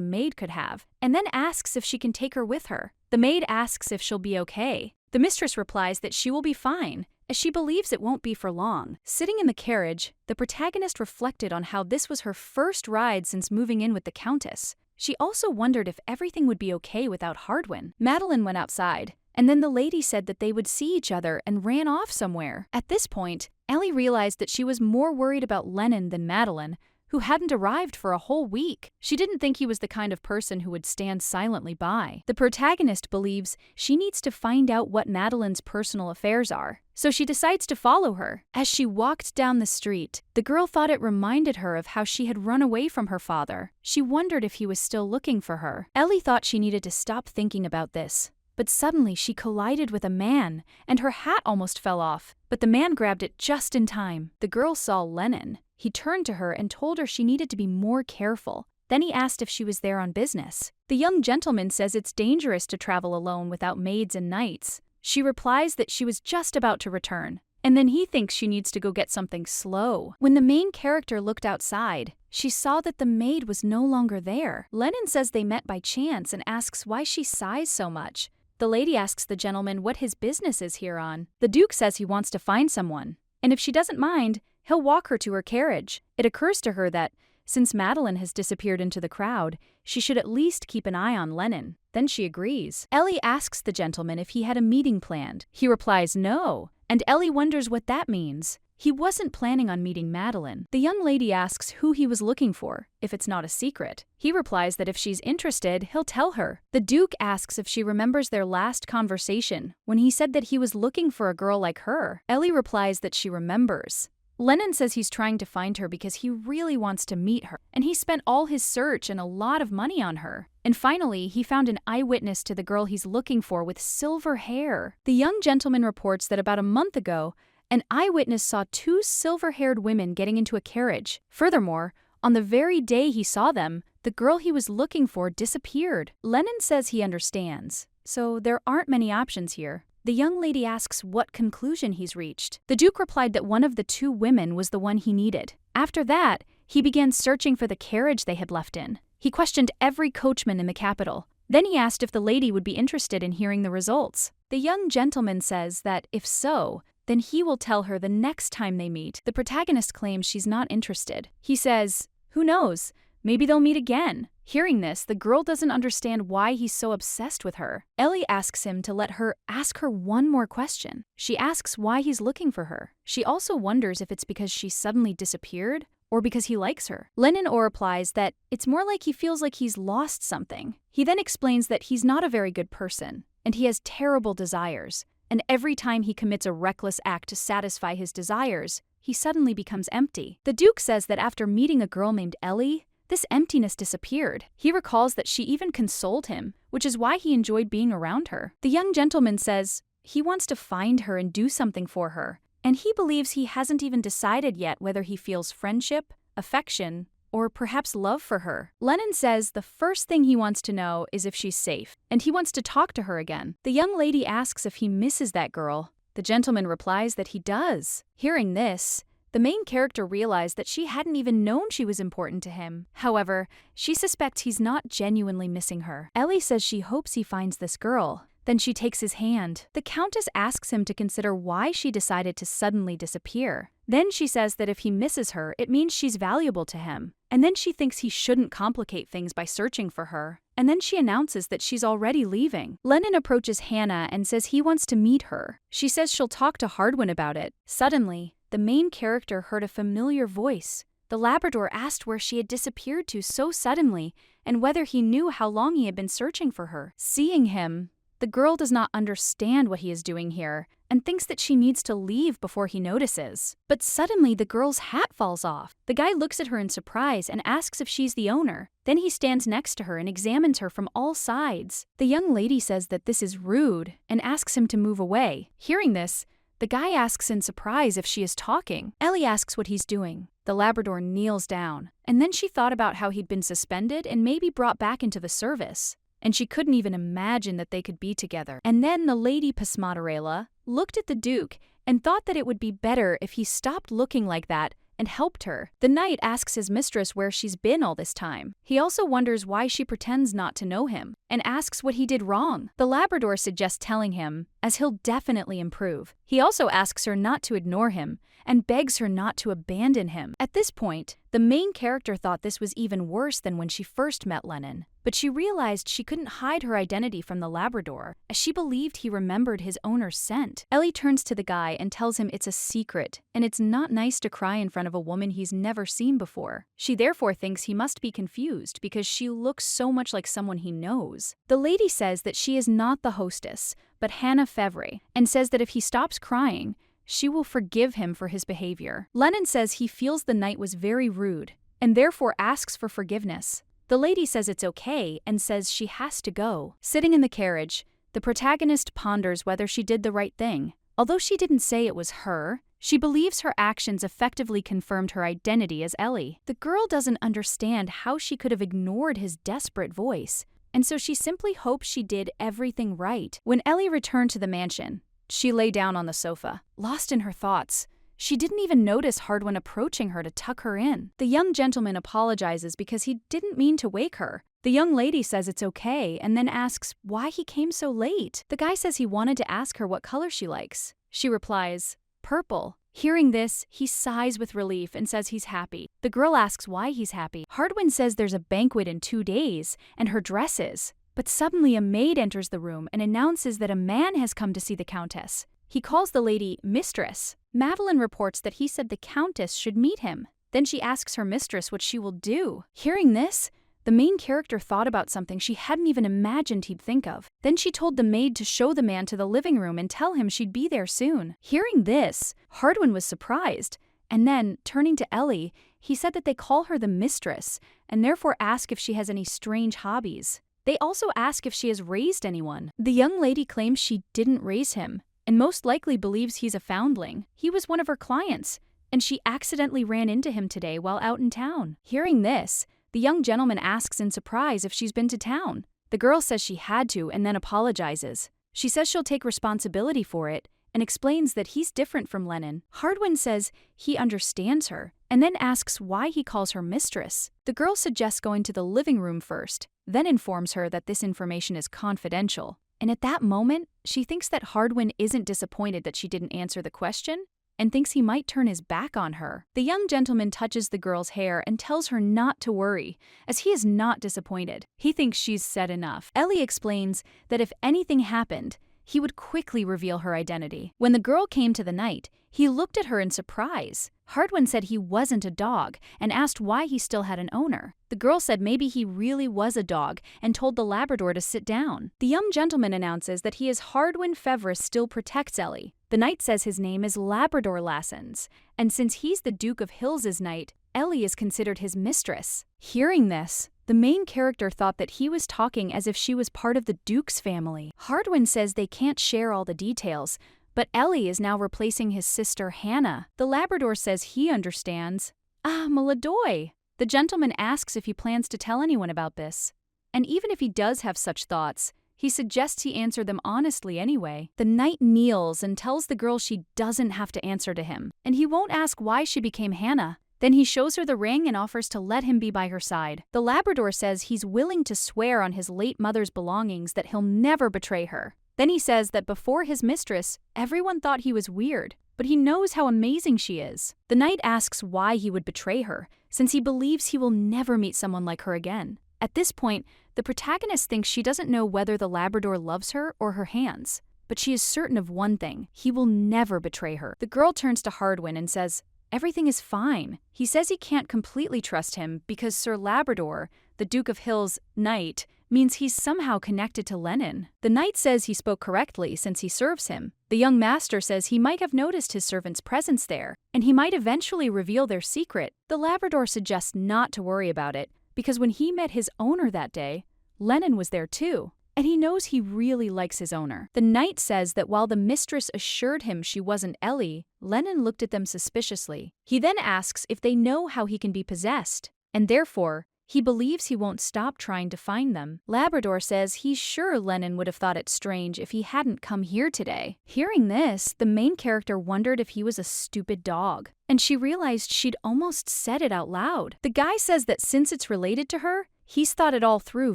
maid could have, and then asks if she can take her with her. The maid asks if she'll be okay. The mistress replies that she will be fine, as she believes it won't be for long. Sitting in the carriage, the protagonist reflected on how this was her first ride since moving in with the Countess. She also wondered if everything would be okay without Hardwin. Madeline went outside, and then the lady said that they would see each other and ran off somewhere. At this point, Ellie realized that she was more worried about Lennon than Madeline, who hadn't arrived for a whole week. She didn't think he was the kind of person who would stand silently by. The protagonist believes she needs to find out what Madeline's personal affairs are, so she decides to follow her. As she walked down the street, the girl thought it reminded her of how she had run away from her father. She wondered if he was still looking for her. Ellie thought she needed to stop thinking about this, but suddenly she collided with a man, and her hat almost fell off, but the man grabbed it just in time. The girl saw Lennon. He turned to her and told her she needed to be more careful. Then he asked if she was there on business. The young gentleman says it's dangerous to travel alone without maids and knights. She replies that she was just about to return, and then he thinks she needs to go get something slow. When the main character looked outside, she saw that the maid was no longer there. Lennon says they met by chance and asks why she sighs so much. The lady asks the gentleman what his business is here on. The Duke says he wants to find someone, and if she doesn't mind, he'll walk her to her carriage. It occurs to her that, Since Madeline has disappeared into the crowd, she should at least keep an eye on Lennon. Then she agrees. Ellie asks the gentleman if he had a meeting planned. He replies no, and Ellie wonders what that means. He wasn't planning on meeting Madeline. The young lady asks who he was looking for, if it's not a secret. He replies that if she's interested, he'll tell her. The Duke asks if she remembers their last conversation, when he said that he was looking for a girl like her. Ellie replies that she remembers. Lennon says he's trying to find her because he really wants to meet her, and he spent all his search and a lot of money on her. And finally, he found an eyewitness to the girl he's looking for with silver hair. The young gentleman reports that about a month ago, an eyewitness saw two silver-haired women getting into a carriage. Furthermore, on the very day he saw them, the girl he was looking for disappeared. Lennon says he understands, so there aren't many options here. The young lady asks what conclusion he's reached. The Duke replied that one of the two women was the one he needed. After that, he began searching for the carriage they had left in. He questioned every coachman in the capital. Then he asked if the lady would be interested in hearing the results. The young gentleman says that if so, then he will tell her the next time they meet. The protagonist claims she's not interested. He says, "Who knows? Maybe they'll meet again." Hearing this, the girl doesn't understand why he's so obsessed with her. Ellie asks him to let her ask her one more question. She asks why he's looking for her. She also wonders if it's because she suddenly disappeared or because he likes her. Lennon replies that it's more like he feels like he's lost something. He then explains that he's not a very good person, and he has terrible desires. And every time he commits a reckless act to satisfy his desires, he suddenly becomes empty. The Duke says that after meeting a girl named Ellie, this emptiness disappeared. He recalls that she even consoled him, which is why he enjoyed being around her. The young gentleman says he wants to find her and do something for her, and he believes he hasn't even decided yet whether he feels friendship, affection, or perhaps love for her. Lennon says the first thing he wants to know is if she's safe, and he wants to talk to her again. The young lady asks if he misses that girl. The gentleman replies that he does. Hearing this, the main character realized that she hadn't even known she was important to him. However, she suspects he's not genuinely missing her. Ellie says she hopes he finds this girl. Then she takes his hand. The Countess asks him to consider why she decided to suddenly disappear. Then she says that if he misses her, it means she's valuable to him. And then she thinks he shouldn't complicate things by searching for her. And then she announces that she's already leaving. Lennon approaches Hannah and says he wants to meet her. She says she'll talk to Hardwin about it. Suddenly, the main character heard a familiar voice. The Labrador asked where she had disappeared to so suddenly and whether he knew how long he had been searching for her. Seeing him, the girl does not understand what he is doing here and thinks that she needs to leave before he notices. But suddenly the girl's hat falls off. The guy looks at her in surprise and asks if she's the owner. Then he stands next to her and examines her from all sides. The young lady says that this is rude and asks him to move away. Hearing this, the guy asks in surprise if she is talking. Ellie asks what he's doing. The Labrador kneels down, and then she thought about how he'd been suspended and maybe brought back into the service. And she couldn't even imagine that they could be together. And then the Lady Pasmatarella looked at the Duke and thought that it would be better if he stopped looking like that and helped her. The knight asks his mistress where she's been all this time. He also wonders why she pretends not to know him and asks what he did wrong. The Labrador suggests telling him, as he'll definitely improve. He also asks her not to ignore him and begs her not to abandon him. At this point, the main character thought this was even worse than when she first met Lennon. But she realized she couldn't hide her identity from the Labrador, as she believed he remembered his owner's scent. Ellie turns to the guy and tells him it's a secret, and it's not nice to cry in front of a woman he's never seen before. She therefore thinks he must be confused because she looks so much like someone he knows. The lady says that she is not the hostess, but Hannah Fevre, and says that if he stops crying, she will forgive him for his behavior. Lennon says he feels the knight was very rude, and therefore asks for forgiveness. The lady says it's okay and says she has to go. Sitting in the carriage, the protagonist ponders whether she did the right thing. Although she didn't say it was her, she believes her actions effectively confirmed her identity as Ellie. The girl doesn't understand how she could have ignored his desperate voice, and so she simply hopes she did everything right. When Ellie returned to the mansion, she lay down on the sofa, lost in her thoughts. She didn't even notice Hardwin approaching her to tuck her in. The young gentleman apologizes because he didn't mean to wake her. The young lady says it's okay and then asks why he came so late. The guy says he wanted to ask her what color she likes. She replies, "Purple." Hearing this, he sighs with relief and says he's happy. The girl asks why he's happy. Hardwin says there's a banquet in 2 days, and her dresses. But suddenly a maid enters the room and announces that a man has come to see the Countess. He calls the lady mistress. Madeline reports that he said the Countess should meet him. Then she asks her mistress what she will do. Hearing this, the main character thought about something she hadn't even imagined he'd think of. Then she told the maid to show the man to the living room and tell him she'd be there soon. Hearing this, Hardwin was surprised. And then, turning to Ellie, he said that they call her the mistress and therefore ask if she has any strange hobbies. They also ask if she has raised anyone. The young lady claims she didn't raise him and most likely believes he's a foundling. He was one of her clients, and she accidentally ran into him today while out in town. Hearing this, the young gentleman asks in surprise if she's been to town. The girl says she had to and then apologizes. She says she'll take responsibility for it and explains that he's different from Lennon. Hardwin says he understands her and then asks why he calls her mistress. The girl suggests going to the living room first, then informs her that this information is confidential. And at that moment, she thinks that Hardwin isn't disappointed that she didn't answer the question and thinks he might turn his back on her. The young gentleman touches the girl's hair and tells her not to worry, as he is not disappointed. He thinks she's said enough. Ellie explains that if anything happened, he would quickly reveal her identity. When the girl came to the night, he looked at her in surprise. Hardwin said he wasn't a dog and asked why he still had an owner. The girl said maybe he really was a dog and told the Labrador to sit down. The young gentleman announces that he is Hardwin Fevre still protects Ellie. The knight says his name is Labrador Lassens, and since he's the Duke of Hills's knight, Ellie is considered his mistress. Hearing this, the main character thought that he was talking as if she was part of the Duke's family. Hardwin says they can't share all the details, but Ellie is now replacing his sister Hannah. The Labrador says he understands. Ah, Maladoy! The gentleman asks if he plans to tell anyone about this. And even if he does have such thoughts, he suggests he answer them honestly anyway. The knight kneels and tells the girl she doesn't have to answer to him, and he won't ask why she became Hannah. Then he shows her the ring and offers to let him be by her side. The Labrador says he's willing to swear on his late mother's belongings that he'll never betray her. Then he says that before his mistress, everyone thought he was weird, but he knows how amazing she is. The knight asks why he would betray her, since he believes he will never meet someone like her again. At this point, the protagonist thinks she doesn't know whether the Labrador loves her or her hands, but she is certain of one thing: he will never betray her. The girl turns to Hardwin and says everything is fine. He says he can't completely trust him because Sir Labrador, the Duke of Hill's knight, means he's somehow connected to Lennon. The knight says he spoke correctly since he serves him. The young master says he might have noticed his servant's presence there, and he might eventually reveal their secret. The Labrador suggests not to worry about it, because when he met his owner that day, Lennon was there too, and he knows he really likes his owner. The knight says that while the mistress assured him she wasn't Ellie, Lennon looked at them suspiciously. He then asks if they know how he can be possessed, and therefore, he believes he won't stop trying to find them. Labrador says he's sure Lennon would have thought it strange if he hadn't come here today. Hearing this, the main character wondered if he was a stupid dog, and she realized she'd almost said it out loud. The guy says that since it's related to her, he's thought it all through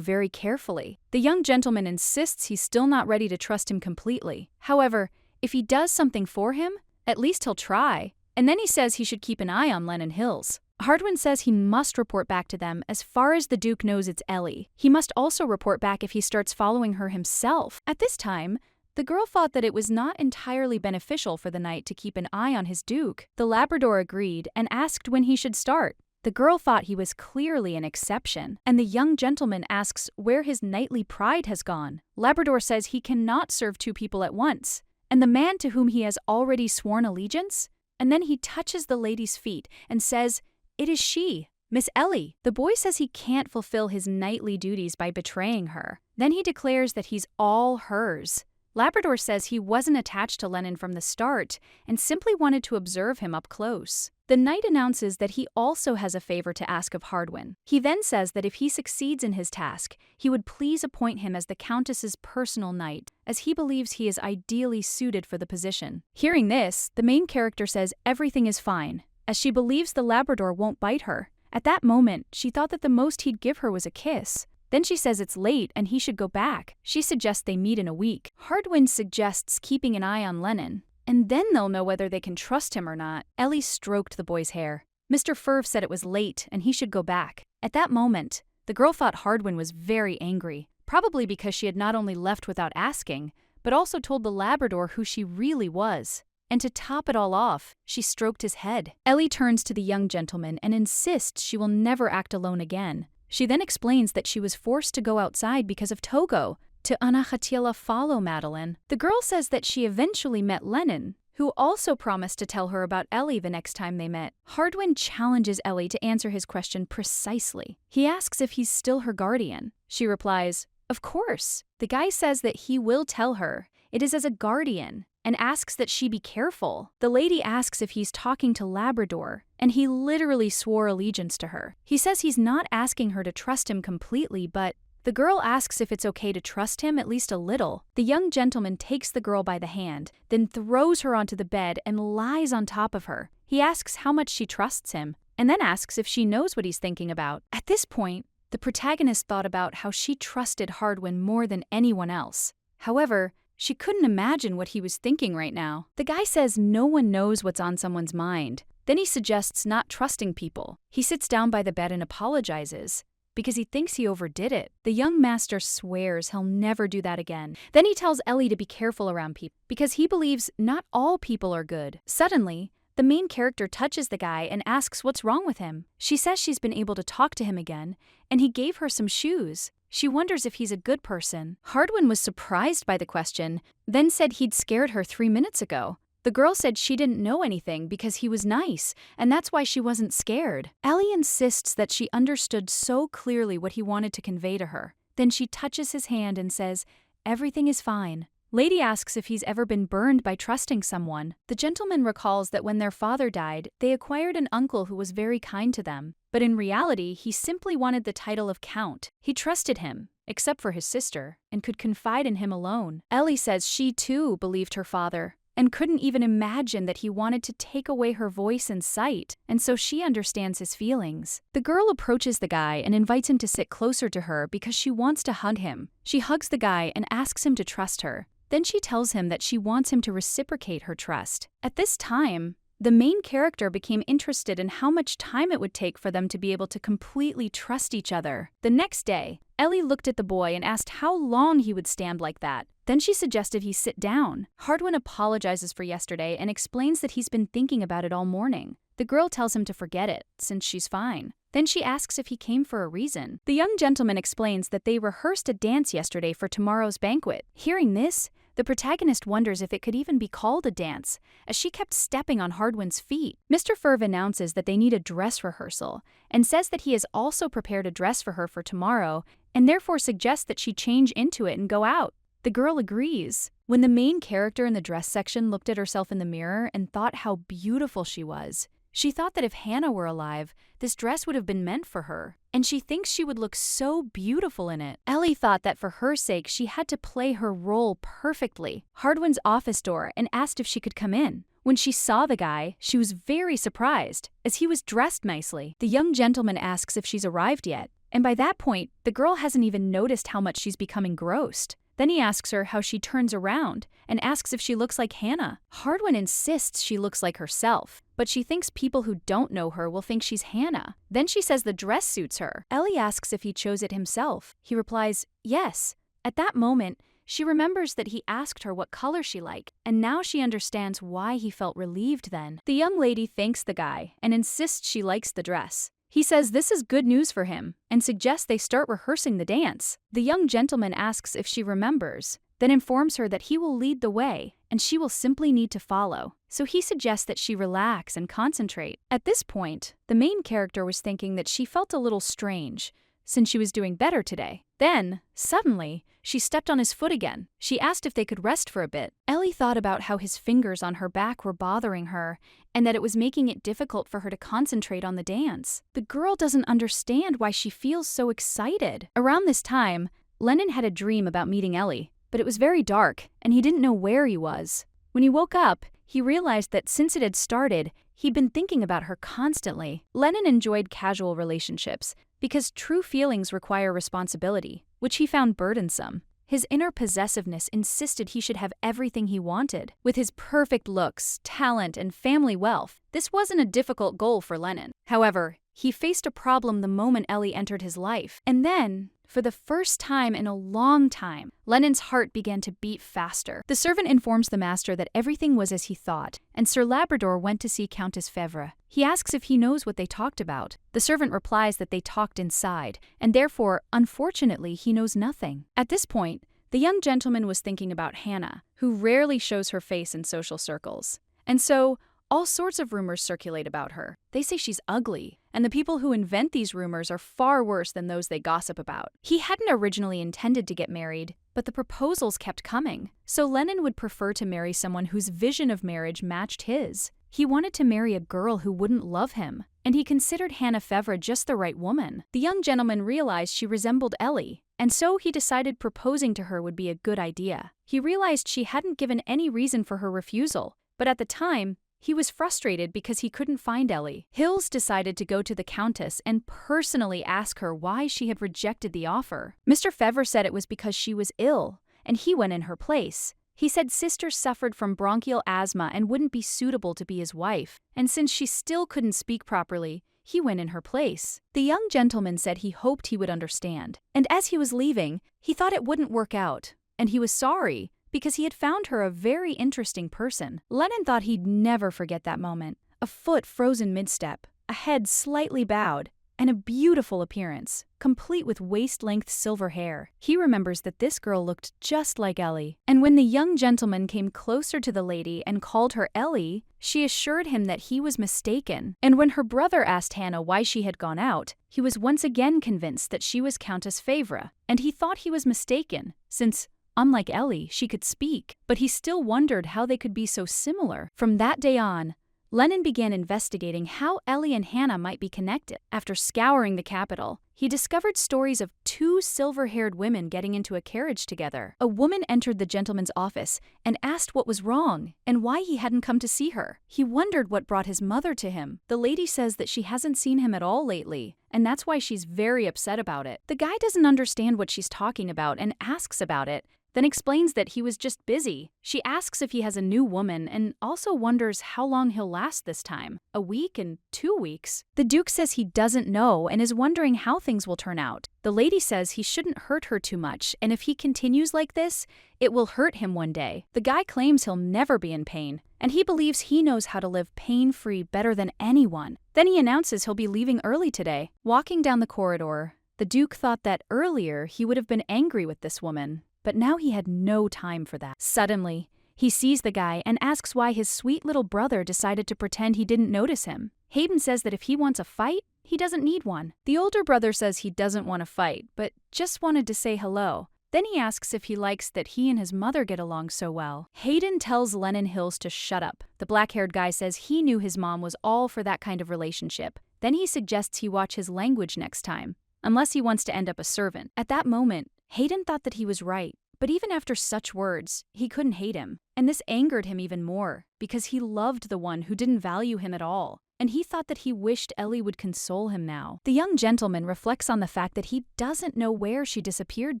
very carefully. The young gentleman insists he's still not ready to trust him completely. However, if he does something for him, at least he'll try. And then he says he should keep an eye on Lennon Hills. Hardwin says he must report back to them as far as the Duke knows it's Ellie. He must also report back if he starts following her himself. At this time, the girl thought that it was not entirely beneficial for the knight to keep an eye on his Duke. The Labrador agreed and asked when he should start. The girl thought he was clearly an exception, and the young gentleman asks where his knightly pride has gone. Labrador says he cannot serve 2 people at once, and the man to whom he has already sworn allegiance? And then he touches the lady's feet and says, "It is she, Miss Ellie." The boy says he can't fulfill his knightly duties by betraying her. Then he declares that he's all hers. Labrador says he wasn't attached to Lennon from the start and simply wanted to observe him up close. The knight announces that he also has a favor to ask of Hardwin. He then says that if he succeeds in his task, he would please appoint him as the Countess's personal knight, as he believes he is ideally suited for the position. Hearing this, the main character says everything is fine, as she believes the Labrador won't bite her. At that moment, she thought that the most he'd give her was a kiss. Then she says it's late and he should go back. She suggests they meet in a week. Hardwin suggests keeping an eye on Lennon, and then they'll know whether they can trust him or not. Ellie stroked the boy's hair. Mr. Ferv said it was late and he should go back. At that moment, the girl thought Hardwin was very angry, probably because she had not only left without asking, but also told the Labrador who she really was. And to top it all off, she stroked his head. Ellie turns to the young gentleman and insists she will never act alone again. She then explains that she was forced to go outside because of Togo, to Anahatiela follow Madeline. The girl says that she eventually met Lennon, who also promised to tell her about Ellie the next time they met. Hardwin challenges Ellie to answer his question precisely. He asks if he's still her guardian. She replies, "Of course." The guy says that he will tell her. It is as a guardian, and asks that she be careful. The lady asks if he's talking to Labrador, and he literally swore allegiance to her. He says he's not asking her to trust him completely, but the girl asks if it's okay to trust him at least a little. The young gentleman takes the girl by the hand, then throws her onto the bed and lies on top of her. He asks how much she trusts him, and then asks if she knows what he's thinking about. At this point, the protagonist thought about how she trusted Hardwin more than anyone else. However, she couldn't imagine what he was thinking right now. The guy says no one knows what's on someone's mind. Then he suggests not trusting people. He sits down by the bed and apologizes, because he thinks he overdid it. The young master swears he'll never do that again. Then he tells Ellie to be careful around people, because he believes not all people are good. Suddenly, the main character touches the guy and asks what's wrong with him. She says she's been able to talk to him again, and he gave her some shoes. She wonders if he's a good person. Hardwin was surprised by the question, then said he'd scared her 3 minutes ago. The girl said she didn't know anything because he was nice, and that's why she wasn't scared. Ellie insists that she understood so clearly what he wanted to convey to her. Then she touches his hand and says, "Everything is fine." Lady asks if he's ever been burned by trusting someone. The gentleman recalls that when their father died, they acquired an uncle who was very kind to them. But in reality, he simply wanted the title of Count. He trusted him, except for his sister, and could confide in him alone. Ellie says she too believed her father, and couldn't even imagine that he wanted to take away her voice and sight, and so she understands his feelings. The girl approaches the guy and invites him to sit closer to her because she wants to hug him. She hugs the guy and asks him to trust her. Then she tells him that she wants him to reciprocate her trust. At this time, the main character became interested in how much time it would take for them to be able to completely trust each other. The next day, Ellie looked at the boy and asked how long he would stand like that. Then she suggested he sit down. Hardwin apologizes for yesterday and explains that he's been thinking about it all morning. The girl tells him to forget it, since she's fine. Then she asks if he came for a reason. The young gentleman explains that they rehearsed a dance yesterday for tomorrow's banquet. Hearing this, the protagonist wonders if it could even be called a dance, as she kept stepping on Hardwin's feet. Mr. Ferv announces that they need a dress rehearsal, and says that he has also prepared a dress for her for tomorrow, and therefore suggests that she change into it and go out. The girl agrees. When the main character in the dress section looked at herself in the mirror and thought how beautiful she was, she thought that if Hannah were alive, this dress would have been meant for her, and she thinks she would look so beautiful in it. Ellie thought that for her sake, she had to play her role perfectly. Hardwin's office door and asked if she could come in. When she saw the guy, she was very surprised, as he was dressed nicely. The young gentleman asks if she's arrived yet, and by that point, the girl hasn't even noticed how much she's become engrossed. Then he asks her how she turns around and asks if she looks like Hannah. Hardwin insists she looks like herself, but she thinks people who don't know her will think she's Hannah. Then she says the dress suits her. Ellie asks if he chose it himself. He replies, yes. At that moment, she remembers that he asked her what color she liked, and now she understands why he felt relieved then. The young lady thanks the guy and insists she likes the dress. He says this is good news for him and suggests they start rehearsing the dance. The young gentleman asks if she remembers, then informs her that he will lead the way and she will simply need to follow. So he suggests that she relax and concentrate. At this point, the main character was thinking that she felt a little strange, since she was doing better today. Then, suddenly, she stepped on his foot again. She asked if they could rest for a bit. Ellie thought about how his fingers on her back were bothering her, and that it was making it difficult for her to concentrate on the dance. The girl doesn't understand why she feels so excited. Around this time, Lennon had a dream about meeting Ellie, but it was very dark, and he didn't know where he was. When he woke up, he realized that since it had started, he'd been thinking about her constantly. Lennon enjoyed casual relationships because true feelings require responsibility, which he found burdensome. His inner possessiveness insisted he should have everything he wanted. With his perfect looks, talent, and family wealth, this wasn't a difficult goal for Lennon. However, he faced a problem the moment Ellie entered his life. And then, for the first time in a long time, Lennon's heart began to beat faster. The servant informs the master that everything was as he thought, and Sir Labrador went to see Countess Fevre. He asks if he knows what they talked about. The servant replies that they talked inside, and therefore, unfortunately, he knows nothing. At this point, the young gentleman was thinking about Hannah, who rarely shows her face in social circles. And so, all sorts of rumors circulate about her. They say she's ugly, and the people who invent these rumors are far worse than those they gossip about. He hadn't originally intended to get married, but the proposals kept coming, so Lennon would prefer to marry someone whose vision of marriage matched his. He wanted to marry a girl who wouldn't love him, and he considered Hannah Fevre just the right woman. The young gentleman realized she resembled Ellie, and so he decided proposing to her would be a good idea. He realized she hadn't given any reason for her refusal, but at the time, he was frustrated because he couldn't find Ellie. Hills decided to go to the Countess and personally ask her why she had rejected the offer. Mr. Fevre said it was because she was ill, and he went in her place. He said sister suffered from bronchial asthma and wouldn't be suitable to be his wife, and since she still couldn't speak properly, he went in her place. The young gentleman said he hoped he would understand, and as he was leaving, he thought it wouldn't work out, and he was sorry, because he had found her a very interesting person. Lennon thought he'd never forget that moment. A foot frozen mid-step, a head slightly bowed, and a beautiful appearance, complete with waist-length silver hair. He remembers that this girl looked just like Ellie. And when the young gentleman came closer to the lady and called her Ellie, she assured him that he was mistaken. And when her brother asked Hannah why she had gone out, he was once again convinced that she was Countess Fevre, and he thought he was mistaken, since unlike Ellie, she could speak, but he still wondered how they could be so similar. From that day on, Lennon began investigating how Ellie and Hannah might be connected. After scouring the capital, he discovered stories of two silver-haired women getting into a carriage together. A woman entered the gentleman's office and asked what was wrong and why he hadn't come to see her. He wondered what brought his mother to him. The lady says that she hasn't seen him at all lately, and that's why she's very upset about it. The guy doesn't understand what she's talking about and asks about it, then explains that he was just busy. She asks if he has a new woman and also wonders how long he'll last this time. A week and 2 weeks? The Duke says he doesn't know and is wondering how things will turn out. The lady says he shouldn't hurt her too much, and if he continues like this, it will hurt him one day. The guy claims he'll never be in pain, and he believes he knows how to live pain-free better than anyone. Then he announces he'll be leaving early today. Walking down the corridor, the Duke thought that earlier he would have been angry with this woman, but now he had no time for that. Suddenly, he sees the guy and asks why his sweet little brother decided to pretend he didn't notice him. Hayden says that if he wants a fight, he doesn't need one. The older brother says he doesn't want to fight, but just wanted to say hello. Then he asks if he likes that he and his mother get along so well. Hayden tells Lennon Hills to shut up. The black-haired guy says he knew his mom was all for that kind of relationship. Then he suggests he watch his language next time, unless he wants to end up a servant. At that moment, Hayden thought that he was right, but even after such words, he couldn't hate him. And this angered him even more, because he loved the one who didn't value him at all, and he thought that he wished Ellie would console him now. The young gentleman reflects on the fact that he doesn't know where she disappeared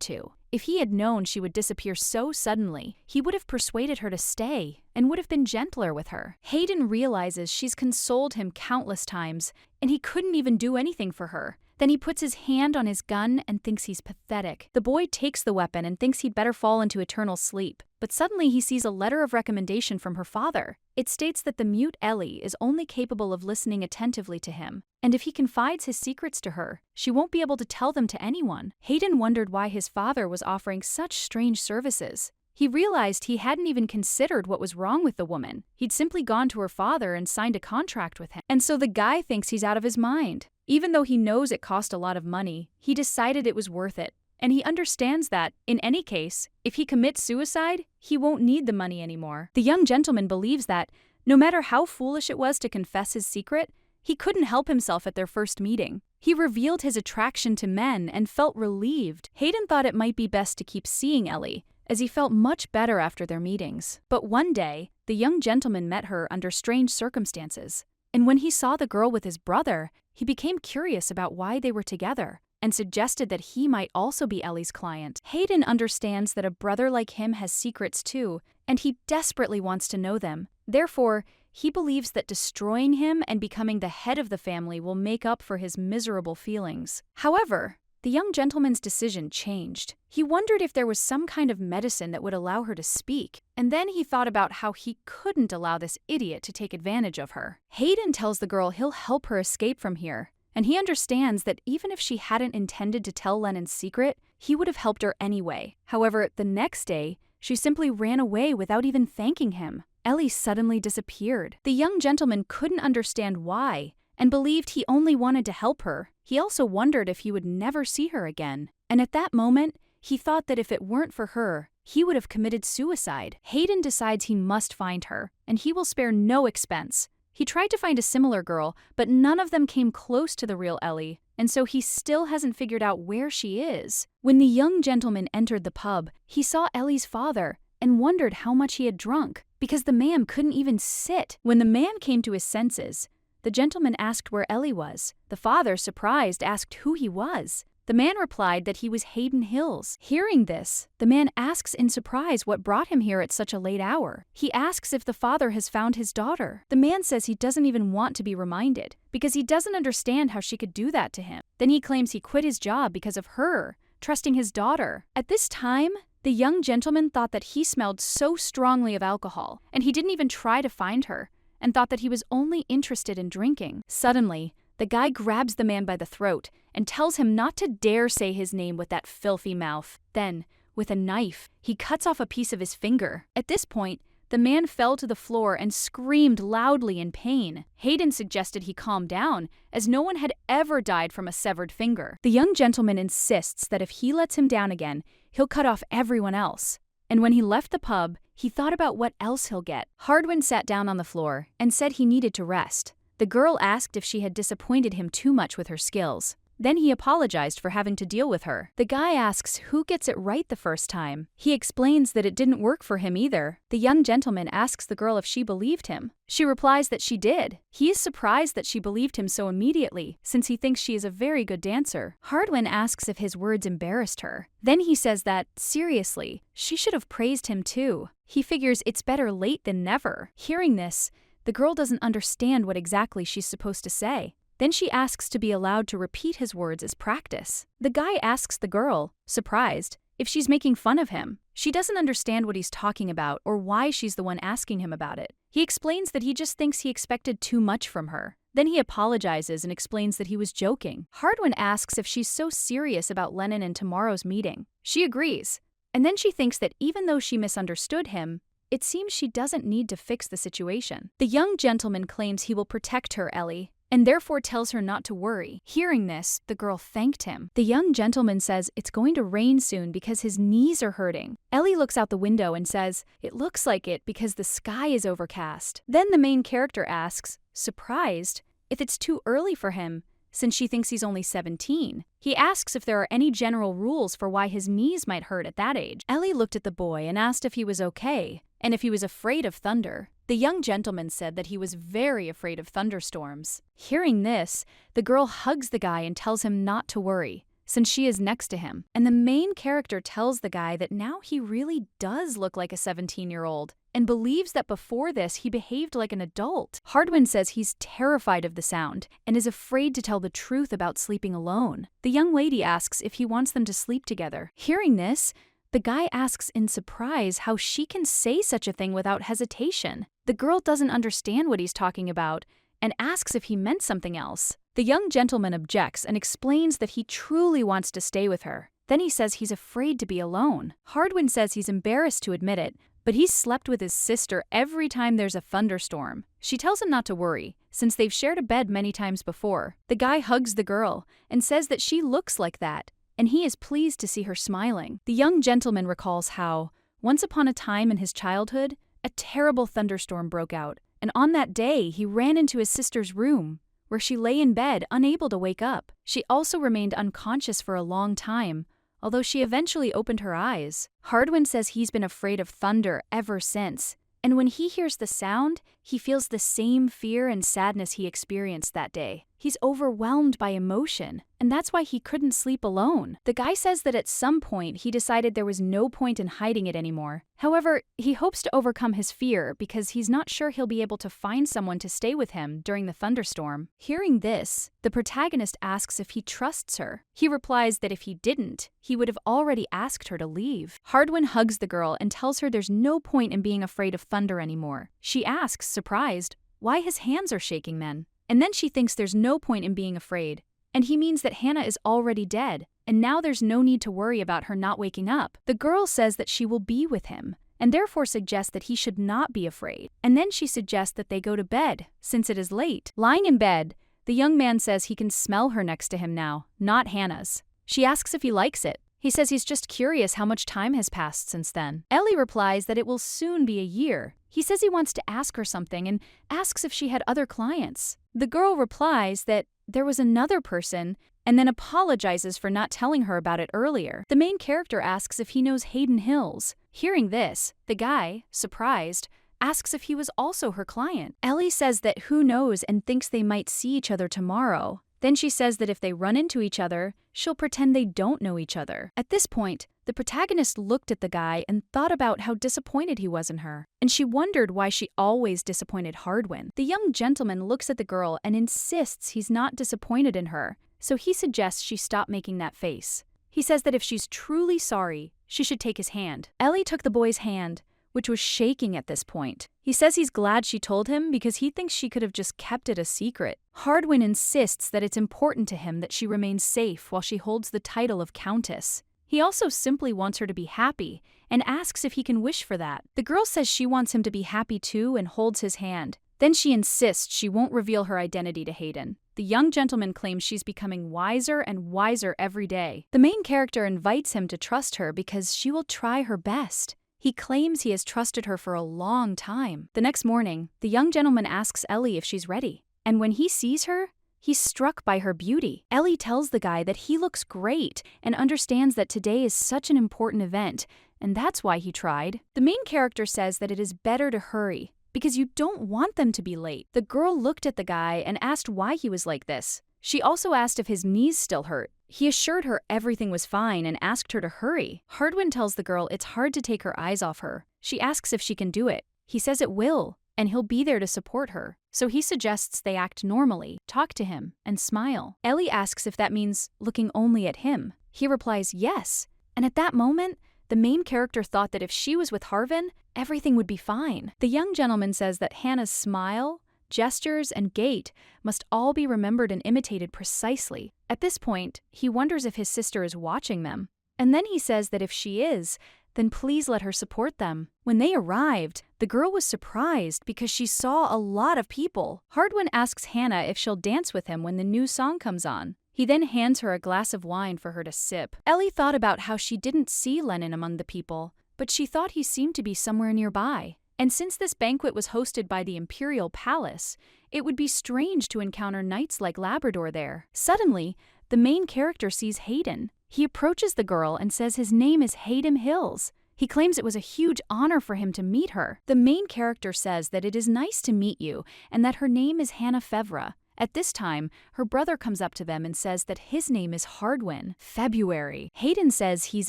to. If he had known she would disappear so suddenly, he would have persuaded her to stay and would have been gentler with her. Hayden realizes she's consoled him countless times, and he couldn't even do anything for her. Then he puts his hand on his gun and thinks he's pathetic. The boy takes the weapon and thinks he'd better fall into eternal sleep. But suddenly he sees a letter of recommendation from her father. It states that the mute Ellie is only capable of listening attentively to him, and if he confides his secrets to her, she won't be able to tell them to anyone. Hayden wondered why his father was offering such strange services. He realized he hadn't even considered what was wrong with the woman. He'd simply gone to her father and signed a contract with him. And so the guy thinks he's out of his mind. Even though he knows it cost a lot of money, he decided it was worth it. And he understands that, in any case, if he commits suicide, he won't need the money anymore. The young gentleman believes that, no matter how foolish it was to confess his secret, he couldn't help himself at their first meeting. He revealed his attraction to men and felt relieved. Hayden thought it might be best to keep seeing Ellie, as he felt much better after their meetings. But one day, the young gentleman met her under strange circumstances. And when he saw the girl with his brother, he became curious about why they were together. and suggested that he might also be Ellie's client. Hayden understands that a brother like him has secrets too, and he desperately wants to know them. Therefore, he believes that destroying him and becoming the head of the family will make up for his miserable feelings. However, the young gentleman's decision changed. He wondered if there was some kind of medicine that would allow her to speak, and then he thought about how he couldn't allow this idiot to take advantage of her. Hayden tells the girl he'll help her escape from here, and he understands that even if she hadn't intended to tell Lennon's secret, he would have helped her anyway. However, the next day, she simply ran away without even thanking him. Ellie suddenly disappeared. The young gentleman couldn't understand why, and believed he only wanted to help her. He also wondered if he would never see her again. And at that moment, he thought that if it weren't for her, he would have committed suicide. Hayden decides he must find her, and he will spare no expense. He tried to find a similar girl, but none of them came close to the real Ellie, and so he still hasn't figured out where she is. When the young gentleman entered the pub, he saw Ellie's father and wondered how much he had drunk, because the man couldn't even sit. When the man came to his senses, the gentleman asked where Ellie was. The father, surprised, asked who he was. The man replied that he was Hayden Hills. Hearing this, the man asks in surprise what brought him here at such a late hour. He asks if the father has found his daughter. The man says he doesn't even want to be reminded, because he doesn't understand how she could do that to him. Then he claims he quit his job because of her, trusting his daughter. At this time, the young gentleman thought that he smelled so strongly of alcohol, and he didn't even try to find her, and thought that he was only interested in drinking. Suddenly, the guy grabs the man by the throat and tells him not to dare say his name with that filthy mouth. Then, with a knife, he cuts off a piece of his finger. At this point, the man fell to the floor and screamed loudly in pain. Hayden suggested he calm down, as no one had ever died from a severed finger. The young gentleman insists that if he lets him down again, he'll cut off everyone else. And when he left the pub, he thought about what else he'll get. Hardwin sat down on the floor and said he needed to rest. The girl asked if she had disappointed him too much with her skills. Then he apologized for having to deal with her. The guy asks who gets it right the first time. He explains that it didn't work for him either. The young gentleman asks the girl if she believed him. She replies that she did. He is surprised that she believed him so immediately, since he thinks she is a very good dancer. Hardwin asks if his words embarrassed her. Then he says that, seriously, she should have praised him too. He figures it's better late than never. Hearing this, the girl doesn't understand what exactly she's supposed to say. Then she asks to be allowed to repeat his words as practice. The guy asks the girl, surprised, if she's making fun of him. She doesn't understand what he's talking about or why she's the one asking him about it. He explains that he just thinks he expected too much from her. Then he apologizes and explains that he was joking. Hardwin asks if she's so serious about Lennon and tomorrow's meeting. She agrees. And then she thinks that even though she misunderstood him, it seems she doesn't need to fix the situation. The young gentleman claims he will protect her, Ellie, and therefore tells her not to worry. Hearing this, the girl thanked him. The young gentleman says it's going to rain soon because his knees are hurting. Ellie looks out the window and says, it looks like it because the sky is overcast. Then the main character asks, surprised, if it's too early for him, since she thinks he's only 17. He asks if there are any general rules for why his knees might hurt at that age. Ellie looked at the boy and asked if he was okay, and if he was afraid of thunder. The young gentleman said that he was very afraid of thunderstorms. Hearing this, the girl hugs the guy and tells him not to worry, since she is next to him. And the main character tells the guy that now he really does look like a 17-year-old, and believes that before this he behaved like an adult. Hardwin says he's terrified of the sound and is afraid to tell the truth about sleeping alone. The young lady asks if he wants them to sleep together. Hearing this, the guy asks in surprise how she can say such a thing without hesitation. The girl doesn't understand what he's talking about and asks if he meant something else. The young gentleman objects and explains that he truly wants to stay with her. Then he says he's afraid to be alone. Hardwin says he's embarrassed to admit it, but he's slept with his sister every time there's a thunderstorm. She tells him not to worry, since they've shared a bed many times before. The guy hugs the girl and says that she looks like that, and he is pleased to see her smiling. The young gentleman recalls how, once upon a time in his childhood, a terrible thunderstorm broke out, and on that day he ran into his sister's room, where she lay in bed unable to wake up. She also remained unconscious for a long time, although she eventually opened her eyes. Hardwin says he's been afraid of thunder ever since, and when he hears the sound, he feels the same fear and sadness he experienced that day. He's overwhelmed by emotion, and that's why he couldn't sleep alone. The guy says that at some point he decided there was no point in hiding it anymore. However, he hopes to overcome his fear because he's not sure he'll be able to find someone to stay with him during the thunderstorm. Hearing this, the protagonist asks if he trusts her. He replies that if he didn't, he would have already asked her to leave. Hardwin hugs the girl and tells her there's no point in being afraid of thunder anymore. She asks, surprised, why his hands are shaking then. And then she thinks there's no point in being afraid, and he means that Hannah is already dead, and now there's no need to worry about her not waking up. The girl says that she will be with him, and therefore suggests that he should not be afraid. And then she suggests that they go to bed, since it is late. Lying in bed, the young man says he can smell her next to him now, not Hannah's. She asks if he likes it. He says he's just curious how much time has passed since then. Ellie replies that it will soon be a year. He says he wants to ask her something and asks if she had other clients. The girl replies that there was another person and then apologizes for not telling her about it earlier. The main character asks if he knows Hayden Hills. Hearing this, the guy, surprised, asks if he was also her client. Ellie says that who knows and thinks they might see each other tomorrow. Then she says that if they run into each other, she'll pretend they don't know each other. At this point, the protagonist looked at the guy and thought about how disappointed he was in her, and she wondered why she always disappointed Hardwin. The young gentleman looks at the girl and insists he's not disappointed in her, so he suggests she stop making that face. He says that if she's truly sorry, she should take his hand. Ellie took the boy's hand, which was shaking at this point. He says he's glad she told him because he thinks she could have just kept it a secret. Hardwin insists that it's important to him that she remains safe while she holds the title of Countess. He also simply wants her to be happy and asks if he can wish for that. The girl says she wants him to be happy too and holds his hand. Then she insists she won't reveal her identity to Hayden. The young gentleman claims she's becoming wiser and wiser every day. The main character invites him to trust her because she will try her best. He claims he has trusted her for a long time. The next morning, the young gentleman asks Ellie if she's ready. And when he sees her, he's struck by her beauty. Ellie tells the guy that he looks great and understands that today is such an important event, and that's why he tried. The main character says that it is better to hurry, because you don't want them to be late. The girl looked at the guy and asked why he was like this. She also asked if his knees still hurt. He assured her everything was fine and asked her to hurry. Hardwin tells the girl it's hard to take her eyes off her. She asks if she can do it. He says it will, and he'll be there to support her. So he suggests they act normally, talk to him, and smile. Ellie asks if that means looking only at him. He replies yes. And at that moment, the main character thought that if she was with Hardwin, everything would be fine. The young gentleman says that Hannah's smile, gestures, and gait must all be remembered and imitated precisely. At this point, he wonders if his sister is watching them. And then he says that if she is, then please let her support them. When they arrived, the girl was surprised because she saw a lot of people. Hardwin asks Hannah if she'll dance with him when the new song comes on. He then hands her a glass of wine for her to sip. Ellie thought about how she didn't see Lennon among the people, but she thought he seemed to be somewhere nearby. And since this banquet was hosted by the Imperial Palace, it would be strange to encounter knights like Labrador there. Suddenly, the main character sees Hayden. He approaches the girl and says his name is Hayden Hills. He claims it was a huge honor for him to meet her. The main character says that it is nice to meet you and that her name is Hannah Fevra. At this time, her brother comes up to them and says that his name is Hardwin. February. Hayden says he's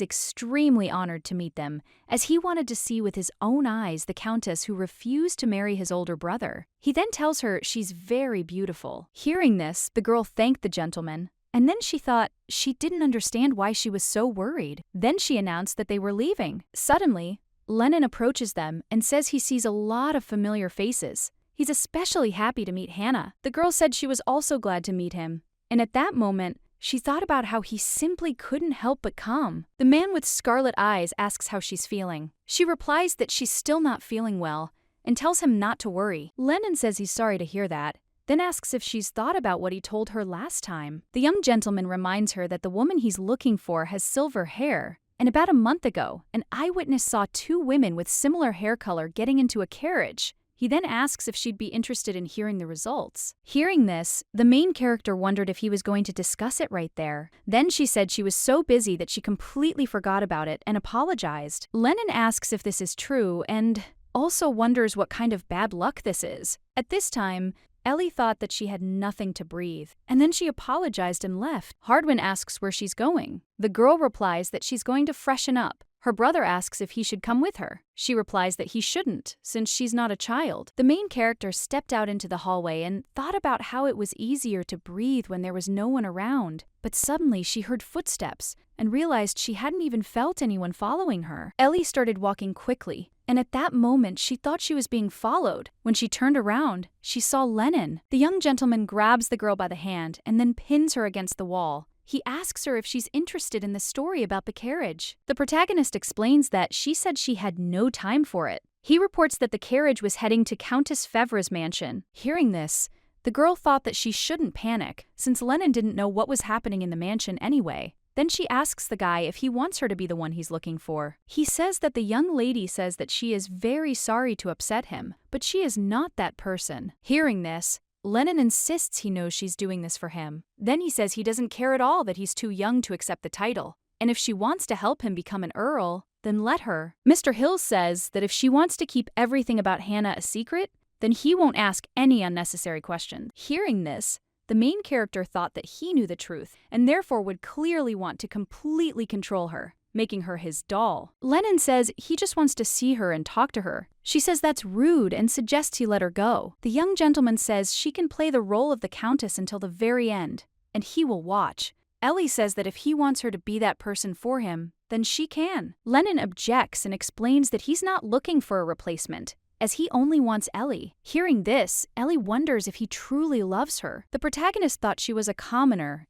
extremely honored to meet them, as he wanted to see with his own eyes the countess who refused to marry his older brother. He then tells her she's very beautiful. Hearing this, the girl thanked the gentleman, and then she thought she didn't understand why she was so worried. Then she announced that they were leaving. Suddenly, Lennon approaches them and says he sees a lot of familiar faces. He's especially happy to meet Hannah. The girl said she was also glad to meet him, and at that moment, she thought about how he simply couldn't help but come. The man with scarlet eyes asks how she's feeling. She replies that she's still not feeling well, and tells him not to worry. Lennon says he's sorry to hear that, then asks if she's thought about what he told her last time. The young gentleman reminds her that the woman he's looking for has silver hair, and about a month ago, an eyewitness saw two women with similar hair color getting into a carriage. He then asks if she'd be interested in hearing the results. Hearing this, the main character wondered if he was going to discuss it right there. Then she said she was so busy that she completely forgot about it and apologized. Lennon asks if this is true and also wonders what kind of bad luck this is. At this time, Ellie thought that she had nothing to breathe, and then she apologized and left. Hardwin asks where she's going. The girl replies that she's going to freshen up. Her brother asks if he should come with her. She replies that he shouldn't, since she's not a child. The main character stepped out into the hallway and thought about how it was easier to breathe when there was no one around. But suddenly she heard footsteps and realized she hadn't even felt anyone following her. Ellie started walking quickly, and at that moment she thought she was being followed. When she turned around, she saw Lennon. The young gentleman grabs the girl by the hand and then pins her against the wall. He asks her if she's interested in the story about the carriage. The protagonist explains that she said she had no time for it. He reports that the carriage was heading to Countess Fevre's mansion. Hearing this, the girl thought that she shouldn't panic, since Lennon didn't know what was happening in the mansion anyway. Then she asks the guy if he wants her to be the one he's looking for. He says that the young lady says that she is very sorry to upset him, but she is not that person. Hearing this, Lennon insists he knows she's doing this for him. Then he says he doesn't care at all that he's too young to accept the title, and if she wants to help him become an earl, then let her. Mr. Hill says that if she wants to keep everything about Hannah a secret, then he won't ask any unnecessary questions. Hearing this, the main character thought that he knew the truth, and therefore would clearly want to completely control her, making her his doll. Lennon says he just wants to see her and talk to her. She says that's rude and suggests he let her go. The young gentleman says she can play the role of the countess until the very end, and he will watch. Ellie says that if he wants her to be that person for him, then she can. Lennon objects and explains that he's not looking for a replacement, as he only wants Ellie. Hearing this, Ellie wonders if he truly loves her. The protagonist thought she was a commoner,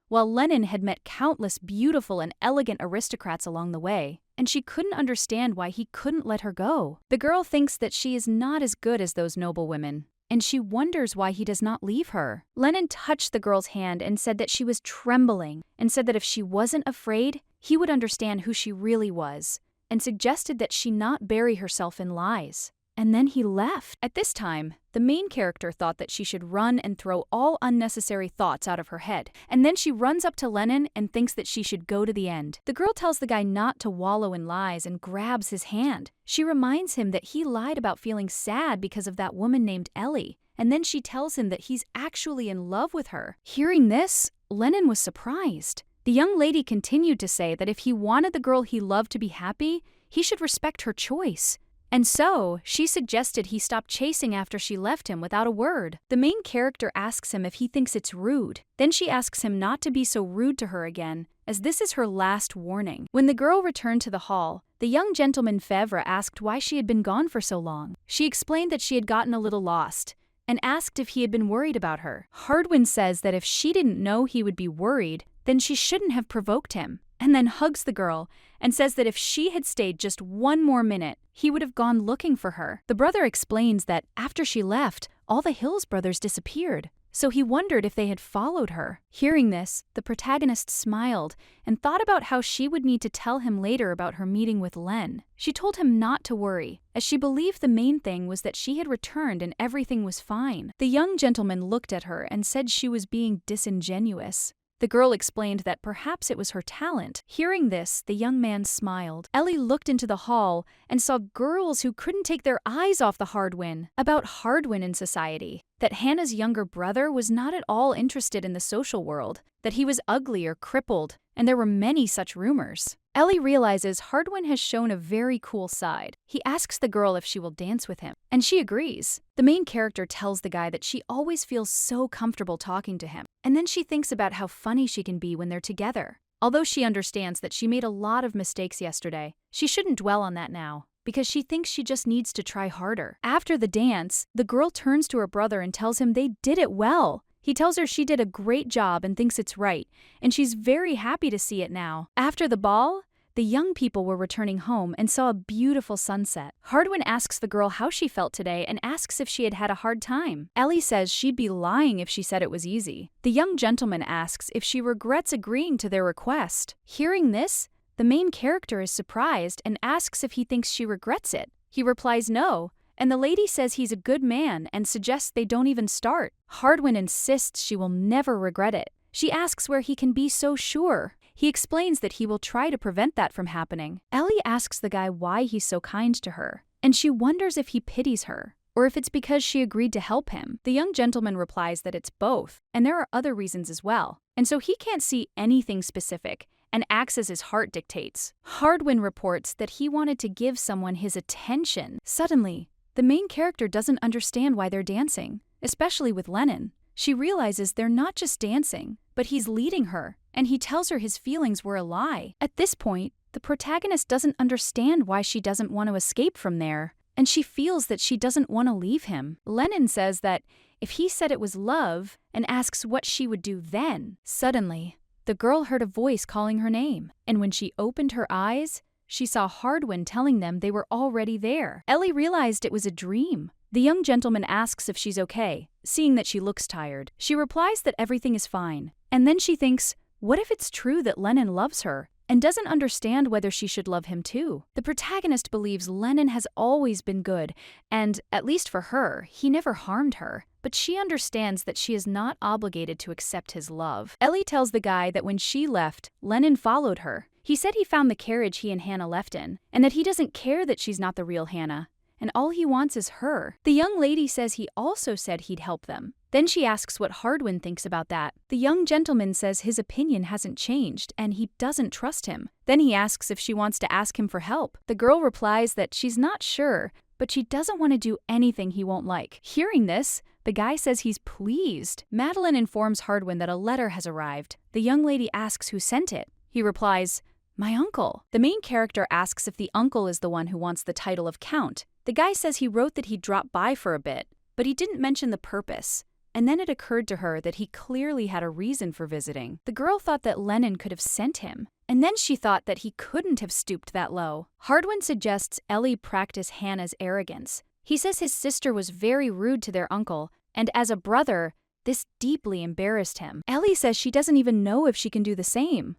while Lennon had met countless beautiful and elegant aristocrats along the way, and she couldn't understand why he couldn't let her go. The girl thinks that she is not as good as those noble women, and she wonders why he does not leave her. Lennon touched the girl's hand and said that she was trembling, and said that if she wasn't afraid, he would understand who she really was, and suggested that she not bury herself in lies. And then he left. At this time, the main character thought that she should run and throw all unnecessary thoughts out of her head, and then she runs up to Lennon and thinks that she should go to the end. The girl tells the guy not to wallow in lies and grabs his hand. She reminds him that he lied about feeling sad because of that woman named Ellie, and then she tells him that he's actually in love with her. Hearing this, Lennon was surprised. The young lady continued to say that if he wanted the girl he loved to be happy, he should respect her choice. And so, she suggested he stop chasing after she left him without a word. The main character asks him if he thinks it's rude. Then she asks him not to be so rude to her again, as this is her last warning. When the girl returned to the hall, the young gentleman Fevre asked why she had been gone for so long. She explained that she had gotten a little lost, and asked if he had been worried about her. Hardwin says that if she didn't know he would be worried, then she shouldn't have provoked him, and then hugs the girl and says that if she had stayed just one more minute, he would have gone looking for her. The brother explains that after she left, all the Hills brothers disappeared, so he wondered if they had followed her. Hearing this, the protagonist smiled and thought about how she would need to tell him later about her meeting with Len. She told him not to worry, as she believed the main thing was that she had returned and everything was fine. The young gentleman looked at her and said she was being disingenuous. The girl explained that perhaps it was her talent. Hearing this, the young man smiled. Ellie looked into the hall and saw girls who couldn't take their eyes off the Hardwin. About Hardwin in society, that Hannah's younger brother was not at all interested in the social world, that he was ugly or crippled, and there were many such rumors. Ellie realizes Hardwin has shown a very cool side. He asks the girl if she will dance with him, and she agrees. The main character tells the guy that she always feels so comfortable talking to him, and then she thinks about how funny she can be when they're together. Although she understands that she made a lot of mistakes yesterday, she shouldn't dwell on that now, because she thinks she just needs to try harder. After the dance, the girl turns to her brother and tells him they did it well. He tells her she did a great job and thinks it's right, and she's very happy to see it now. After the ball, the young people were returning home and saw a beautiful sunset. Hardwin asks the girl how she felt today and asks if she had had a hard time. Ellie says she'd be lying if she said it was easy. The young gentleman asks if she regrets agreeing to their request. Hearing this, the main character is surprised and asks if he thinks she regrets it. He replies no, and the lady says he's a good man and suggests they don't even start. Hardwin insists she will never regret it. She asks where he can be so sure. He explains that he will try to prevent that from happening. Ellie asks the guy why he's so kind to her, and she wonders if he pities her. or if it's because she agreed to help him. The young gentleman replies that it's both, and there are other reasons as well. And so he can't see anything specific and acts as his heart dictates. Hardwin reports that he wanted to give someone his attention. Suddenly, the main character doesn't understand why they're dancing, especially with Lennon. She realizes they're not just dancing, but he's leading her, and he tells her his feelings were a lie. At this point, the protagonist doesn't understand why she doesn't want to escape from there, and she feels that she doesn't want to leave him. Lennon says that if he said it was love and asks what she would do then. Suddenly, the girl heard a voice calling her name, and when she opened her eyes, she saw Hardwin telling them they were already there. Ellie realized it was a dream. The young gentleman asks if she's okay, seeing that she looks tired. She replies that everything is fine, and then she thinks, what if it's true that Lennon loves her and doesn't understand whether she should love him too? The protagonist believes Lennon has always been good, and, at least for her, he never harmed her. But she understands that she is not obligated to accept his love. Ellie tells the guy that when she left, Lennon followed her. He said he found the carriage he and Hannah left in, and that he doesn't care that she's not the real Hannah, and all he wants is her. The young lady says he also said he'd help them. Then she asks what Hardwin thinks about that. The young gentleman says his opinion hasn't changed, and he doesn't trust him. Then he asks if she wants to ask him for help. The girl replies that she's not sure, but she doesn't want to do anything he won't like. Hearing this, the guy says he's pleased. Madeline informs Hardwin that a letter has arrived. The young lady asks who sent it. He replies, my uncle. The main character asks if the uncle is the one who wants the title of Count. The guy says he wrote that he'd drop by for a bit, but he didn't mention the purpose. And then it occurred to her that he clearly had a reason for visiting. The girl thought that Lennon could have sent him, and then she thought that he couldn't have stooped that low. Hardwin suggests Ellie practice Hannah's arrogance. He says his sister was very rude to their uncle, and as a brother, this deeply embarrassed him. Ellie says she doesn't even know if she can do the same.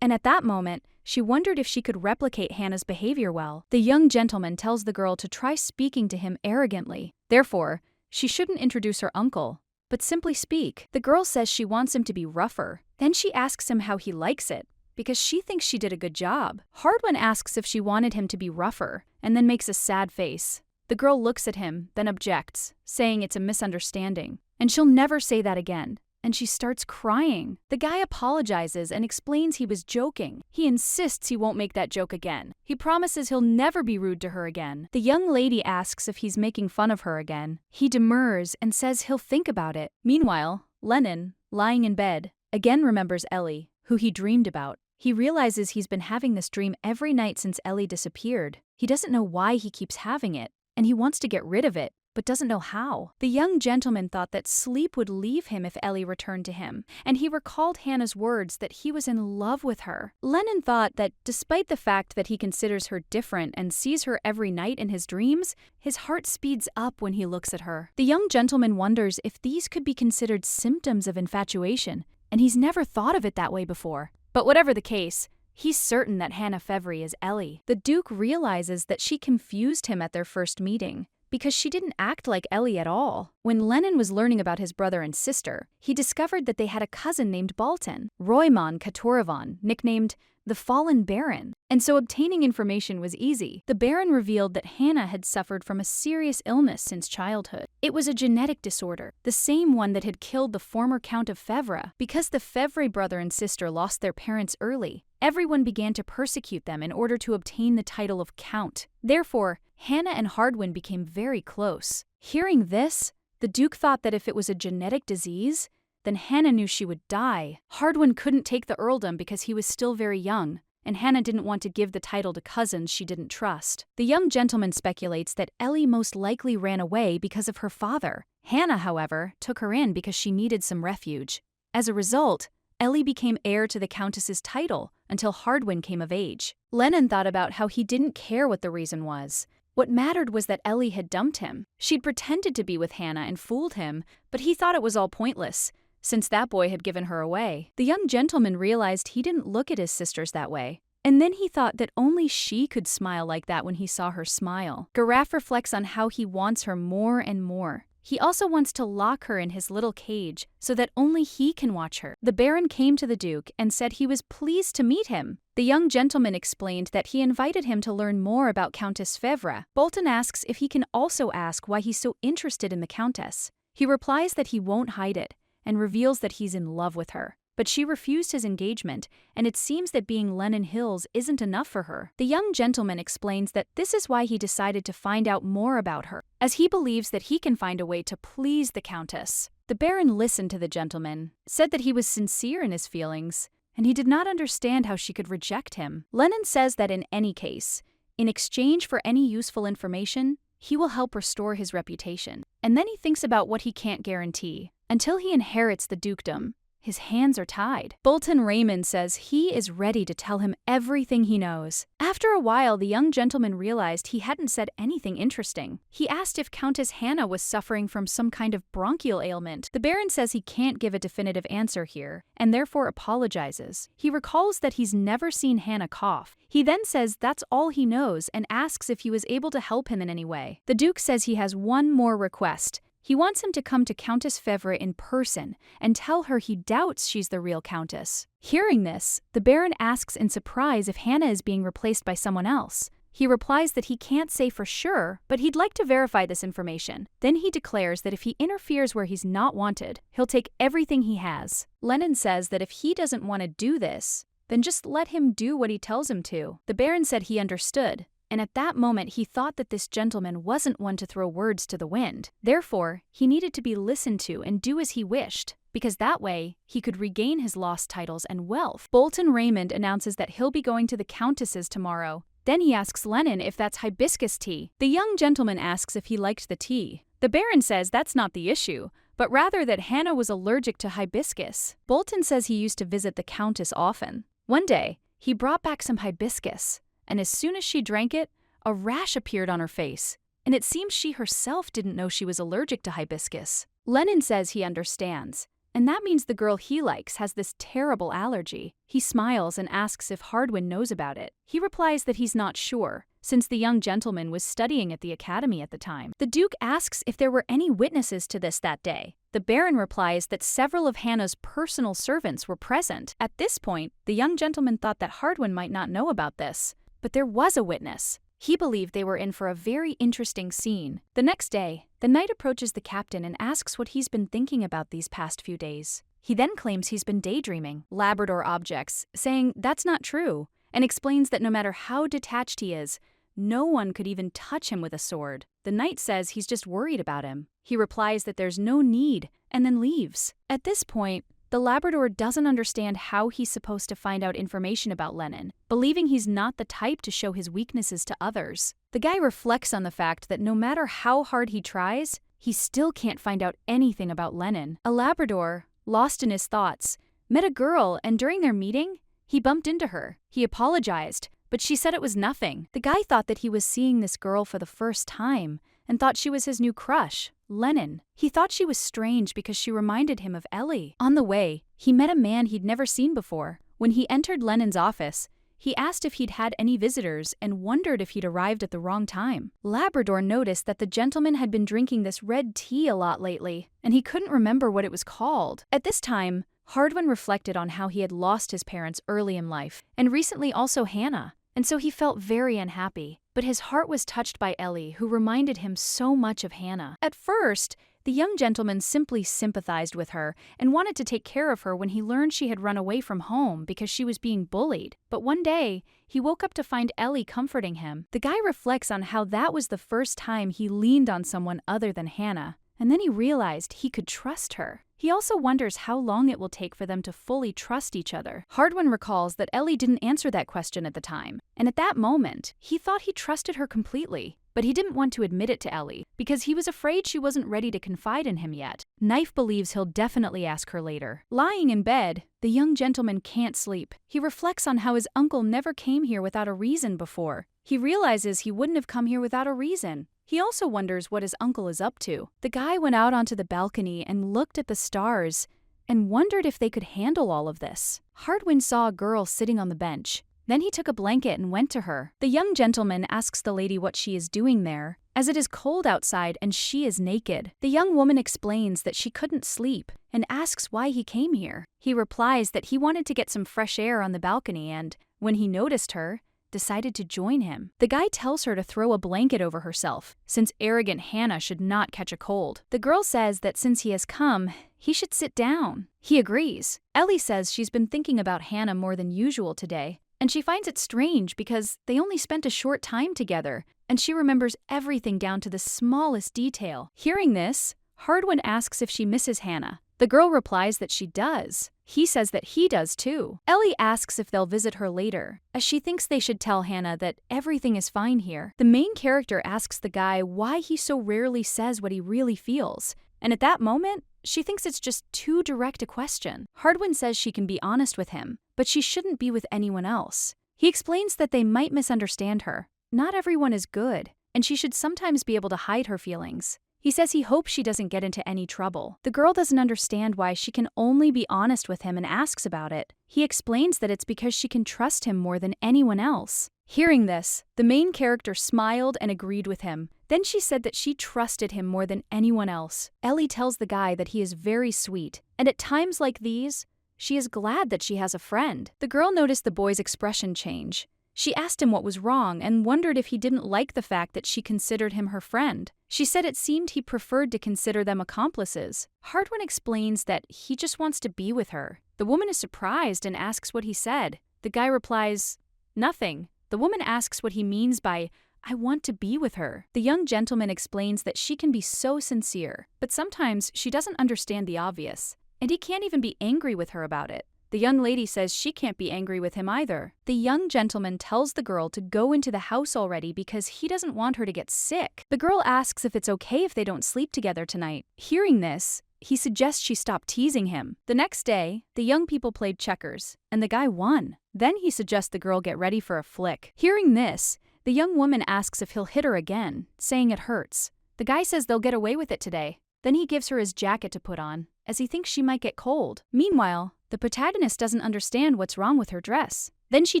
And at that moment, she wondered if she could replicate Hannah's behavior well. The young gentleman tells the girl to try speaking to him arrogantly. Therefore, she shouldn't introduce her uncle, but simply speak. The girl says she wants him to be rougher. Then she asks him how he likes it, because she thinks she did a good job. Hardwin asks if she wanted him to be rougher, and then makes a sad face. The girl looks at him, then objects, saying it's a misunderstanding, and she'll never say that again. And she starts crying. The guy apologizes and explains he was joking. He insists he won't make that joke again. He promises he'll never be rude to her again. The young lady asks if he's making fun of her again. He demurs and says he'll think about it. Meanwhile, Lennon, lying in bed, again remembers Ellie, who he dreamed about. He realizes he's been having this dream every night since Ellie disappeared. He doesn't know why he keeps having it, and he wants to get rid of it, but doesn't know how. The young gentleman thought that sleep would leave him if Ellie returned to him, and he recalled Hannah's words that he was in love with her. Lennon thought that despite the fact that he considers her different and sees her every night in his dreams, his heart speeds up when he looks at her. The young gentleman wonders if these could be considered symptoms of infatuation, and he's never thought of it that way before. But whatever the case, he's certain that Hannah Fevry is Ellie. The Duke realizes that she confused him at their first meeting, because she didn't act like Ellie at all. When Lennon was learning about his brother and sister, he discovered that they had a cousin named Balton, Roymon Katuravan, nicknamed the Fallen Baron, and so obtaining information was easy. The Baron revealed that Hannah had suffered from a serious illness since childhood. It was a genetic disorder, the same one that had killed the former Count of Fevre. Because the Fevre brother and sister lost their parents early, everyone began to persecute them in order to obtain the title of Count. Therefore, Hannah and Hardwin became very close. Hearing this, the Duke thought that if it was a genetic disease, then Hannah knew she would die. Hardwin couldn't take the earldom because he was still very young, and Hannah didn't want to give the title to cousins she didn't trust. The young gentleman speculates that Ellie most likely ran away because of her father. Hannah, however, took her in because she needed some refuge. As a result, Ellie became heir to the Countess's title until Hardwin came of age. Lennon thought about how he didn't care what the reason was. What mattered was that Ellie had dumped him. She'd pretended to be with Hannah and fooled him, but he thought it was all pointless, since that boy had given her away. The young gentleman realized he didn't look at his sisters that way, and then he thought that only she could smile like that when he saw her smile. Garaf reflects on how he wants her more and more. He also wants to lock her in his little cage so that only he can watch her. The Baron came to the Duke and said he was pleased to meet him. The young gentleman explained that he invited him to learn more about Countess Fevre. Bolton asks if he can also ask why he's so interested in the Countess. He replies that he won't hide it, and reveals that he's in love with her. But she refused his engagement, and it seems that being Lennon Hills isn't enough for her. The young gentleman explains that this is why he decided to find out more about her, as he believes that he can find a way to please the Countess. The Baron listened to the gentleman, said that he was sincere in his feelings, and he did not understand how she could reject him. Lennon says that in any case, in exchange for any useful information, he will help restore his reputation. And then he thinks about what he can't guarantee. Until he inherits the dukedom, his hands are tied. Bolton Raymond says he is ready to tell him everything he knows. After a while, the young gentleman realized he hadn't said anything interesting. He asked if Countess Hannah was suffering from some kind of bronchial ailment. The Baron says he can't give a definitive answer here, and therefore apologizes. He recalls that he's never seen Hannah cough. He then says that's all he knows and asks if he was able to help him in any way. The Duke says he has one more request. He wants him to come to Countess Fevre in person and tell her he doubts she's the real Countess. Hearing this, the Baron asks in surprise if Hannah is being replaced by someone else. He replies that he can't say for sure, but he'd like to verify this information. Then he declares that if he interferes where he's not wanted, he'll take everything he has. Lennon says that if he doesn't want to do this, then just let him do what he tells him to. The Baron said he understood, and at that moment he thought that this gentleman wasn't one to throw words to the wind. Therefore, he needed to be listened to and do as he wished, because that way he could regain his lost titles and wealth. Bolton Raymond announces that he'll be going to the Countess's tomorrow. Then he asks Lennon if that's hibiscus tea. The young gentleman asks if he liked the tea. The Baron says that's not the issue, but rather that Hannah was allergic to hibiscus. Bolton says he used to visit the Countess often. One day, he brought back some hibiscus, and as soon as she drank it, a rash appeared on her face, and it seems she herself didn't know she was allergic to hibiscus. Lennon says he understands, and that means the girl he likes has this terrible allergy. He smiles and asks if Hardwin knows about it. He replies that he's not sure, since the young gentleman was studying at the academy at the time. The Duke asks if there were any witnesses to this that day. The Baron replies that several of Hannah's personal servants were present. At this point, the young gentleman thought that Hardwin might not know about this. But there was a witness. He believed they were in for a very interesting scene. The next day, the knight approaches the captain and asks what he's been thinking about these past few days. He then claims he's been daydreaming. Labrador objects, saying that's not true, and explains that no matter how detached he is, no one could even touch him with a sword. The knight says he's just worried about him. He replies that there's no need, and then leaves. At this point, the Labrador doesn't understand how he's supposed to find out information about Lennon, believing he's not the type to show his weaknesses to others. The guy reflects on the fact that no matter how hard he tries, he still can't find out anything about Lennon. A Labrador, lost in his thoughts, met a girl, and during their meeting, he bumped into her. He apologized, but she said it was nothing. The guy thought that he was seeing this girl for the first time and thought she was his new crush, Lennon. He thought she was strange because she reminded him of Ellie. On the way, he met a man he'd never seen before. When he entered Lennon's office, he asked if he'd had any visitors and wondered if he'd arrived at the wrong time. Labrador noticed that the gentleman had been drinking this red tea a lot lately, and he couldn't remember what it was called. At this time, Hardwin reflected on how he had lost his parents early in life, and recently also Hannah, and so he felt very unhappy. But his heart was touched by Ellie, who reminded him so much of Hannah. At first, the young gentleman simply sympathized with her and wanted to take care of her when he learned she had run away from home because she was being bullied. But one day, he woke up to find Ellie comforting him. The guy reflects on how that was the first time he leaned on someone other than Hannah, and then he realized he could trust her. He also wonders how long it will take for them to fully trust each other. Hardwin recalls that Ellie didn't answer that question at the time, and at that moment, he thought he trusted her completely. But he didn't want to admit it to Ellie, because he was afraid she wasn't ready to confide in him yet. Knife believes he'll definitely ask her later. Lying in bed, the young gentleman can't sleep. He reflects on how his uncle never came here without a reason before. He realizes he wouldn't have come here without a reason. He also wonders what his uncle is up to. The guy went out onto the balcony and looked at the stars and wondered if they could handle all of this. Hardwin saw a girl sitting on the bench, Then he took a blanket and went to her. The young gentleman asks the lady what she is doing there, as it is cold outside and she is naked. The young woman explains that she couldn't sleep and asks why he came here. He replies that he wanted to get some fresh air on the balcony and, when he noticed her, decided to join him. The guy tells her to throw a blanket over herself, since arrogant Hannah should not catch a cold. The girl says that since he has come, he should sit down. He agrees. Ellie says she's been thinking about Hannah more than usual today, and she finds it strange because they only spent a short time together, and she remembers everything down to the smallest detail. Hearing this, Hardwin asks if she misses Hannah. The girl replies that she does. He says that he does too. Ellie asks if they'll visit her later, as she thinks they should tell Hannah that everything is fine here. The main character asks the guy why he so rarely says what he really feels, and at that moment, she thinks it's just too direct a question. Hardwin says she can be honest with him, but she shouldn't be with anyone else. He explains that they might misunderstand her. Not everyone is good, and she should sometimes be able to hide her feelings. He says he hopes she doesn't get into any trouble. The girl doesn't understand why she can only be honest with him and asks about it. He explains that it's because she can trust him more than anyone else. Hearing this, the main character smiled and agreed with him. Then she said that she trusted him more than anyone else. Ellie tells the guy that he is very sweet, and at times like these, she is glad that she has a friend. The girl noticed the boy's expression change. She asked him what was wrong and wondered if he didn't like the fact that she considered him her friend. She said it seemed he preferred to consider them accomplices. Hardwin explains that he just wants to be with her. The woman is surprised and asks what he said. The guy replies, "Nothing." The woman asks what he means by, "I want to be with her." The young gentleman explains that she can be so sincere, but sometimes she doesn't understand the obvious, and he can't even be angry with her about it. The young lady says she can't be angry with him either. The young gentleman tells the girl to go into the house already because he doesn't want her to get sick. The girl asks if it's okay if they don't sleep together tonight. Hearing this, he suggests she stop teasing him. The next day, the young people played checkers, and the guy won. Then he suggests the girl get ready for a flick. Hearing this, the young woman asks if he'll hit her again, saying it hurts. The guy says they'll get away with it today. Then he gives her his jacket to put on, as he thinks she might get cold. Meanwhile, the protagonist doesn't understand what's wrong with her dress. Then she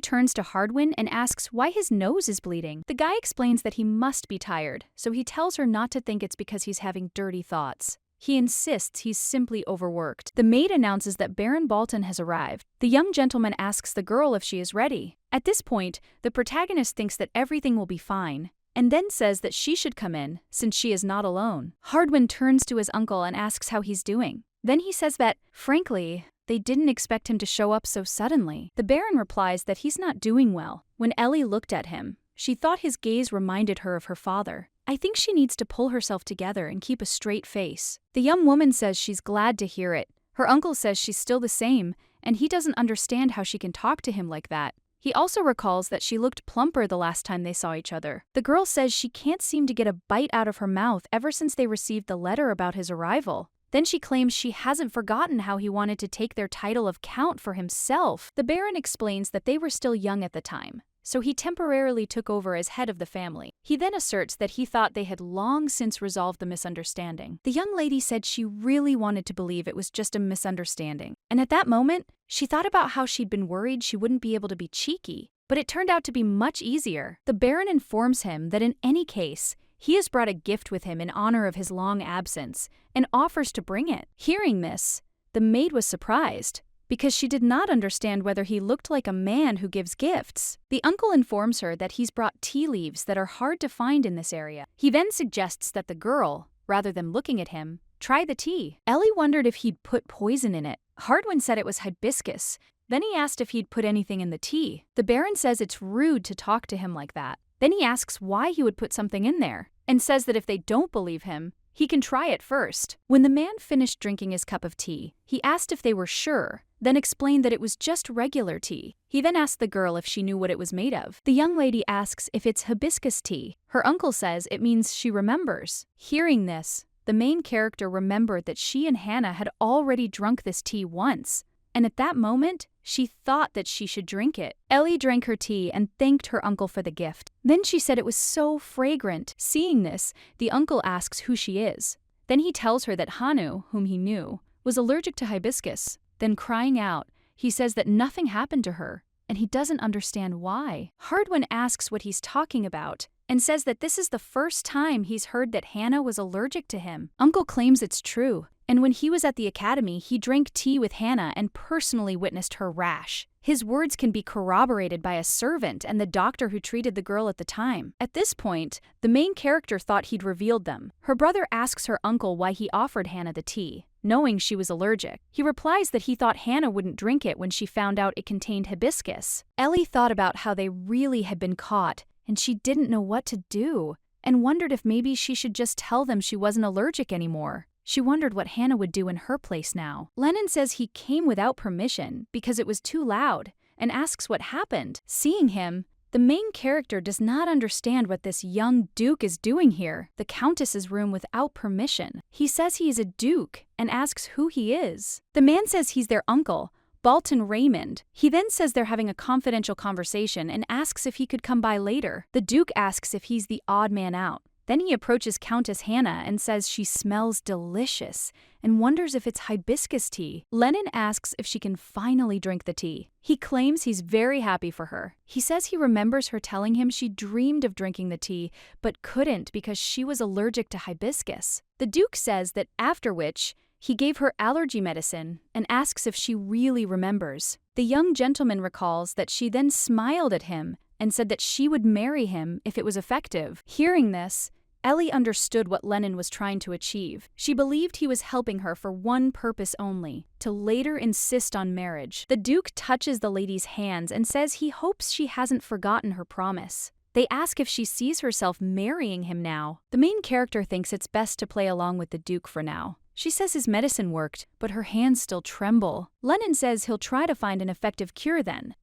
turns to Hardwin and asks why his nose is bleeding. The guy explains that he must be tired, so he tells her not to think it's because he's having dirty thoughts. He insists he's simply overworked. The maid announces that Baron Bolton has arrived. The young gentleman asks the girl if she is ready. At this point, the protagonist thinks that everything will be fine, and then says that she should come in, since she is not alone. Hardwin turns to his uncle and asks how he's doing. Then he says that, frankly, they didn't expect him to show up so suddenly. The Baron replies that he's not doing well. When Ellie looked at him, she thought his gaze reminded her of her father. I think she needs to pull herself together and keep a straight face. The young woman says she's glad to hear it. Her uncle says she's still the same, and he doesn't understand how she can talk to him like that. He also recalls that she looked plumper the last time they saw each other. The girl says she can't seem to get a bite out of her mouth ever since they received the letter about his arrival. Then she claims she hasn't forgotten how he wanted to take their title of Count for himself. The Baron explains that they were still young at the time, so he temporarily took over as head of the family. He then asserts that he thought they had long since resolved the misunderstanding. The young lady said she really wanted to believe it was just a misunderstanding, and at that moment, she thought about how she'd been worried she wouldn't be able to be cheeky, but it turned out to be much easier. The Baron informs him that in any case, he has brought a gift with him in honor of his long absence and offers to bring it. Hearing this, the maid was surprised because she did not understand whether he looked like a man who gives gifts. The uncle informs her that he's brought tea leaves that are hard to find in this area. He then suggests that the girl, rather than looking at him, try the tea. Ellie wondered if he'd put poison in it. Hardwin said it was hibiscus. Then he asked if he'd put anything in the tea. The Baron says it's rude to talk to him like that. Then he asks why he would put something in there, and says that if they don't believe him, he can try it first. When the man finished drinking his cup of tea, he asked if they were sure, then explained that it was just regular tea. He then asked the girl if she knew what it was made of. The young lady asks if it's hibiscus tea. Her uncle says it means she remembers. Hearing this, the main character remembered that she and Hannah had already drunk this tea once, and at that moment, she thought that she should drink it. Ellie drank her tea and thanked her uncle for the gift. Then she said it was so fragrant. Seeing this, the uncle asks who she is. Then he tells her that Hanu, whom he knew, was allergic to hibiscus. Then crying out, he says that nothing happened to her, and he doesn't understand why. Hardwin asks what he's talking about and says that this is the first time he's heard that Hannah was allergic to him. Uncle claims it's true, and when he was at the academy, he drank tea with Hannah and personally witnessed her rash. His words can be corroborated by a servant and the doctor who treated the girl at the time. At this point, the main character thought he'd revealed them. Her brother asks her uncle why he offered Hannah the tea, knowing she was allergic. He replies that he thought Hannah wouldn't drink it when she found out it contained hibiscus. Ellie thought about how they really had been caught, and she didn't know what to do, and wondered if maybe she should just tell them she wasn't allergic anymore. She wondered what Hannah would do in her place now. Lennon says he came without permission because it was too loud, and asks what happened. Seeing him, the main character does not understand what this young duke is doing here, the countess's room without permission. He says he is a duke and asks who he is. The man says he's their uncle, Balton Raymond. He then says they're having a confidential conversation and asks if he could come by later. The duke asks if he's the odd man out. Then he approaches Countess Hannah and says she smells delicious and wonders if it's hibiscus tea. Lennon asks if she can finally drink the tea. He claims he's very happy for her. He says he remembers her telling him she dreamed of drinking the tea but couldn't because she was allergic to hibiscus. The Duke says that after which, he gave her allergy medicine and asks if she really remembers. The young gentleman recalls that she then smiled at him and said that she would marry him if it was effective. Hearing this, Ellie understood what Lennon was trying to achieve. She believed he was helping her for one purpose only, to later insist on marriage. The Duke touches the lady's hands and says he hopes she hasn't forgotten her promise. They ask if she sees herself marrying him now. The main character thinks it's best to play along with the Duke for now. She says his medicine worked, but her hands still tremble. Lennon says he'll try to find an effective cure then.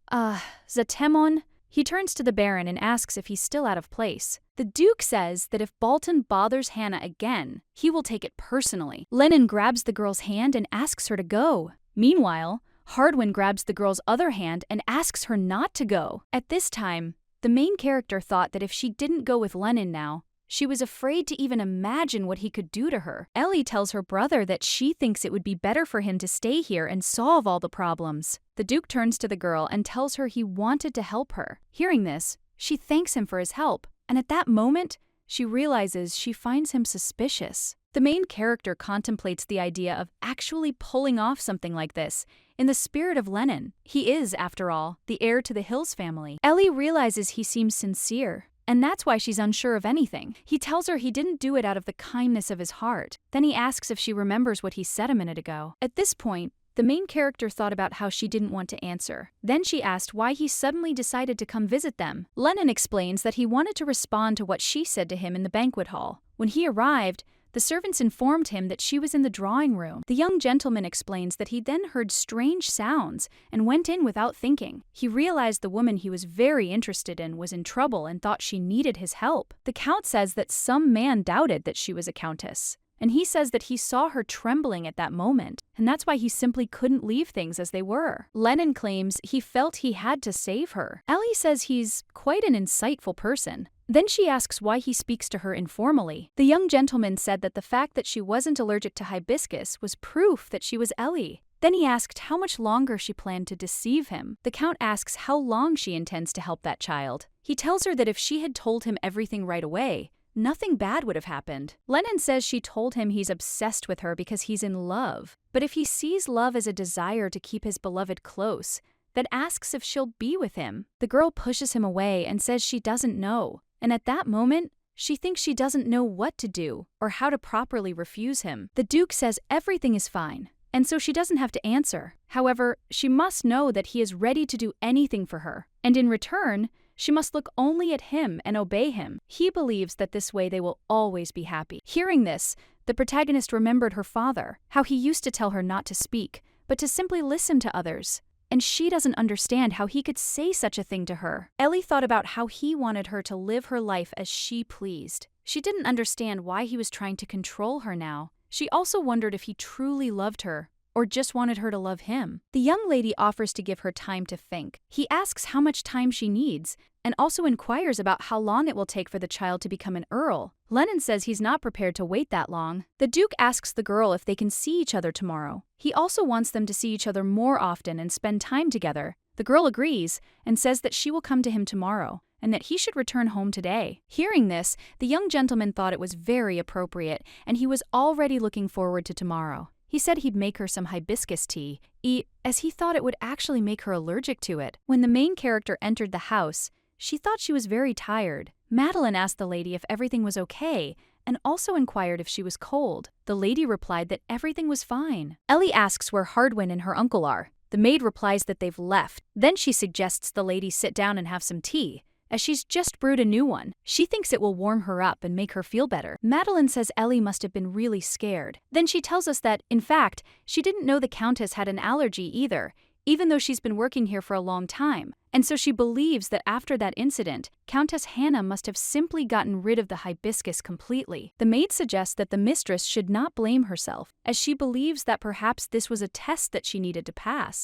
Zatemon? He turns to the Baron and asks if he's still out of place. The Duke says that if Balton bothers Hannah again, he will take it personally. Lennon grabs the girl's hand and asks her to go. Meanwhile, Hardwin grabs the girl's other hand and asks her not to go. At this time, the main character thought that if she didn't go with Lennon now, she was afraid to even imagine what he could do to her. Ellie tells her brother that she thinks it would be better for him to stay here and solve all the problems. The Duke turns to the girl and tells her he wanted to help her. Hearing this, she thanks him for his help, and at that moment, she realizes she finds him suspicious. The main character contemplates the idea of actually pulling off something like this, in the spirit of Lennon. He is, after all, the heir to the Hills family. Ellie realizes he seems sincere, and that's why she's unsure of anything. He tells her he didn't do it out of the kindness of his heart. Then he asks if she remembers what he said a minute ago. At this point, the main character thought about how she didn't want to answer. Then she asked why he suddenly decided to come visit them. Lennon explains that he wanted to respond to what she said to him in the banquet hall. When he arrived, the servants informed him that she was in the drawing room. The young gentleman explains that he then heard strange sounds and went in without thinking. He realized the woman he was very interested in was in trouble and thought she needed his help. The Count says that some man doubted that she was a countess, and he says that he saw her trembling at that moment, and that's why he simply couldn't leave things as they were. Lennon claims he felt he had to save her. Ellie says he's quite an insightful person. Then she asks why he speaks to her informally. The young gentleman said that the fact that she wasn't allergic to hibiscus was proof that she was Ellie. Then he asked how much longer she planned to deceive him. The Count asks how long she intends to help that child. He tells her that if she had told him everything right away, nothing bad would have happened. Lennon says she told him he's obsessed with her because he's in love. But if he sees love as a desire to keep his beloved close, then asks if she'll be with him. The girl pushes him away and says she doesn't know. And at that moment, she thinks she doesn't know what to do or how to properly refuse him. The Duke says everything is fine, and so she doesn't have to answer. However, she must know that he is ready to do anything for her, and in return, she must look only at him and obey him. He believes that this way they will always be happy. Hearing this, the protagonist remembered her father, how he used to tell her not to speak, but to simply listen to others. And she doesn't understand how he could say such a thing to her. Ellie thought about how he wanted her to live her life as she pleased. She didn't understand why he was trying to control her now. She also wondered if he truly loved her, or just wanted her to love him. The young lady offers to give her time to think. He asks how much time she needs, and also inquires about how long it will take for the child to become an earl. Lennon says he's not prepared to wait that long. The Duke asks the girl if they can see each other tomorrow. He also wants them to see each other more often and spend time together, The girl agrees and says that she will come to him tomorrow and that he should return home today. Hearing this, the young gentleman thought it was very appropriate and he was already looking forward to tomorrow. He said he'd make her some hibiscus tea, as he thought it would actually make her allergic to it. When the main character entered the house, she thought she was very tired. Madeline asked the lady if everything was okay and also inquired if she was cold. The lady replied that everything was fine. Ellie asks where Hardwin and her uncle are. The maid replies that they've left. Then she suggests the lady sit down and have some tea, as she's just brewed a new one. She thinks it will warm her up and make her feel better. Madeline says Ellie must have been really scared. Then she tells us that, in fact, she didn't know the Countess had an allergy either, even though she's been working here for a long time. And so she believes that after that incident, Countess Hannah must have simply gotten rid of the hibiscus completely. The maid suggests that the mistress should not blame herself, as she believes that perhaps this was a test that she needed to pass.